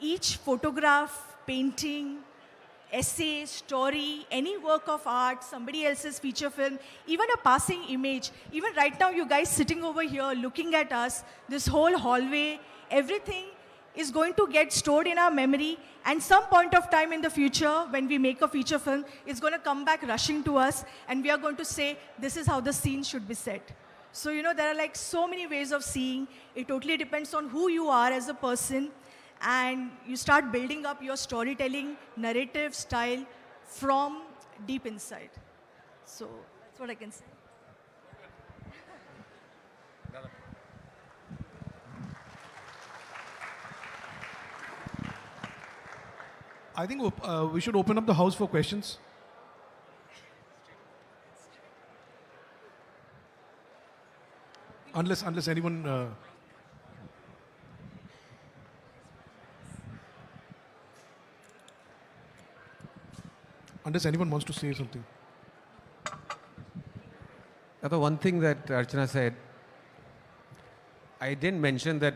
Speaker 23: each photograph, painting, essay, story, any work of art, somebody else's feature film, even a passing image, even right now you guys sitting over here looking at us, this whole hallway, everything is going to get stored in our memory, and some point of time in the future when we make a feature film, it's going to come back rushing to us and we are going to say, this is how the scene should be set. So, you know, there are like so many ways of seeing. It totally depends on who you are as a person, and you start building up your storytelling, narrative style from deep inside. So that's what I can say.
Speaker 19: I think we should open up the house for questions. Unless anyone... unless anyone wants to say something.
Speaker 22: The one thing that Archana said, I didn't mention that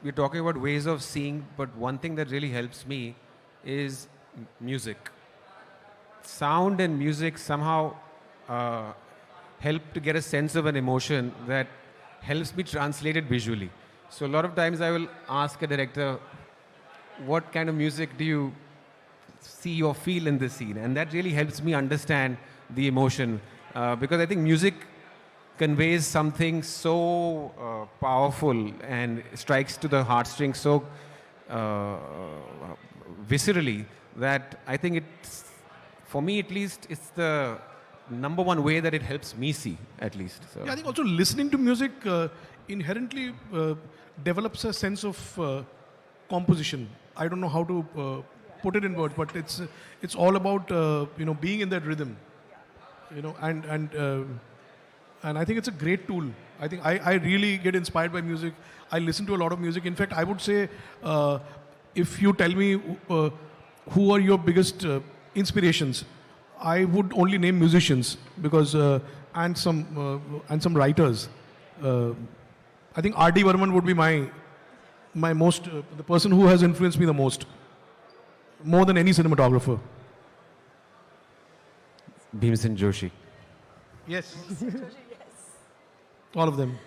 Speaker 22: we're talking about ways of seeing, but one thing that really helps me is music. Sound and music somehow help to get a sense of an emotion that helps me translate it visually. So a lot of times I will ask a director, what kind of music do you see or feel in this scene? And that really helps me understand the emotion. Because I think music conveys something so powerful and strikes to the heartstrings so viscerally that I think it's, for me at least, it's the number one way that it helps me see, at least. So.
Speaker 19: Yeah, I think also listening to music inherently develops a sense of composition. I don't know how to put it in words, but it's all about being in that rhythm, and I think it's a great tool. I think I really get inspired by music. I listen to a lot of music. In fact, I would say if you tell me who are your biggest inspirations, I would only name musicians because and some writers. I think R.D. Burman would be my most the person who has influenced me the most, more than any cinematographer.
Speaker 22: Bhimsen Joshi.
Speaker 19: Yes. All of them.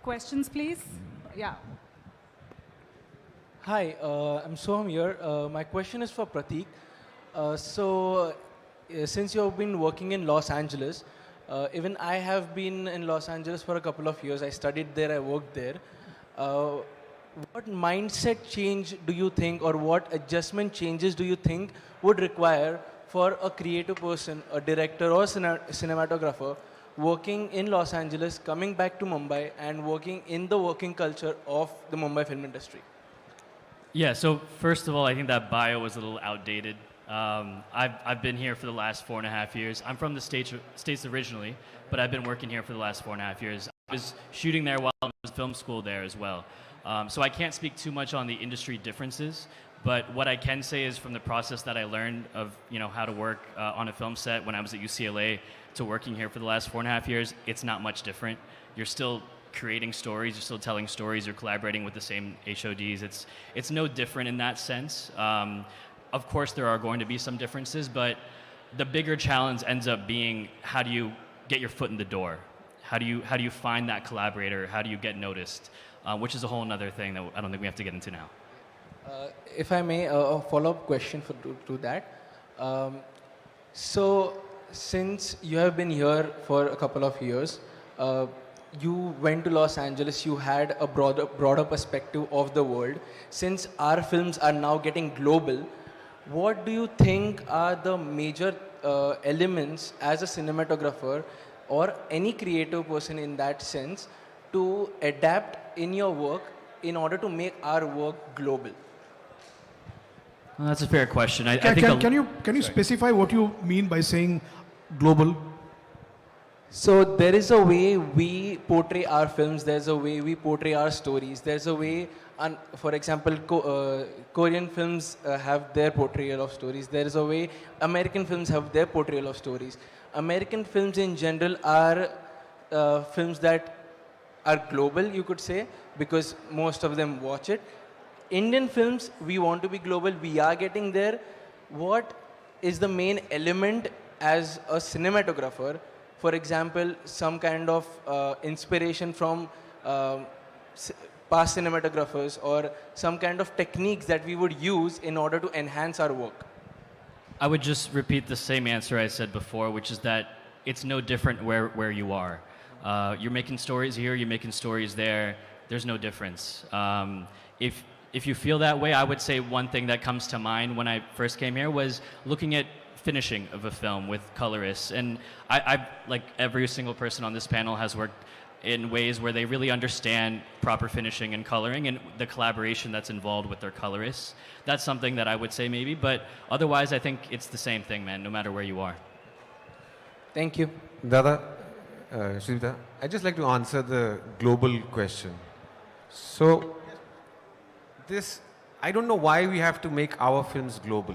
Speaker 12: Questions, please? Yeah.
Speaker 3: Hi, I'm Soham here. My question is for Prateek. Since you've been working in Los Angeles, even I have been in Los Angeles for a couple of years. I studied there, I worked there. What mindset change do you think, or what adjustment changes do you think would require for a creative person, a director or cinematographer, working in Los Angeles, coming back to Mumbai and working in the working culture of the Mumbai film industry?
Speaker 4: Yeah, so first of all, I think that bio was a little outdated. I've been here for the last 4.5 years. I'm from the States originally, but I've been working here for the last 4.5 years. I was shooting there while I was in film school there as well. So I can't speak too much on the industry differences, but what I can say is from the process that I learned of how to work on a film set when I was at UCLA to working here for the last 4.5 years, it's not much different. You're still creating stories, you're still telling stories, you're collaborating with the same HODs. It's no different in that sense. Of course, there are going to be some differences, but the bigger challenge ends up being how do you get your foot in the door? How do you find that collaborator? How do you get noticed? Which is a whole other thing that I don't think we have to get into now.
Speaker 3: If I may, a follow-up question to that. So, since you have been here for a couple of years, you went to Los Angeles, you had a broader perspective of the world. Since our films are now getting global, what do you think are the major elements as a cinematographer or any creative person in that sense to adapt in your work in order to make our work global?
Speaker 4: Well, that's a fair question.
Speaker 19: Can you specify what you mean by saying global?
Speaker 3: So there is a way we portray our films, there's a way we portray our stories, there's a way, for example, Korean films have their portrayal of stories, there is a way American films have their portrayal of stories. American films in general are films that are global, you could say, because most of them watch it. Indian films, we want to be global, we are getting there. What is the main element as a cinematographer? For example, some kind of inspiration from past cinematographers or some kind of techniques that we would use in order to enhance our work.
Speaker 4: I would just repeat the same answer I said before, which is that it's no different where you are. You're making stories here, you're making stories there. There's no difference. If you feel that way, I would say one thing that comes to mind when I first came here was looking at finishing of a film with colorists. And I've, like every single person on this panel, has worked in ways where they really understand proper finishing and coloring and the collaboration that's involved with their colorists. That's something that I would say maybe, but otherwise I think it's the same thing, man, no matter where you are.
Speaker 3: Thank you.
Speaker 22: Dada, Shrita, I'd just like to answer the global question. So, I don't know why we have to make our films global.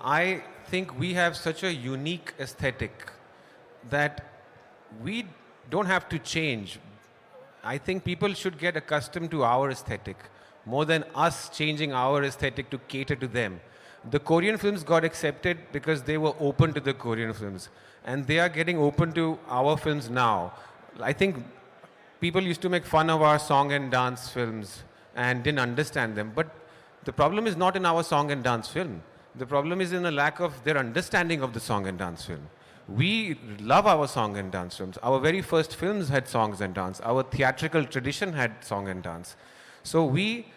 Speaker 22: I think we have such a unique aesthetic that we don't have to change. I think people should get accustomed to our aesthetic more than us changing our aesthetic to cater to them. The Korean films got accepted because they were open to the Korean films, and they are getting open to our films now. I think people used to make fun of our song and dance films and didn't understand them, but the problem is not in our song and dance film. The problem is in the lack of their understanding of the song and dance film. We love our song and dance films. Our very first films had songs and dance. Our theatrical tradition had song and dance. So we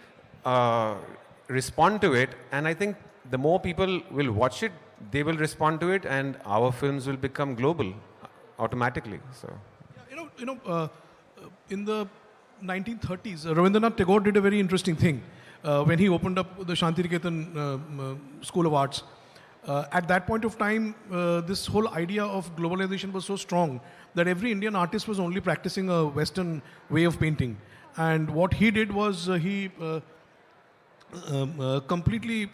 Speaker 22: respond to it, and I think the more people will watch it, they will respond to it, and our films will become global automatically. So,
Speaker 19: in the 1930s, Rabindranath Tagore did a very interesting thing when he opened up the Shantiniketan School of Arts. At that point of time, this whole idea of globalization was so strong that every Indian artist was only practicing a Western way of painting. And what he did was he completely,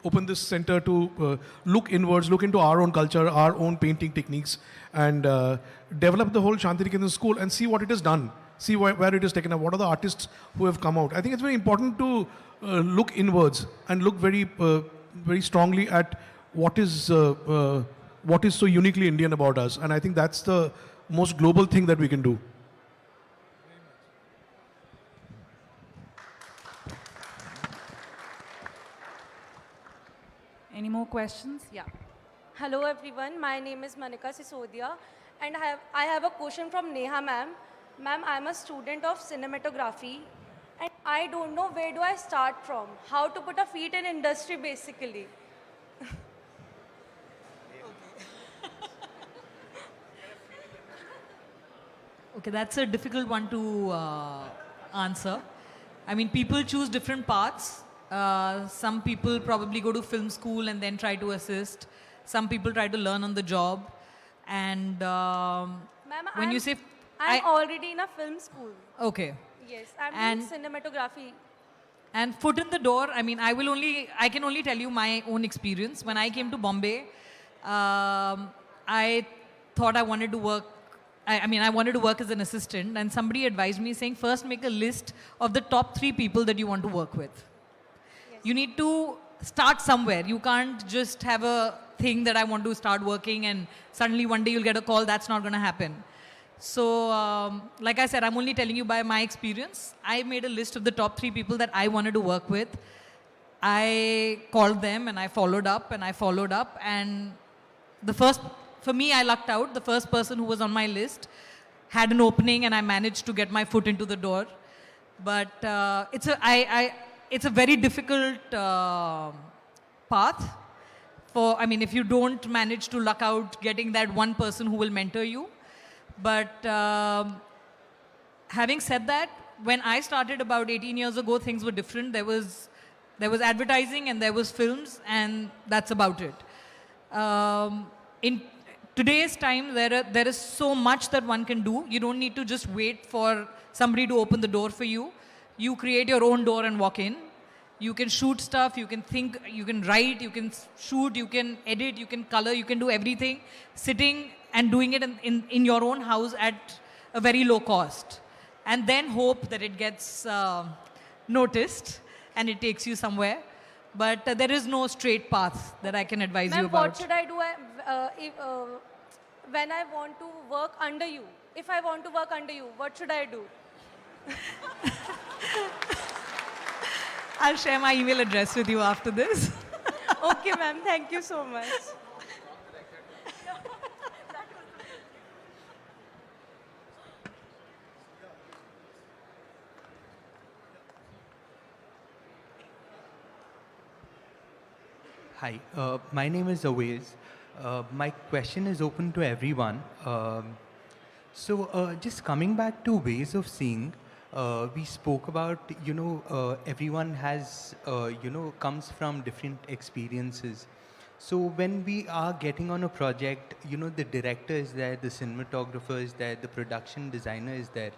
Speaker 19: open this center to look inwards, look into our own culture, our own painting techniques, and develop the whole Shantiniketan school and see what it has done, see where it is taken up, what are the artists who have come out. I think it's very important to look inwards and look very, very strongly at what is so uniquely Indian about us. And I think that's the most global thing that we can do.
Speaker 12: Any more questions?
Speaker 2: Yeah. Hello everyone, my name is Manika Sisodia and I have a question from Neha ma'am. Ma'am, I'm a student of cinematography and I don't know where do I start from, how to put a feet in industry basically.
Speaker 21: Okay, that's a difficult one to answer. I mean, people choose different paths. Some people probably go to film school and then try to assist. Some people try to learn on the job. And when you say...
Speaker 2: I'm already in a film school.
Speaker 21: Okay.
Speaker 2: Yes, I'm doing cinematography.
Speaker 21: And foot in the door, I mean, I can only tell you my own experience. When I came to Bombay, I thought I wanted to work, I wanted to work as an assistant, and somebody advised me saying, first make a list of the top 3 people that you want to work with. Yes. You need to start somewhere. You can't just have a thing that I want to start working and suddenly one day you'll get a call. That's not going to happen. So, like I said, I'm only telling you by my experience. I made a list of the top 3 people that I wanted to work with. I called them and I followed up and I followed up. And for me, I lucked out. The first person who was on my list had an opening and I managed to get my foot into the door. But it's a very difficult path. If you don't manage to luck out getting that one person who will mentor you. But having said that, when I started about 18 years ago, things were different. There was advertising and there was films, and that's about it. In today's time, there is so much that one can do. You don't need to just wait for somebody to open the door for you. You create your own door and walk in. You can shoot stuff, you can think, you can write, you can shoot, you can edit, you can color, you can do everything sitting and doing it in your own house at a very low cost. And then hope that it gets noticed and it takes you somewhere. But there is no straight path that I can advise you about.
Speaker 2: What should I do when I want to work under you? If I want to work under you, what should I do?
Speaker 21: I'll share my email address with you after this.
Speaker 2: Okay, ma'am. Thank you so much.
Speaker 5: Hi, my name is A.B.I.S. My question is open to everyone. Just coming back to ways of seeing, we spoke about, everyone has, comes from different experiences. So when we are getting on a project, you know, the director is there, the cinematographer is there, the production designer is there,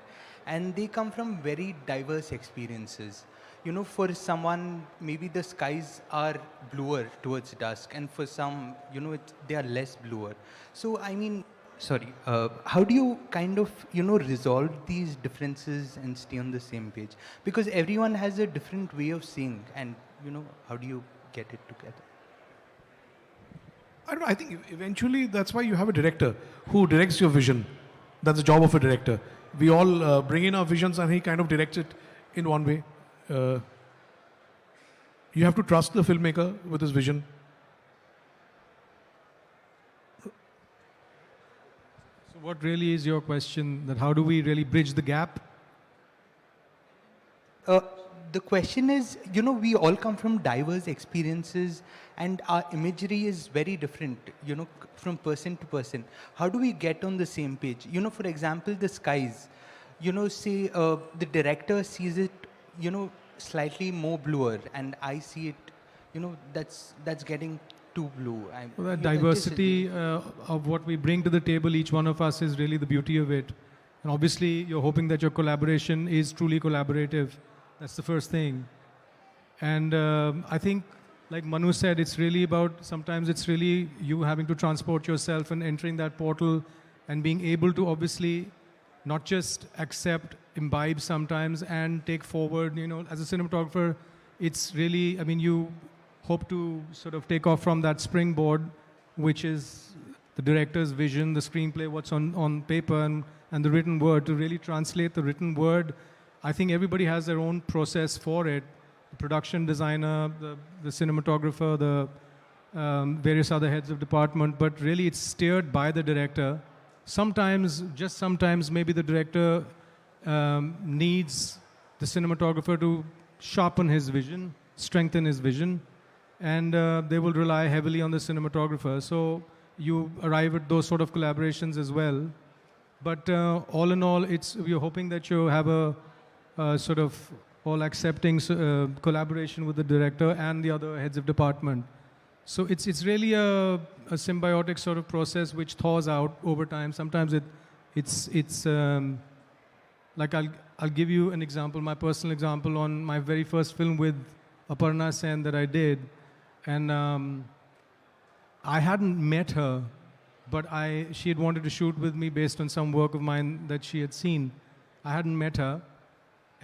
Speaker 5: and they come from very diverse experiences. You know, for someone, maybe the skies are bluer towards dusk, and for some, you know, they are less bluer. So, I mean, sorry, how do you kind of, you know, resolve these differences and stay on the same page? Because everyone has a different way of seeing, and, you know, how do you get it together?
Speaker 19: I don't know, I think eventually that's why you have a director who directs your vision. That's the job of a director. We all bring in our visions and he kind of directs it in one way. You have to trust the filmmaker with his vision.
Speaker 20: So what really is your question, that how do we really bridge the gap?
Speaker 5: The question is, you know, we all come from diverse experiences and our imagery is very different, you know, from person to person. How do we get on the same page? You know, for example, the skies, you know, say the director sees it, you know, slightly more bluer and I see it, you know, that's getting too blue.
Speaker 20: Well, that diversity of what we bring to the table, each one of us, is really the beauty of it. And obviously, you're hoping that your collaboration is truly collaborative. That's the first thing. And I think, like Manu said, it's really about, sometimes it's really you having to transport yourself and entering that portal and being able to obviously not just accept, imbibe sometimes and take forward. You know, as a cinematographer, it's really, I mean, you hope to sort of take off from that springboard, which is the director's vision, the screenplay, what's on paper, and the written word, to really translate the written word. I think everybody has their own process for it. The production designer, the cinematographer, the various other heads of department, but really it's steered by the director. Sometimes, just sometimes, maybe the director needs the cinematographer to sharpen his vision, strengthen his vision, and they will rely heavily on the cinematographer. So you arrive at those sort of collaborations as well. But all in all, we're hoping that you have a sort of all-accepting collaboration with the director and the other heads of department. So it's really a symbiotic sort of process which thaws out over time. Sometimes it's like I'll give you an example, my personal example on my very first film with Aparna Sen that I did, and I hadn't met her, but she had wanted to shoot with me based on some work of mine that she had seen. I hadn't met her,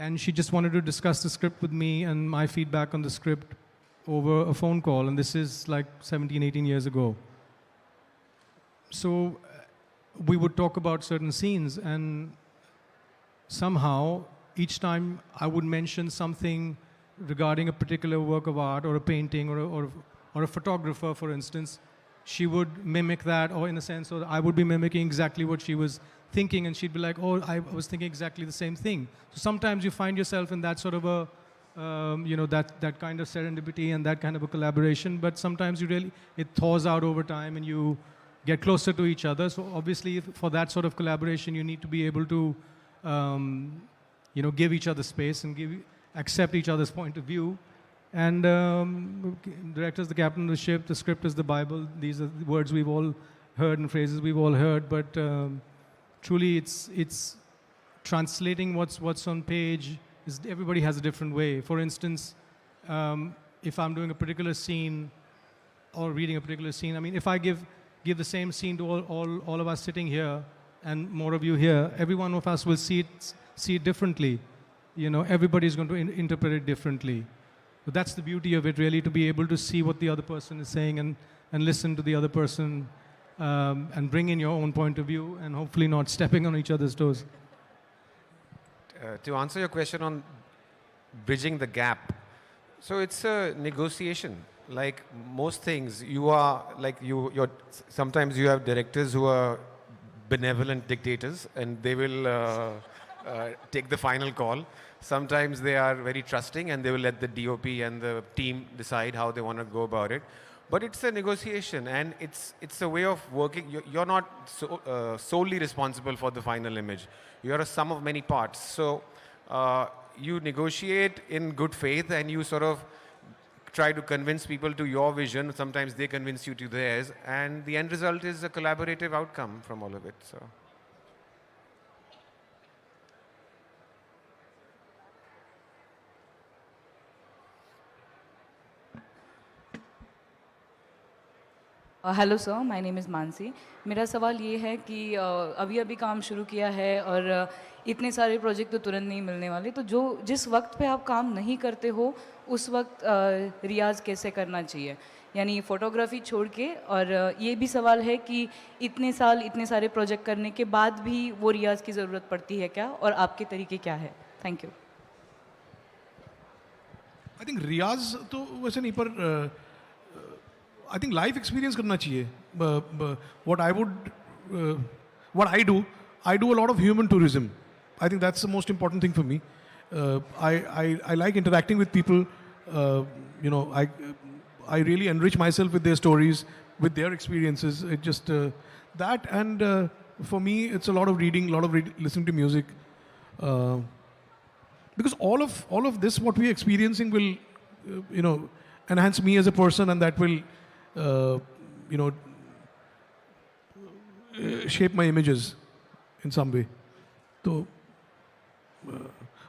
Speaker 20: and she just wanted to discuss the script with me and my feedback on the script over a phone call, and this is like 17, 18 years ago. So we would talk about certain scenes, and somehow each time I would mention something regarding a particular work of art or a painting or a photographer, for instance, she would mimic that, or in a sense, or I would be mimicking exactly what she was thinking, and she'd be like, oh, I was thinking exactly the same thing. So sometimes you find yourself in that sort of a, you know, that kind of serendipity and that kind of a collaboration, but sometimes it thaws out over time and you get closer to each other. So obviously for that sort of collaboration, you need to be able to, you know, give each other space and accept each other's point of view. And director is the captain of the ship, the script is the Bible. These are the words we've all heard and phrases we've all heard, but truly it's translating what's on page. Everybody has a different way. For instance, if I'm doing a particular scene or reading a particular scene, I mean, if I give the same scene to all of us sitting here and more of you here, every one of us will see it differently. You know, everybody's going to interpret it differently. But that's the beauty of it, really, to be able to see what the other person is saying and listen to the other person and bring in your own point of view and hopefully not stepping on each other's toes.
Speaker 22: To answer your question on bridging the gap, so it's a negotiation. Like most things, sometimes you have directors who are benevolent dictators and they will take the final call. Sometimes they are very trusting and they will let the DOP and the team decide how they want to go about it. But it's a negotiation and it's a way of working. You're not solely responsible for the final image. You're a sum of many parts. So you negotiate in good faith and you sort of try to convince people to your vision. Sometimes they convince you to theirs. And the end result is a collaborative outcome from all of it. So.
Speaker 6: Hello sir, my name is Mansi. मेरा सवाल ये है कि अभी अभी काम शुरू किया है और इतने सारे प्रोजेक्ट तो तुरंत नहीं मिलने वाले, तो जिस वक्त पे आप काम नहीं करते हो उस वक्त रियाज़ कैसे करना चाहिए, यानी फ़ोटोग्राफी छोड़ के। और ये भी सवाल है कि इतने साल इतने सारे प्रोजेक्ट करने के बाद भी वो रियाज़ की ज़रूरत पड़ती है क्या, और आपके तरीके क्या है? Thank you.
Speaker 19: आई थिंक रियाज तो वैसे नहीं, पर I think life experience करना चाहिए. What I do a lot of human tourism. I think that's the most important thing for me. I like interacting with people. I really enrich myself with their stories, with their experiences. It just that, and for me, it's a lot of reading, listening to music. Because all of this, what we're experiencing, will enhance me as a person, and that will shape my images in some way. तो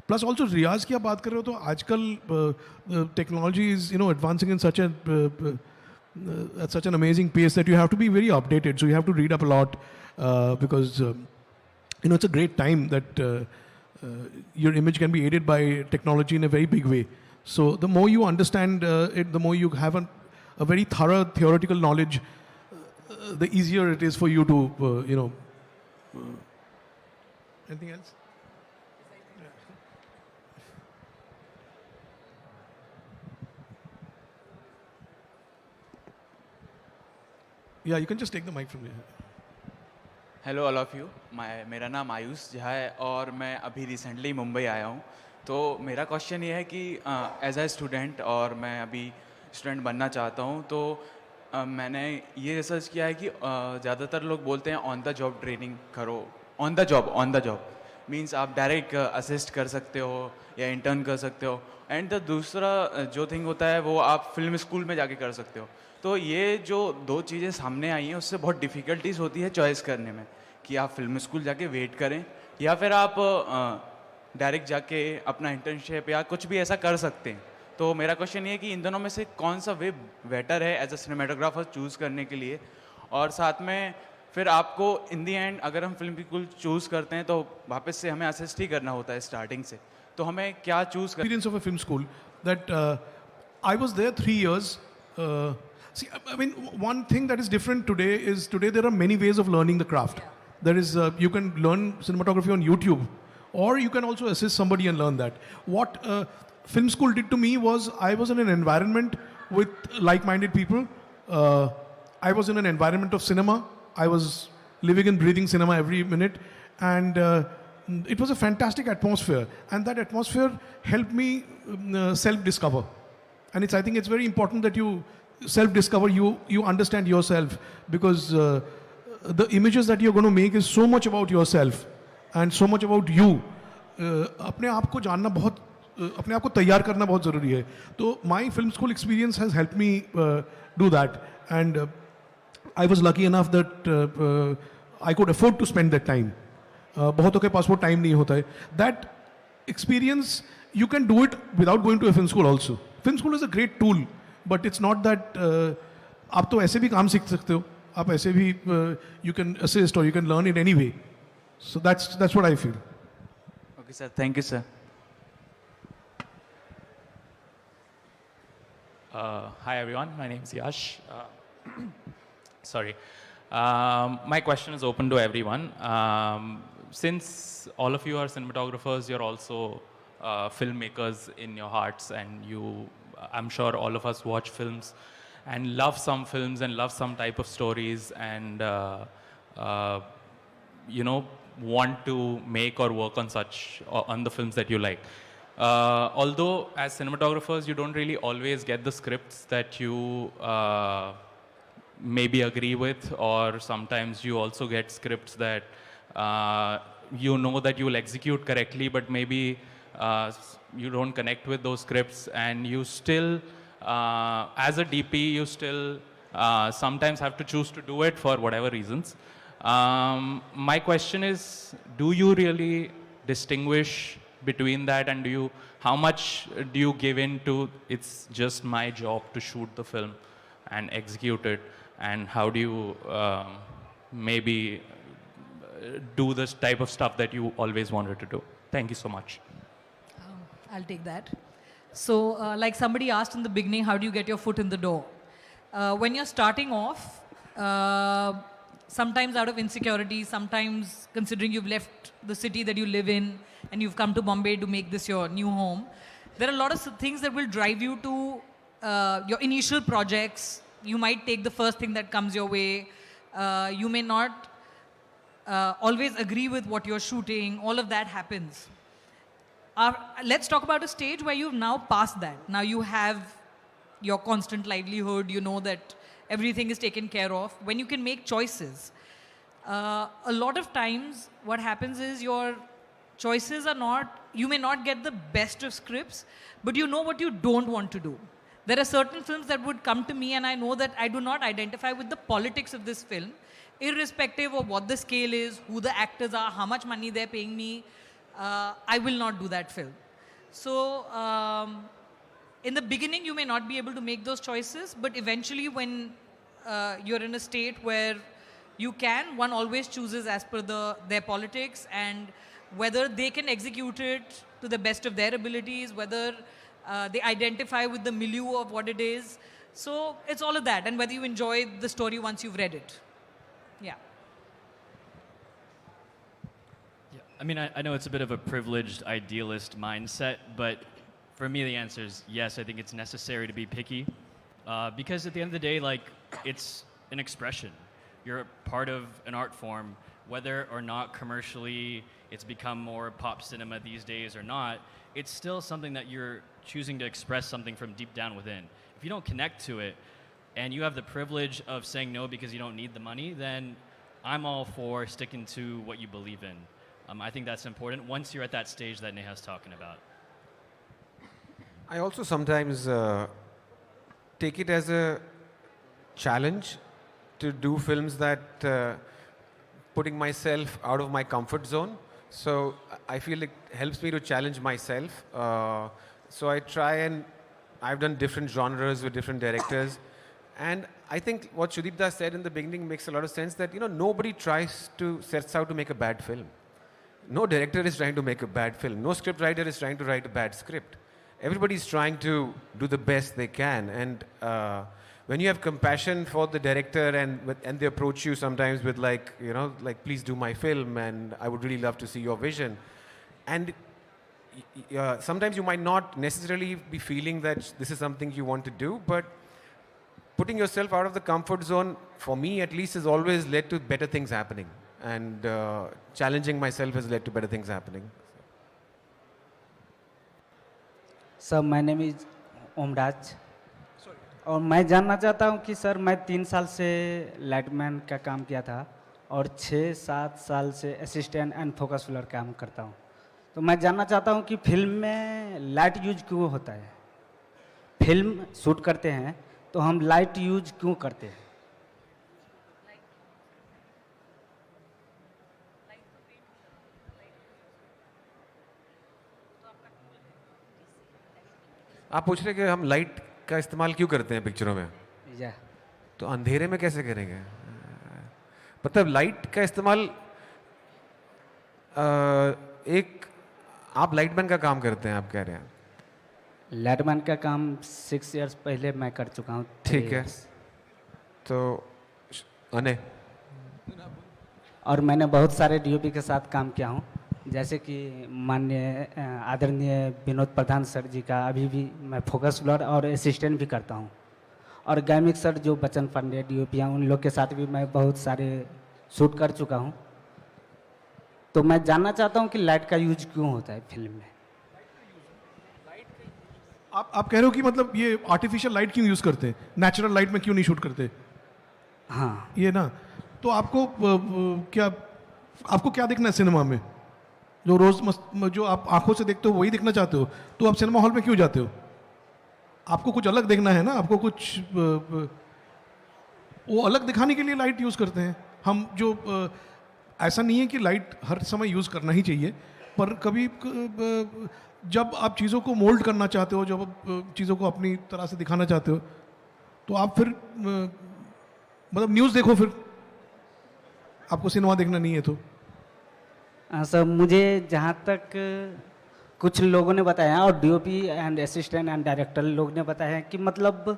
Speaker 19: plus also रियाज की आप बात कर रहे हो, तो आजकल technology is advancing in such at such an amazing pace that you have to be very updated. So you have to read up a lot because it's a great time that your image can be aided by technology in a very big way. So the more you understand it, the more you have a very thorough theoretical knowledge, the easier it is for you to, anything else? Yeah, you can just take the mic from here.
Speaker 7: Hello all of you, मेरा नाम आयुष झा है और मैं अभी recently Mumbai आया हूँ। तो मेरा क्वेश्चन ये है कि एज ए स्टूडेंट, और मैं अभी स्टूडेंट बनना चाहता हूँ, तो मैंने ये रिसर्च किया है कि ज़्यादातर लोग बोलते हैं ऑन द जॉब ट्रेनिंग करो। ऑन द जॉब मीन्स आप डायरेक्ट असिस्ट कर सकते हो या इंटर्न कर सकते हो, एंड द दूसरा जो थिंग होता है वो आप फिल्म स्कूल में जाके कर सकते हो। तो ये जो दो चीज़ें सामने आई हैं उससे बहुत डिफ़िकल्टीज़ होती है चॉइस करने में, कि आप फिल्म स्कूल जाके वेट करें या फिर आप डायरेक्ट जाके अपना इंटर्नशिप या कुछ भी ऐसा कर सकते हैं। तो मेरा क्वेश्चन ये है कि इन दोनों में से कौन सा वे बेटर है एज अ सिनेमेटोग्राफर चूज़ करने के लिए, और साथ में फिर आपको इन दी एंड अगर हम फिल्म स्कूल चूज़ करते हैं तो वापस से हमें असिस्ट ही करना होता है स्टार्टिंग से, तो हमें क्या चूज़ कर।
Speaker 19: Experience of a film school that I was there 3 years. See, I mean, one thing that is different today is there are many ways of learning the craft. There is you can learn cinematography on YouTube, or you can also assist somebody and learn that. What film school did to me was I was in an environment with like-minded people. I was in an environment of cinema. I was living and breathing cinema every minute, and it was a fantastic atmosphere. And that atmosphere helped me self-discover. And I think it's very important that you self-discover. You understand yourself, because the images that you're going to make is so much about yourself and so much about you. अपने आप को जानना बहुत, अपने आप को तैयार करना बहुत ज़रूरी है. तो my film school experience has helped me do that, and I was lucky enough that I could afford to spend that time. बहुतों के पास वो time नहीं होता है. That experience you can do it without going to a film school also. Film school is a great tool, but it's not that आप तो ऐसे भी काम सीख सकते हो. आप ऐसे भी you can assist or you can learn it anyway. So that's what I feel.
Speaker 7: Okay, sir. Thank you, sir.
Speaker 9: Hi everyone, my name is Yash. Sorry. My question is open to everyone. Since all of you are cinematographers, you're also filmmakers in your hearts, and I'm sure all of us watch films and love some films and love some type of stories, and want to make or work on the films that you like. Although as cinematographers you don't really always get the scripts that you maybe agree with, or sometimes you also get scripts that that you will execute correctly, but maybe you don't connect with those scripts, and you still As a DP, you still sometimes have to choose to do it for whatever reasons. My question is, do you really distinguish between that, and how much do you give in to it's just my job to shoot the film and execute it, and how do you maybe do this type of stuff that you always wanted to do? Thank you so much.
Speaker 21: I'll take that. So, like somebody asked in the beginning, how do you get your foot in the door? When you're starting off, sometimes out of insecurity, sometimes considering you've left the city that you live in and you've come to Bombay to make this your new home, there are a lot of things that will drive you to your initial projects. You might take the first thing that comes your way. You may not always agree with what you're shooting. All of that happens. Let's talk about a stage where you've now passed that. Now you have your constant livelihood. You know that everything is taken care of. When you can make choices, a lot of times what happens is your choices are not, you may not get the best of scripts, but you know what you don't want to do. There are certain films that would come to me and I know that I do not identify with the politics of this film, irrespective of what the scale is, who the actors are, how much money they're paying me. I will not do that film. So in the beginning, you may not be able to make those choices, but eventually when you're in a state where you can, one always chooses as per their politics and whether they can execute it to the best of their abilities, whether they identify with the milieu of what it is. So it's all of that, and whether you enjoy the story once you've read it. Yeah.
Speaker 4: I mean, I know it's a bit of a privileged idealist mindset, but for me the answer is yes. I think it's necessary to be picky because at the end of the day, like, it's an expression. You're part of an art form, whether or not commercially it's become more pop cinema these days or not, it's still something that you're choosing to express something from deep down within. If you don't connect to it and you have the privilege of saying no because you don't need the money, then I'm all for sticking to what you believe in. I think that's important once you're at that stage that Neha's talking about.
Speaker 22: I also sometimes take it as a challenge to do films that putting myself out of my comfort zone. So I feel it helps me to challenge myself. So I try, and I've done different genres with different directors. And I think what Sudipda said in the beginning makes a lot of sense, that nobody sets out to make a bad film. No director is trying to make a bad film. No script writer is trying to write a bad script. Everybody is trying to do the best they can. And when you have compassion for the director and they approach you sometimes with like, please do my film and I would really love to see your vision. And sometimes you might not necessarily be feeling that this is something you want to do, but putting yourself out of the comfort zone, for me at least, has always led to better things happening. And challenging myself has led to better things happening.
Speaker 8: Sir, my name is Omraj और मैं जानना चाहता हूं कि sir, मैं 3 साल से lightman का काम किया था और 6-7 साल से असिस्टेंट एंड फोकस फिलर काम करता हूं। तो मैं जानना चाहता हूं कि फिल्म में लाइट यूज क्यों होता है? फिल्म शूट करते हैं तो हम लाइट यूज क्यों करते हैं?
Speaker 22: आप पूछ रहे कि हम लाइट का इस्तेमाल क्यों करते हैं पिक्चरों में?
Speaker 8: या
Speaker 22: तो अंधेरे में कैसे करेंगे? मतलब लाइट का इस्तेमाल आप लाइटमैन का काम करते हैं, आप कह रहे हैं?
Speaker 8: लाइटमैन का काम 6 इयर्स पहले मैं कर चुका हूँ।
Speaker 22: ठीक है। तो अने
Speaker 8: और मैंने बहुत सारे डीओपी के साथ काम किया हूँ, जैसे कि माननीय आदरणीय विनोद प्रधान सर जी का अभी भी मैं फोकस फिलर और असिस्टेंट भी करता हूँ। और गैमिक सर जो बच्चन पांडे डीओपी हैं, उन लोग के साथ भी मैं बहुत सारे शूट कर चुका हूँ। तो मैं जानना चाहता हूँ कि लाइट का यूज क्यों होता है फिल्म में?
Speaker 19: आप कह रहे हो कि मतलब ये आर्टिफिशियल लाइट क्यों यूज करते हैं, नेचुरल लाइट में क्यों नहीं शूट करते?
Speaker 8: हाँ,
Speaker 19: ये ना, तो आपको क्या देखना है सिनेमा में? जो आप आंखों से देखते हो वही देखना चाहते हो, तो आप सिनेमा हॉल में क्यों जाते हो? आपको कुछ अलग देखना है ना, आपको कुछ वो अलग दिखाने के लिए लाइट यूज़ करते हैं हम। जो ऐसा नहीं है कि लाइट हर समय यूज़ करना ही चाहिए, पर कभी जब आप चीज़ों को मोल्ड करना चाहते हो, जब आप चीज़ों को अपनी तरह से दिखाना चाहते हो, तो आप फिर मतलब न्यूज़ देखो, फिर आपको सिनेमा देखना नहीं है तो।
Speaker 8: सर मुझे जहाँ तक कुछ लोगों ने बताया और DOP and assistant and director लोग ने बताया है कि मतलब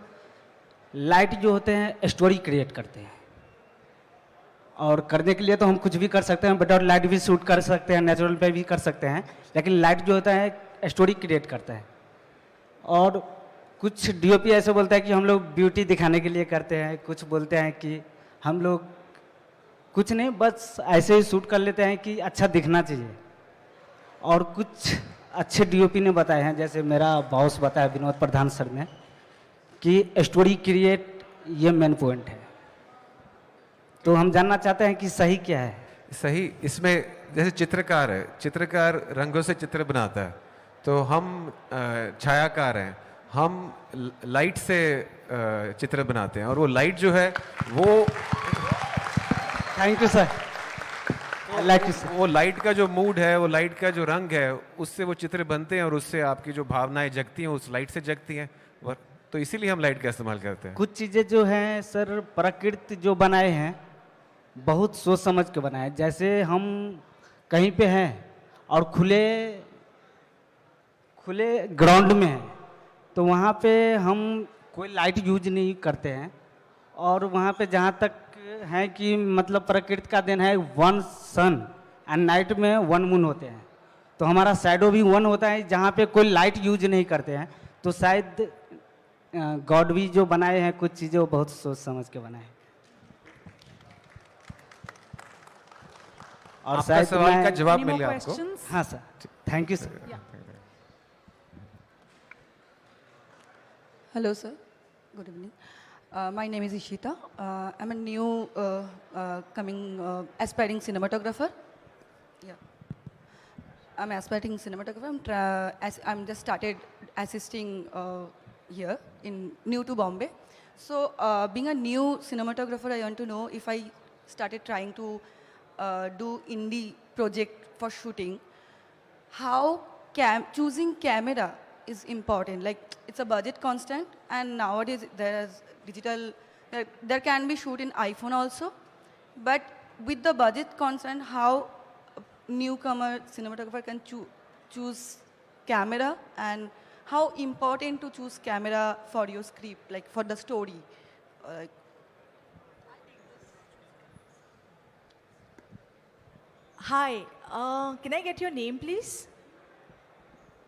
Speaker 8: लाइट जो होते हैं स्टोरी क्रिएट करते हैं, और करने के लिए तो हम कुछ भी कर सकते हैं, विदाउट लाइट भी शूट कर सकते हैं, नेचुरल पे भी कर सकते हैं, लेकिन लाइट जो होता है स्टोरी क्रिएट करता है। और कुछ डीओपी ऐसे बोलता है कि हम लोग ब्यूटी दिखाने के लिए करते हैं, कुछ बोलते हैं कि हम लोग कुछ नहीं, बस ऐसे ही शूट कर लेते हैं कि अच्छा दिखना चाहिए। और कुछ अच्छे डीओपी ने बताए हैं, जैसे मेरा बॉस बताया विनोद प्रधान सर ने, कि स्टोरी क्रिएट ये मेन पॉइंट है। तो हम जानना चाहते हैं कि सही क्या है।
Speaker 22: सही इसमें जैसे चित्रकार है, चित्रकार रंगों से चित्र बनाता है, तो हम छायाकार हैं, हम लाइट से चित्र बनाते हैं, और वो लाइट जो है वो
Speaker 8: थैंक यू सर।
Speaker 22: वो लाइट का जो मूड है, वो लाइट का जो रंग है, उससे वो चित्र बनते हैं और उससे आपकी जो भावनाएं जगती हैं उस लाइट से जगती हैं। तो इसीलिए हम लाइट का इस्तेमाल करते हैं।
Speaker 8: कुछ चीज़ें जो हैं सर प्रकृति जो बनाए हैं बहुत सोच समझ के बनाए। जैसे हम कहीं पे हैं और खुले ग्राउंड में हैं, तो वहाँ पे हम कोई लाइट यूज नहीं करते हैं, और वहाँ पे जहाँ तक है कि मतलब प्रकृति का दिन है, वन सन एंड नाइट में वन मून होते हैं, तो हमारा शैडो भी वन होता है जहाँ पे कोई लाइट यूज नहीं करते हैं। तो शायद गॉड भी जो बनाए हैं कुछ चीज़ें वो बहुत सोच समझ के बनाए हैं। और
Speaker 22: आपका सवाल का जवाब मिले आपको?
Speaker 8: हाँ sir, thank you sir.
Speaker 10: Hello, sir. Good evening. My name is Ishita. I'm a new aspiring cinematographer. Yeah. I'm aspiring cinematographer. I'm just started assisting here new to Bombay. So being a new cinematographer, I want to know if I started trying to do indie project for shooting, how choosing camera is important. Like it's a budget constant, and nowadays there is digital, there can be shoot in iPhone also, but with the budget constant, how a newcomer cinematographer can choose camera, and how important to choose camera for your script, like for the story.
Speaker 23: Hi, can I get your name, please?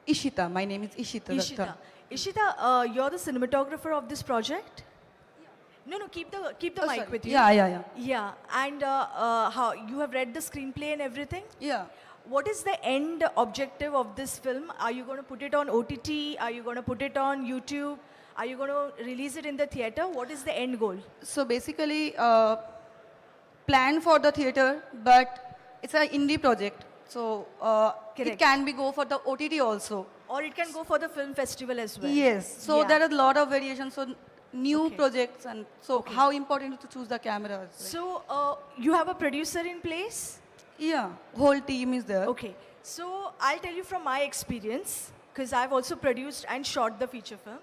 Speaker 10: Ishita. My name is Ishita.
Speaker 23: Ishita. Ishita, you're the cinematographer of this project? No, keep the mic with you.
Speaker 10: Yeah.
Speaker 23: Yeah, and how you have read the screenplay and everything?
Speaker 10: Yeah.
Speaker 23: What is the end objective of this film? Are you going to put it on OTT? Are you going to put it on YouTube? Are you going to release it in the theater? What is the end goal?
Speaker 10: So basically, plan for the theater, but it's an indie project. So it can be go for the OTT also.
Speaker 23: Or it can go for the film festival as well.
Speaker 10: Yes. So there are a lot of variations. So new projects, and so how important to choose the camera?
Speaker 23: So you have a producer in place?
Speaker 10: Yeah, whole team is there.
Speaker 23: Okay. So I'll tell you from my experience, because I've also produced and shot the feature film.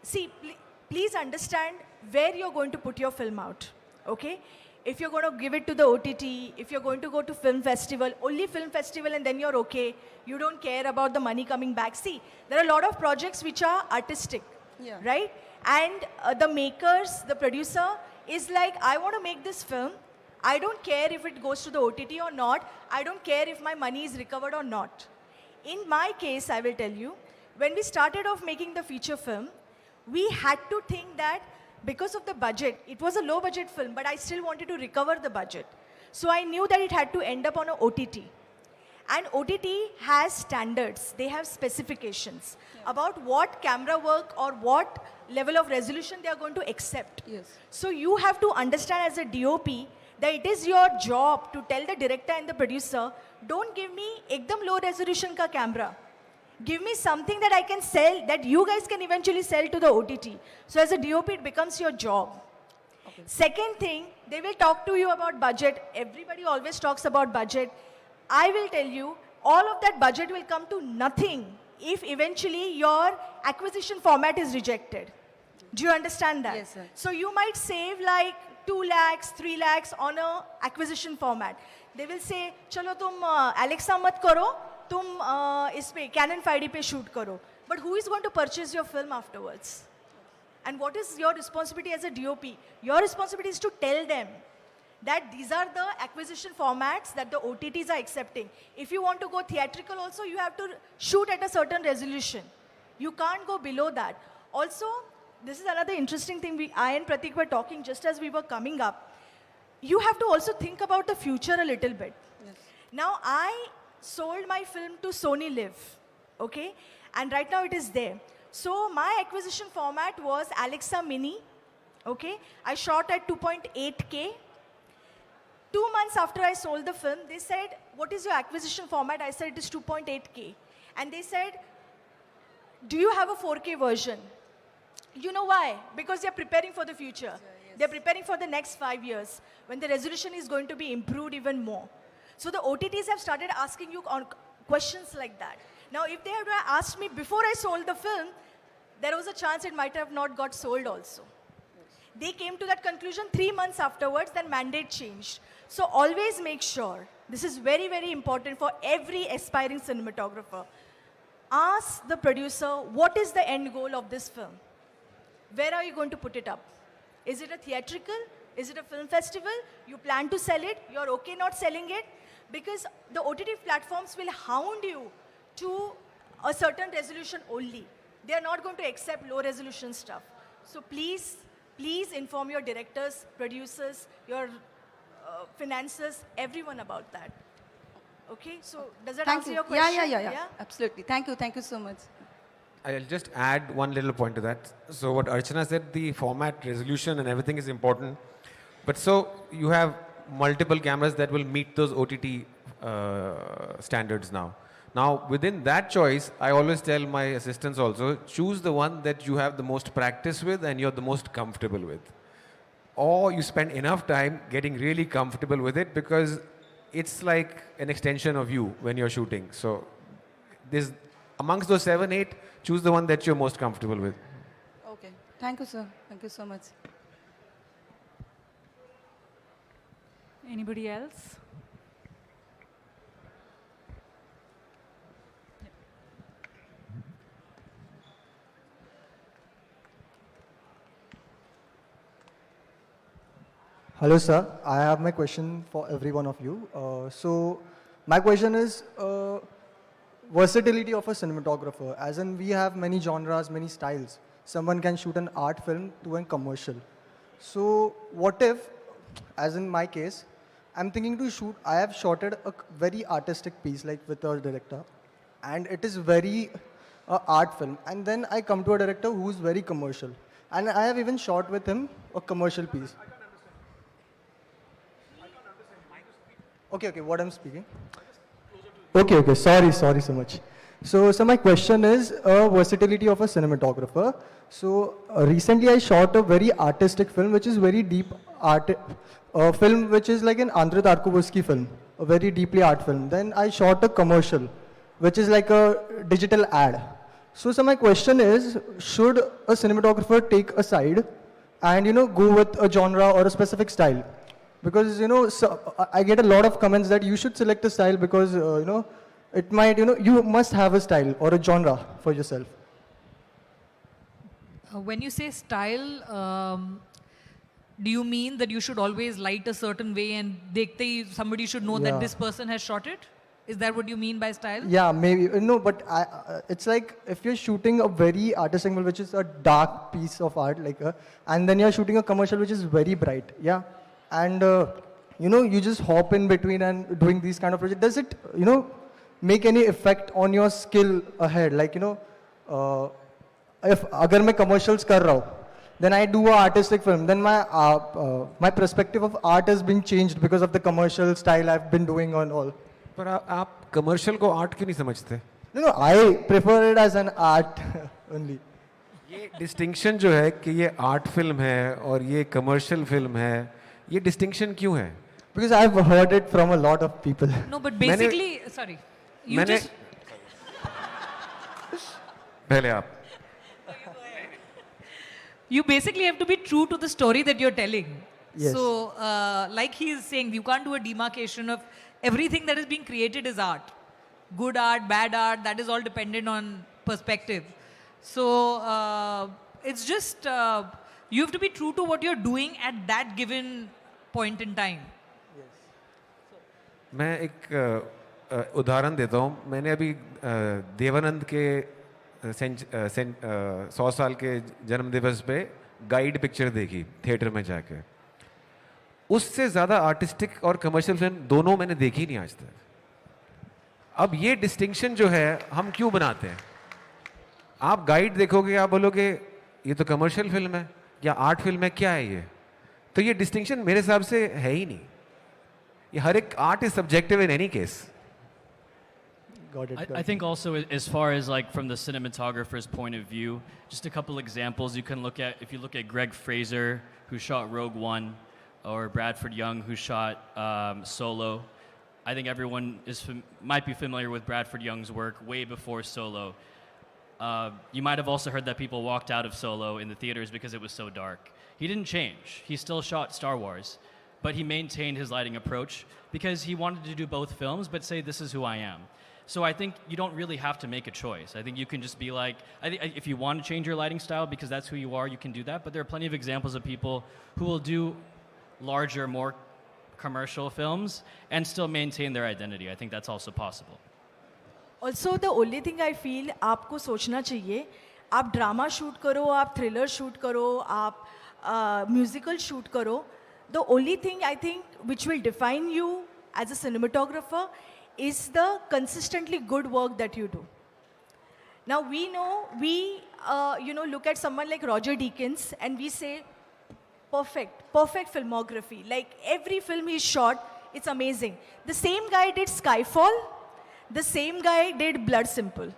Speaker 23: See, please understand where you're going to put your film out. Okay? If you're going to give it to the OTT, if you're going to go to film festival, only film festival and then you're okay. You don't care about the money coming back. See, there are a lot of projects which are artistic, right? And the makers, the producer is like, I want to make this film. I don't care if it goes to the OTT or not. I don't care if my money is recovered or not. In my case, I will tell you, when we started off making the feature film, we had to think that because of the budget, it was a low budget film, but I still wanted to recover the budget. So I knew that it had to end up on an OTT. And OTT has standards, they have specifications about what camera work or what level of resolution they are going to accept.
Speaker 10: Yes.
Speaker 23: So you have to understand as a DOP that it is your job to tell the director and the producer, don't give me ekdam low resolution ka camera. Give me something that I can sell, that you guys can eventually sell to the OTT. So as a DOP, it becomes your job. Second thing, they will talk to you about budget. Everybody always talks about budget. I will tell you, all of that budget will come to nothing if eventually your acquisition format is rejected. Do you understand that?
Speaker 10: Yes, sir.
Speaker 23: So you might save like 2 lakhs, 3 lakhs on a acquisition format. They will say, chalo tum Alexa mat karo, tum is pe Canon 5D pe shoot karo. But who is going to purchase your film afterwards? And what is your responsibility as a DOP? Your responsibility is to tell them that these are the acquisition formats that the OTTs are accepting. If you want to go theatrical also, you have to shoot at a certain resolution. You can't go below that. Also, this is another interesting thing I and Pratik were talking just as we were coming up. You have to also think about the future a little bit.
Speaker 10: Yes.
Speaker 23: Now, I sold my film to Sony Live, okay? And right now it is there. So my acquisition format was Alexa Mini, okay? I shot at 2.8K. 2 months after I sold the film, they said, what is your acquisition format? I said, it is 2.8K. And they said, do you have a 4K version? You know why? Because they're preparing for the future. Yes. They're preparing for the next 5 years, when the resolution is going to be improved even more. So the OTTs have started asking you on questions like that. Now, if they had asked me before I sold the film, there was a chance it might have not got sold also. They came to that conclusion 3 months afterwards, then mandate changed. So always make sure, this is very, very important for every aspiring cinematographer. Ask the producer, what is the end goal of this film? Where are you going to put it up? Is it a theatrical? Is it a film festival? You plan to sell it? You're okay not selling it? Because the OTT platforms will hound you to a certain resolution only. They are not going to accept low resolution stuff. So please, please inform your directors, producers, your financiers, everyone about that. Okay, so does that answer your question?
Speaker 10: Yeah. Absolutely. Thank you so much.
Speaker 22: I'll just add one little point to that. So what Archana said, the format, resolution and everything is important. But so you have multiple cameras that will meet those OTT standards now. Now, within that choice, I always tell my assistants also, choose the one that you have the most practice with and you're the most comfortable with. Or you spend enough time getting really comfortable with it, because it's like an extension of you when you're shooting. So there's, amongst those 7, 8, choose the one that you're most comfortable with.
Speaker 10: Okay. Thank you, sir. Thank you so much.
Speaker 12: Anybody else?
Speaker 11: Hello, sir. I have my question for every one of you. So my question is versatility of a cinematographer. As in, we have many genres, many styles. Someone can shoot an art film to a commercial. So what if, as in my case, I'm thinking to shoot, I have shotted a very artistic piece, like with a director, and it is very art film. And then I come to a director who's very commercial. And I have even shot with him a commercial piece. Okay, what I'm speaking? Okay, sorry so much. So my question is versatility of a cinematographer. So recently I shot a very artistic film, which is very deep art, film which is like an Andrei Tarkovsky film, a very deeply art film. Then I shot a commercial, which is like a digital ad. So my question is, should a cinematographer take a side and go with a genre or a specific style? Because so I get a lot of comments that you should select a style because it might you must have a style or a genre for yourself.
Speaker 21: When you say style, do you mean that you should always light a certain way and somebody should know that this person has shot it? Is that what you mean by style?
Speaker 11: Yeah, maybe. No, but it's like if you're shooting a very artistic film, which is a dark piece of art, and then you're shooting a commercial which is very bright, yeah. And, you just hop in between and doing these kind of projects. Does it, make any effect on your skill ahead? Like, if agar main commercials kar raha hu, then I do an artistic film, then my perspective of art has been changed because of the commercial style I've been doing on all.
Speaker 22: पर आप commercial को art क्यों नहीं समझते?
Speaker 11: No, no, I prefer it as an art only.
Speaker 22: ये distinction जो है कि ये आर्ट फिल्म है और ये कमर्शियल फिल्म है, ये डिस्टिंक्शन क्यों है?
Speaker 11: Because I've heard it from a lot of people.
Speaker 21: No, but basically, sorry. You
Speaker 22: मैंने
Speaker 21: just...
Speaker 22: पहले आप.
Speaker 21: You basically have to be true to the story that you're telling.
Speaker 11: Yes.
Speaker 21: So, like he is saying, you can't do a demarcation of everything that is being created is art. Good art, bad art, that is all dependent on perspective. So, it's just, you have to be true to what you're doing at that given point in time.
Speaker 22: मैं एक उदाहरण देता हूँ. मैंने अभी देवानंद के 100 साल के जन्म दिवस पे गाइड पिक्चर देखी थिएटर में जाके. उससे ज़्यादा आर्टिस्टिक और कमर्शियल फिल्म दोनों मैंने देखी नहीं आज तक. अब ये डिस्टिंक्शन जो है हम क्यों बनाते हैं? आप गाइड देखोगे, आप बोलोगे ये तो कमर्शियल फिल्म है या आर्ट फिल्म है, क्या है ये? तो ये डिस्टिंक्शन मेरे हिसाब से है ही नहीं. ये हर एक art is subjective in any case.
Speaker 11: Got it.
Speaker 4: I think also as far as like from the cinematographer's point of view, just a couple examples you can look at. If you look at Greg Fraser, who shot Rogue One, or Bradford Young, who shot Solo, I think everyone might be familiar with Bradford Young's work way before Solo. You might have also heard that people walked out of Solo in the theaters because it was so dark. He didn't change. He still shot Star Wars, but he maintained his lighting approach because he wanted to do both films, but say, this is who I am. So I think you don't really have to make a choice. I think you can just be like, if you want to change your lighting style because that's who you are, you can do that. But there are plenty of examples of people who will do larger, more commercial films and still maintain their identity. I think that's also possible.
Speaker 23: Also, the only thing I feel आपको सोचना चाहिए, आप drama shoot करो, आप thriller shoot करो, आप musical shoot करो, the only thing I think which will define you as a cinematographer is the consistently good work that you do. Now we know, look at someone like Roger Deakins and we say, perfect filmography. Like every film he shot, it's amazing. The same guy did Skyfall, the same guy did Blood Simple.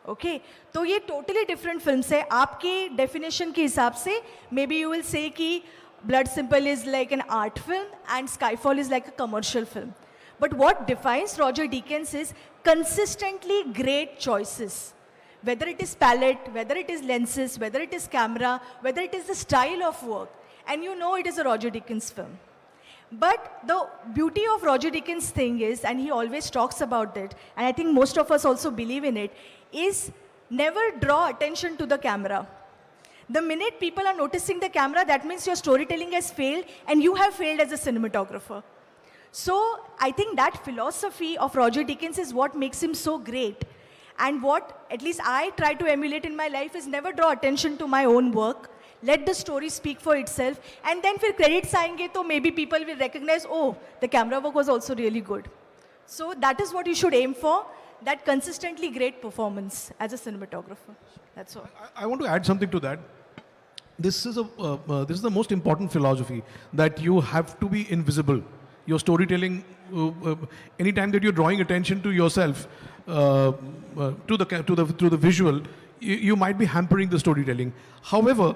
Speaker 23: Okay, तो ये totally different films है. आपके definition के हिसाब से, maybe you will say कि Blood Simple is like an art film and Skyfall is like a commercial film. But what defines Roger Deakins is consistently great choices. Whether it is palette, whether it is lenses, whether it is camera, whether it is the style of work. And you know it is a Roger Deakins film. But the beauty of Roger Deakins' thing is, and he always talks about it, and I think most of us also believe in it, is never draw attention to the camera. The minute people are noticing the camera, that means your storytelling has failed and you have failed as a cinematographer. So I think that philosophy of Roger Deakins is what makes him so great. And what at least I try to emulate in my life is never draw attention to my own work. Let the story speak for itself. And then for credits aayenge, to maybe people will recognize, oh, the camera work was also really good. So that is what you should aim for, that consistently great performance as a cinematographer. That's all.
Speaker 19: I want to add something to that. This is the most important philosophy, that you have to be invisible. Your storytelling, anytime that you're drawing attention to yourself, to the visual, you might be hampering the storytelling. However,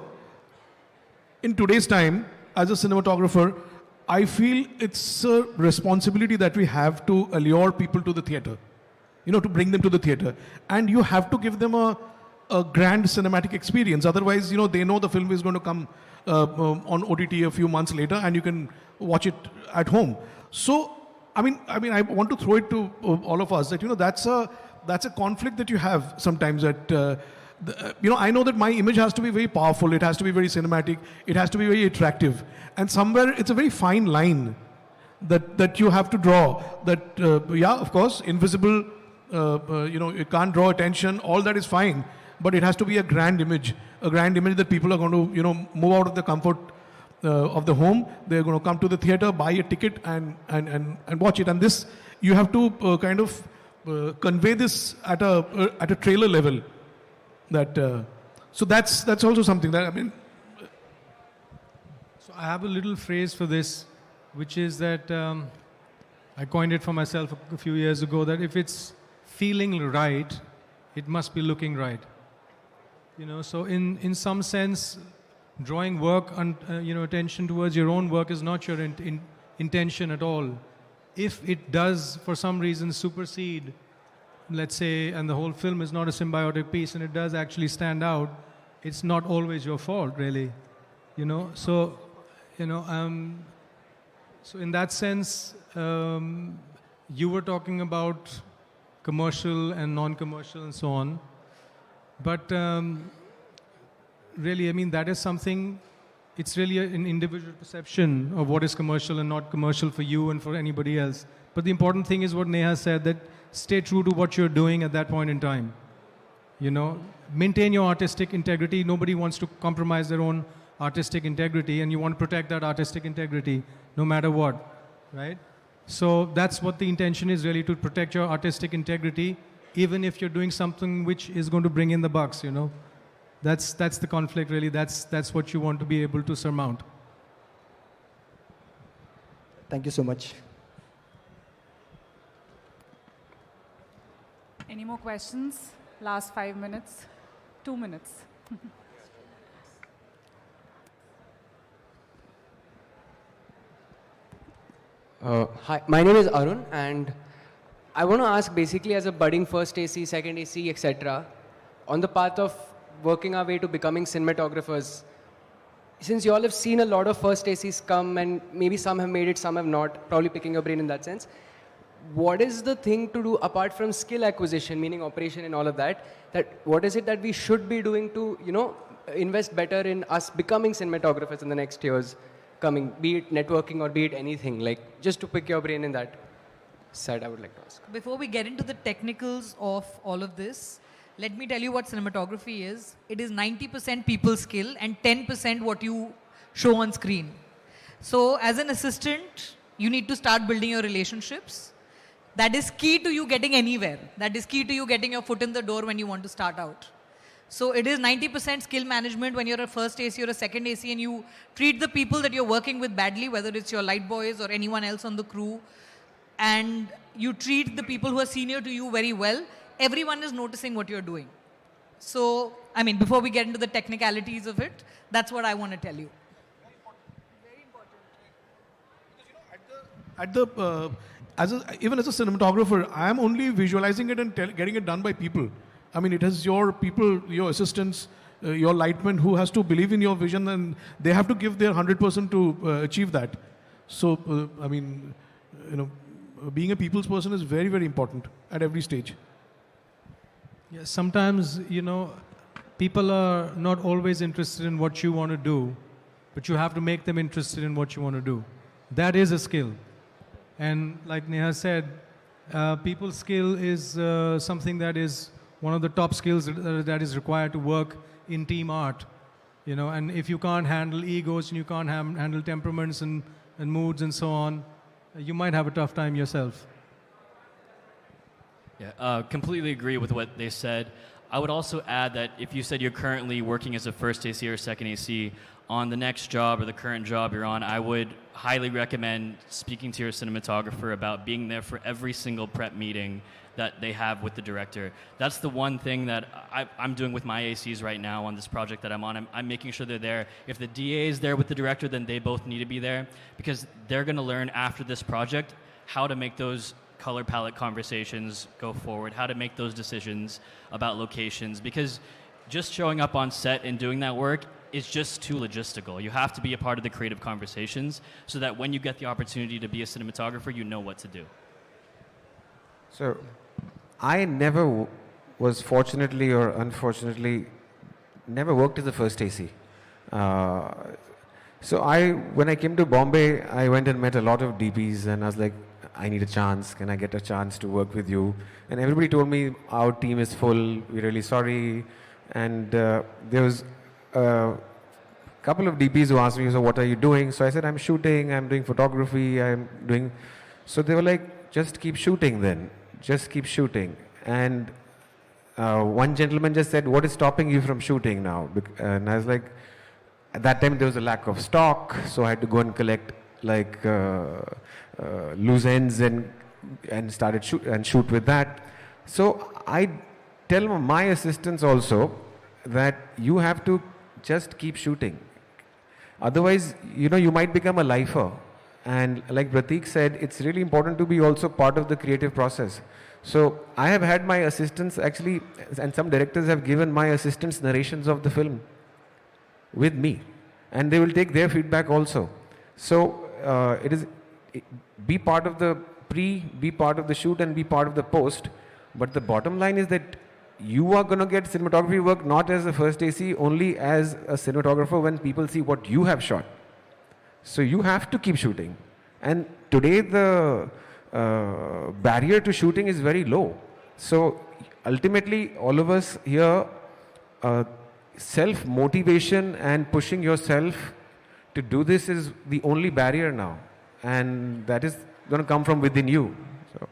Speaker 19: in today's time, as a cinematographer, I feel it's a responsibility that we have to allure people to the theater, to bring them to the theater. And you have to give them a grand cinematic experience. Otherwise, they know the film is going to come on OTT a few months later and you can watch it at home. So, I want to throw it to all of us that, that's a conflict that you have sometimes that, I know that my image has to be very powerful, it has to be very cinematic, it has to be very attractive. And somewhere it's a very fine line that you have to draw that, of course, invisible, it can't draw attention, all that is fine. But it has to be a grand image that people are going to, move out of the comfort of the home. They're going to come to the theater, buy a ticket, and watch it. And this, you have to kind of convey this at a trailer level. So that's also something that
Speaker 20: So I have a little phrase for this, which is that I coined it for myself a few years ago. That if it's feeling right, it must be looking right. So in some sense, drawing work and attention towards your own work is not your intention at all. If it does, for some reason, supersede, let's say, and the whole film is not a symbiotic piece, and it does actually stand out, it's not always your fault, really. So in that sense, you were talking about commercial and non-commercial and so on. But really, I mean, that is something, it's really an individual perception of what is commercial and not commercial for you and for anybody else. But the important thing is what Neha said, that stay true to what you're doing at that point in time. Maintain your artistic integrity. Nobody wants to compromise their own artistic integrity, and you want to protect that artistic integrity no matter what, right? So that's what the intention is, really, to protect your artistic integrity, even if you're doing something which is going to bring in the bucks, That's the conflict, really. That's what you want to be able to surmount.
Speaker 11: Thank you so much.
Speaker 12: Any more questions? Last 5 minutes. 2 minutes.
Speaker 13: Hi, my name is Arun, and I want to ask, basically, as a budding first AC, second AC, etc., on the path of working our way to becoming cinematographers, since you all have seen a lot of first ACs come, and maybe some have made it, some have not, probably picking your brain in that sense, what is the thing to do apart from skill acquisition, meaning operation and all of that, what is it that we should be doing to, invest better in us becoming cinematographers in the next years coming, be it networking or be it anything, like just to pick your brain in that side, I would like to ask.
Speaker 21: Before we get into the technicals of all of this, let me tell you what cinematography is. It is 90% people skill and 10% what you show on screen. So as an assistant, you need to start building your relationships. That is key to you getting anywhere. That is key to you getting your foot in the door when you want to start out. So it is 90% skill management when you're a first AC or a second AC and you treat the people that you're working with badly, whether it's your light boys or anyone else on the crew, and you treat the people who are senior to you very well. Everyone is noticing what you're doing. So, I mean, before we get into the technicalities of it, that's what I want to tell you.
Speaker 19: Even as a cinematographer, I am only visualizing it and getting it done by people. I mean, it has your people, your assistants, your lightmen who has to believe in your vision, and they have to give their 100% to achieve that. So, I mean, being a people's person is very, very important at every stage.
Speaker 20: Yeah, sometimes, people are not always interested in what you want to do, but you have to make them interested in what you want to do. That is a skill. And like Neha said, people skill is something that is one of the top skills that is required to work in team art. And if you can't handle egos and you can't handle temperaments and moods and so on, you might have a tough time yourself.
Speaker 4: Yeah, completely agree with what they said. I would also add that if you said you're currently working as a first AC or second AC, on the next job or the current job you're on, I would highly recommend speaking to your cinematographer about being there for every single prep meeting that they have with the director. That's the one thing that I'm doing with my ACs right now on this project that I'm on. I'm making sure they're there. If the DA is there with the director, then they both need to be there, because they're going to learn after this project how to make those color palette conversations go forward, how to make those decisions about locations, because just showing up on set and doing that work is just too logistical. You have to be a part of the creative conversations so that when you get the opportunity to be a cinematographer, you know what to do.
Speaker 22: So, I never was, fortunately or unfortunately, never worked as a first AC. So when I came to Bombay, I went and met a lot of DPs, and I was like, I need a chance. Can I get a chance to work with you? And everybody told me, our team is full, we're really sorry. And there was a couple of DPs who asked me, so what are you doing? So I said, I'm shooting, I'm doing photography, So they were like, just keep shooting then. Just keep shooting. And one gentleman just said, what is stopping you from shooting now? And I was like, at that time there was a lack of stock, so I had to go and collect like loose ends and shoot with that. So I tell my assistants also that you have to just keep shooting. Otherwise, you might become a lifer. And like Prateek said, it's really important to be also part of the creative process. So I have had my assistants actually, and some directors have given my assistants narrations of the film with me. And they will take their feedback also. So be part of the be part of the shoot and be part of the post. But the bottom line is that you are going to get cinematography work not as a first AC, only as a cinematographer when people see what you have shot. So you have to keep shooting. And today the barrier to shooting is very low. So ultimately all of us here, self-motivation and pushing yourself to do this is the only barrier now. And that is going to come from within you. So.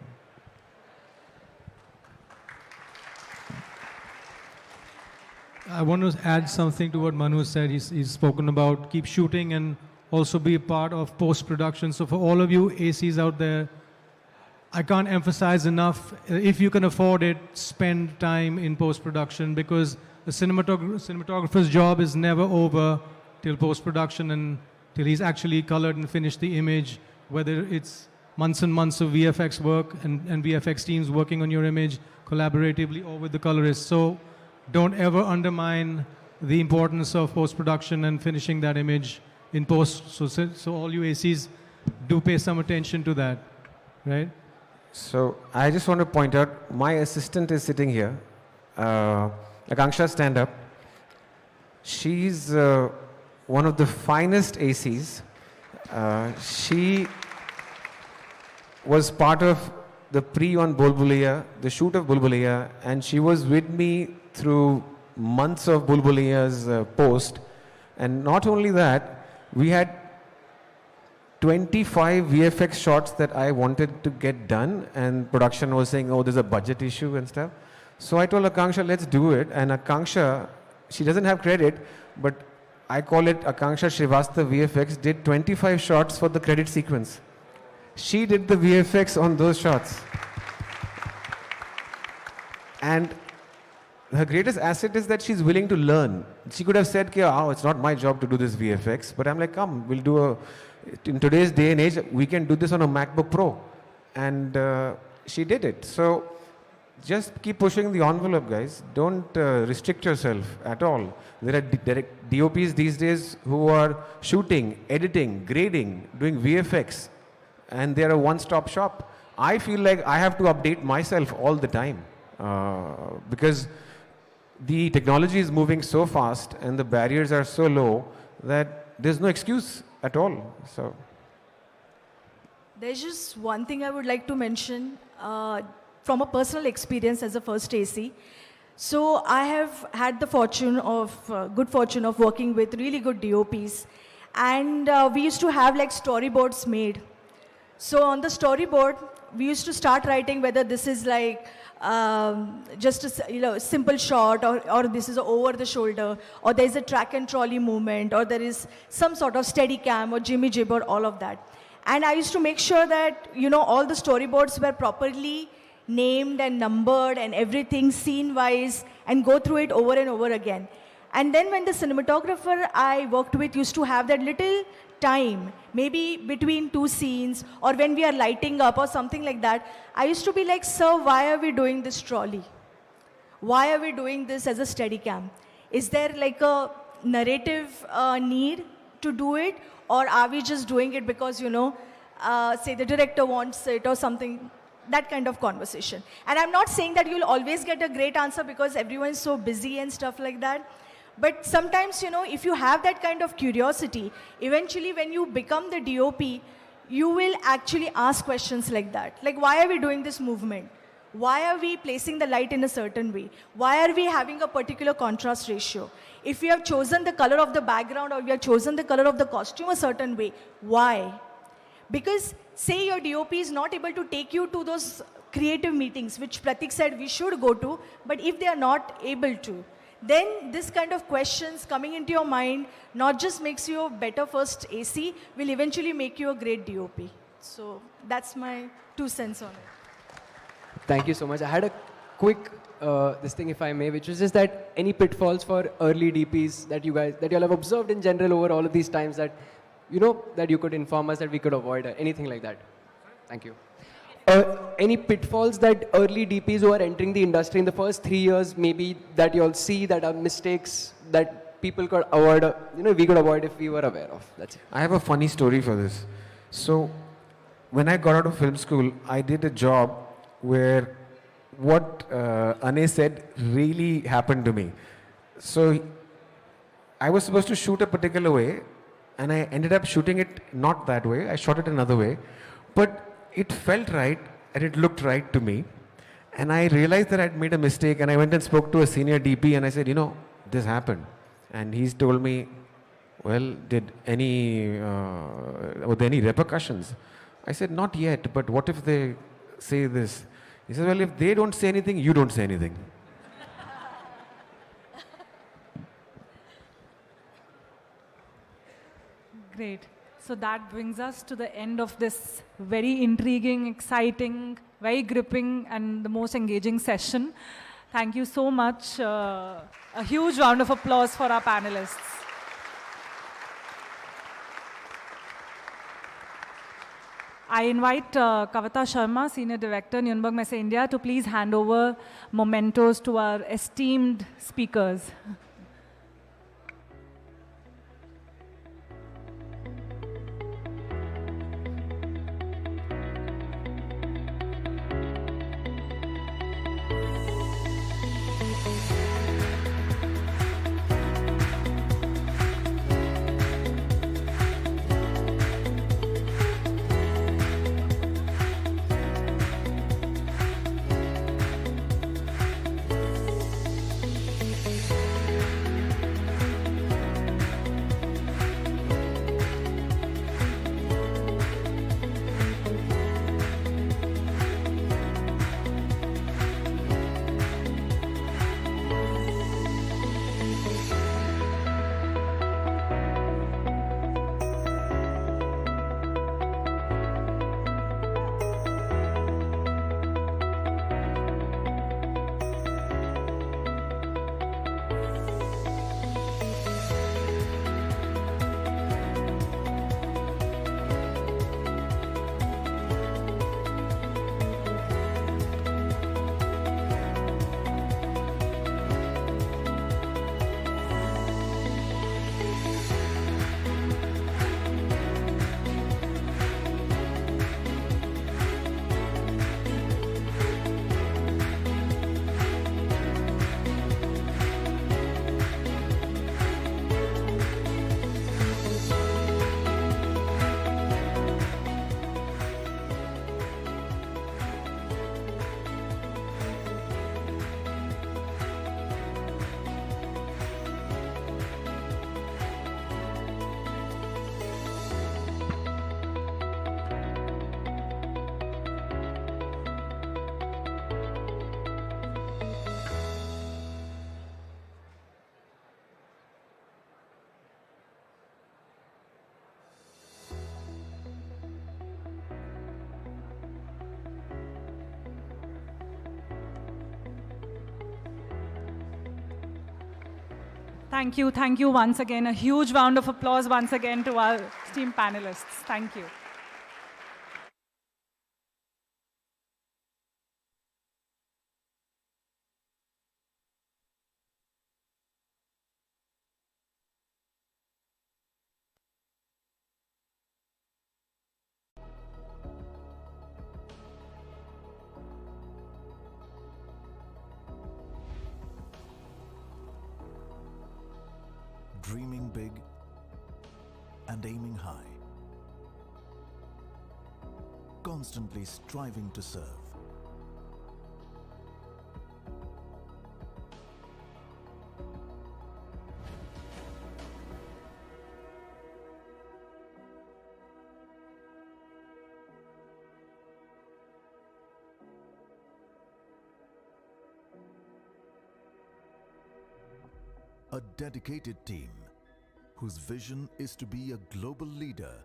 Speaker 20: I want to add something to what Manu said. He's spoken about keep shooting and also be a part of post-production. So for all of you ACs out there, I can't emphasize enough, if you can afford it, spend time in post-production, because the cinematographer's job is never over till post-production and till he's actually colored and finished the image, whether it's months and months of VFX work and VFX teams working on your image collaboratively or with the colorist. So don't ever undermine the importance of post-production and finishing that image in post. So all you ACs, do pay some attention to that, right?
Speaker 22: So I just want to point out, my assistant is sitting here. Akanksha, stand up. She's one of the finest ACs. She was part of the pre on Bulbulia, the shoot of Bulbulia, and she was with me through months of Bulbulia's post. And not only that, we had 25 VFX shots that I wanted to get done, and production was saying, oh, there's a budget issue and stuff. So I told Akanksha, let's do it. And Akanksha, she doesn't have credit, but I call it Akanksha Srivastava VFX, did 25 shots for the credit sequence. She did the VFX on those shots. And her greatest asset is that she's willing to learn. She could have said, oh, it's not my job to do this VFX, but I'm like, come, we'll do in today's day and age, we can do this on a MacBook Pro. And she did it. So just keep pushing the envelope, guys. Don't restrict yourself at all. There are DOPs these days who are shooting, editing, grading, doing VFX, and they're a one-stop shop. I feel like I have to update myself all the time because the technology is moving so fast and the barriers are so low that there's no excuse at all. So
Speaker 23: there's just one thing I would like to mention from a personal experience as a first AC. So I have had the good fortune of working with really good DOPs, and we used to have like storyboards made. So on the storyboard, we used to start writing whether this is like just a simple shot, or this is over the shoulder, or there is a track and trolley movement, or there is some sort of steady cam or jimmy jib or all of that. And I used to make sure that all the storyboards were properly named and numbered and everything scene wise, and go through it over and over again. And then when the cinematographer I worked with used to have that little time, maybe between two scenes or when we are lighting up or something like that, I used to be like, sir, why are we doing this trolley? Why are we doing this as a steady cam? Is there like a narrative need to do it, or are we just doing it because, say the director wants it or something? That kind of conversation. And I'm not saying that you'll always get a great answer because everyone's so busy and stuff like that. But sometimes, if you have that kind of curiosity, eventually when you become the DOP, you will actually ask questions like that. Like, why are we doing this movement? Why are we placing the light in a certain way? Why are we having a particular contrast ratio? If we have chosen the color of the background or we have chosen the color of the costume a certain way, why? Because say your DOP is not able to take you to those creative meetings, which Pratik said we should go to, but if they are not able to, then this kind of questions coming into your mind not just makes you a better first AC, will eventually make you a great DOP. So that's my 2 cents on it.
Speaker 13: Thank you so much. I had a quick this thing, if I may, which was just that any pitfalls for early DPs that you guys, that you all have observed in general over all of these times that, you know, that you could inform us that we could avoid, or anything like that. Thank you. Any pitfalls that early DPs who are entering the industry in the first 3 years, maybe that you all see that are mistakes that people could avoid, you know, we could avoid if we were aware of. That's it.
Speaker 22: I have a funny story for this. So, when I got out of film school, I did a job where what Ane said really happened to me. So, I was supposed to shoot a particular way, and I ended up shooting it not that way. I shot it another way. But it felt right, and it looked right to me. And I realized that I'd made a mistake, and I went and spoke to a senior DP, and I said, you know, this happened. And he's told me, well, were there any repercussions? I said, not yet, but what if they say this? He said, well, if they don't say anything, you don't say anything.
Speaker 12: Great. So that brings us to the end of this very intriguing, exciting, very gripping, and the most engaging session. Thank you so much. A huge round of applause for our panelists. I invite Kavita Sharma, Senior Director, Nürnberg Messe India, to please hand over mementos to our esteemed speakers. Thank you once again. A huge round of applause once again to our esteemed panelists. Thank you.
Speaker 1: Dreaming big and aiming high, constantly striving to serve. A dedicated team whose vision is to be a global leader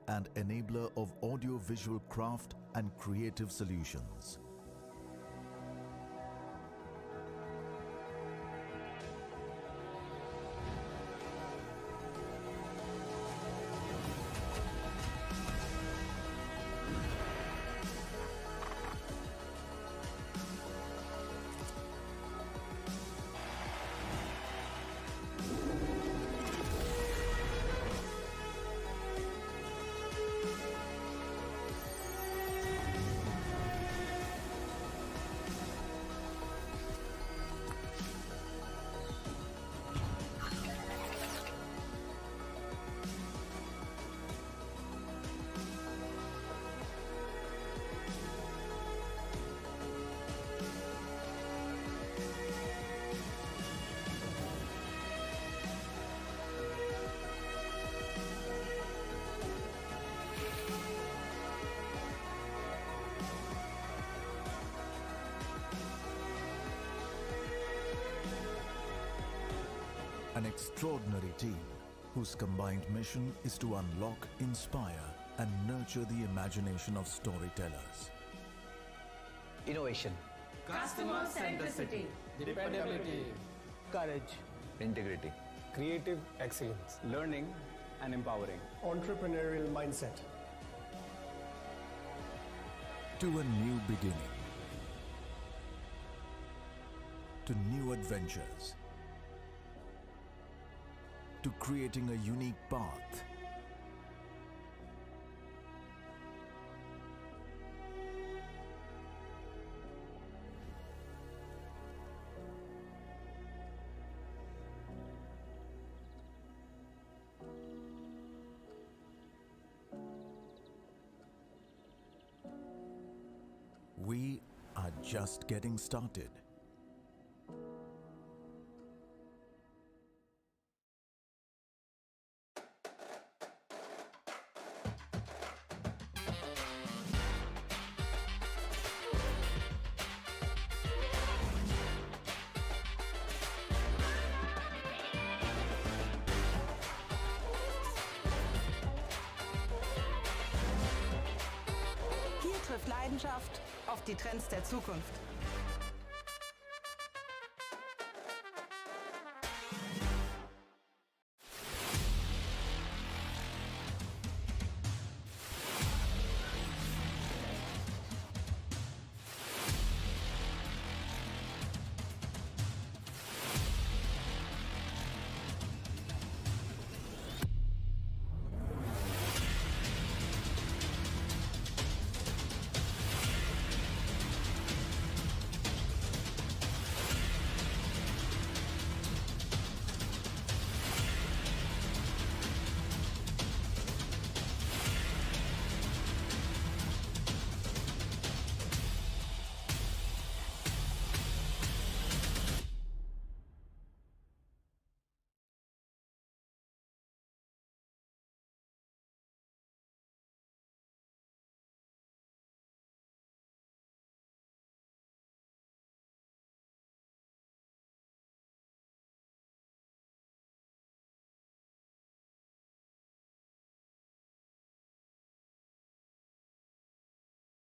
Speaker 1: and enabler of audio-visual craft and creative solutions. An extraordinary team whose combined mission is to unlock, inspire, and nurture the imagination of storytellers.
Speaker 14: Innovation.
Speaker 16: Customer centricity.
Speaker 14: Dependability. Courage. Integrity.
Speaker 15: Creative excellence.
Speaker 14: Learning and empowering.
Speaker 15: Entrepreneurial mindset.
Speaker 1: To a new beginning. To new adventures. To creating a unique path. We are just getting started.
Speaker 16: Hier trifft Leidenschaft auf die Trends der Zukunft.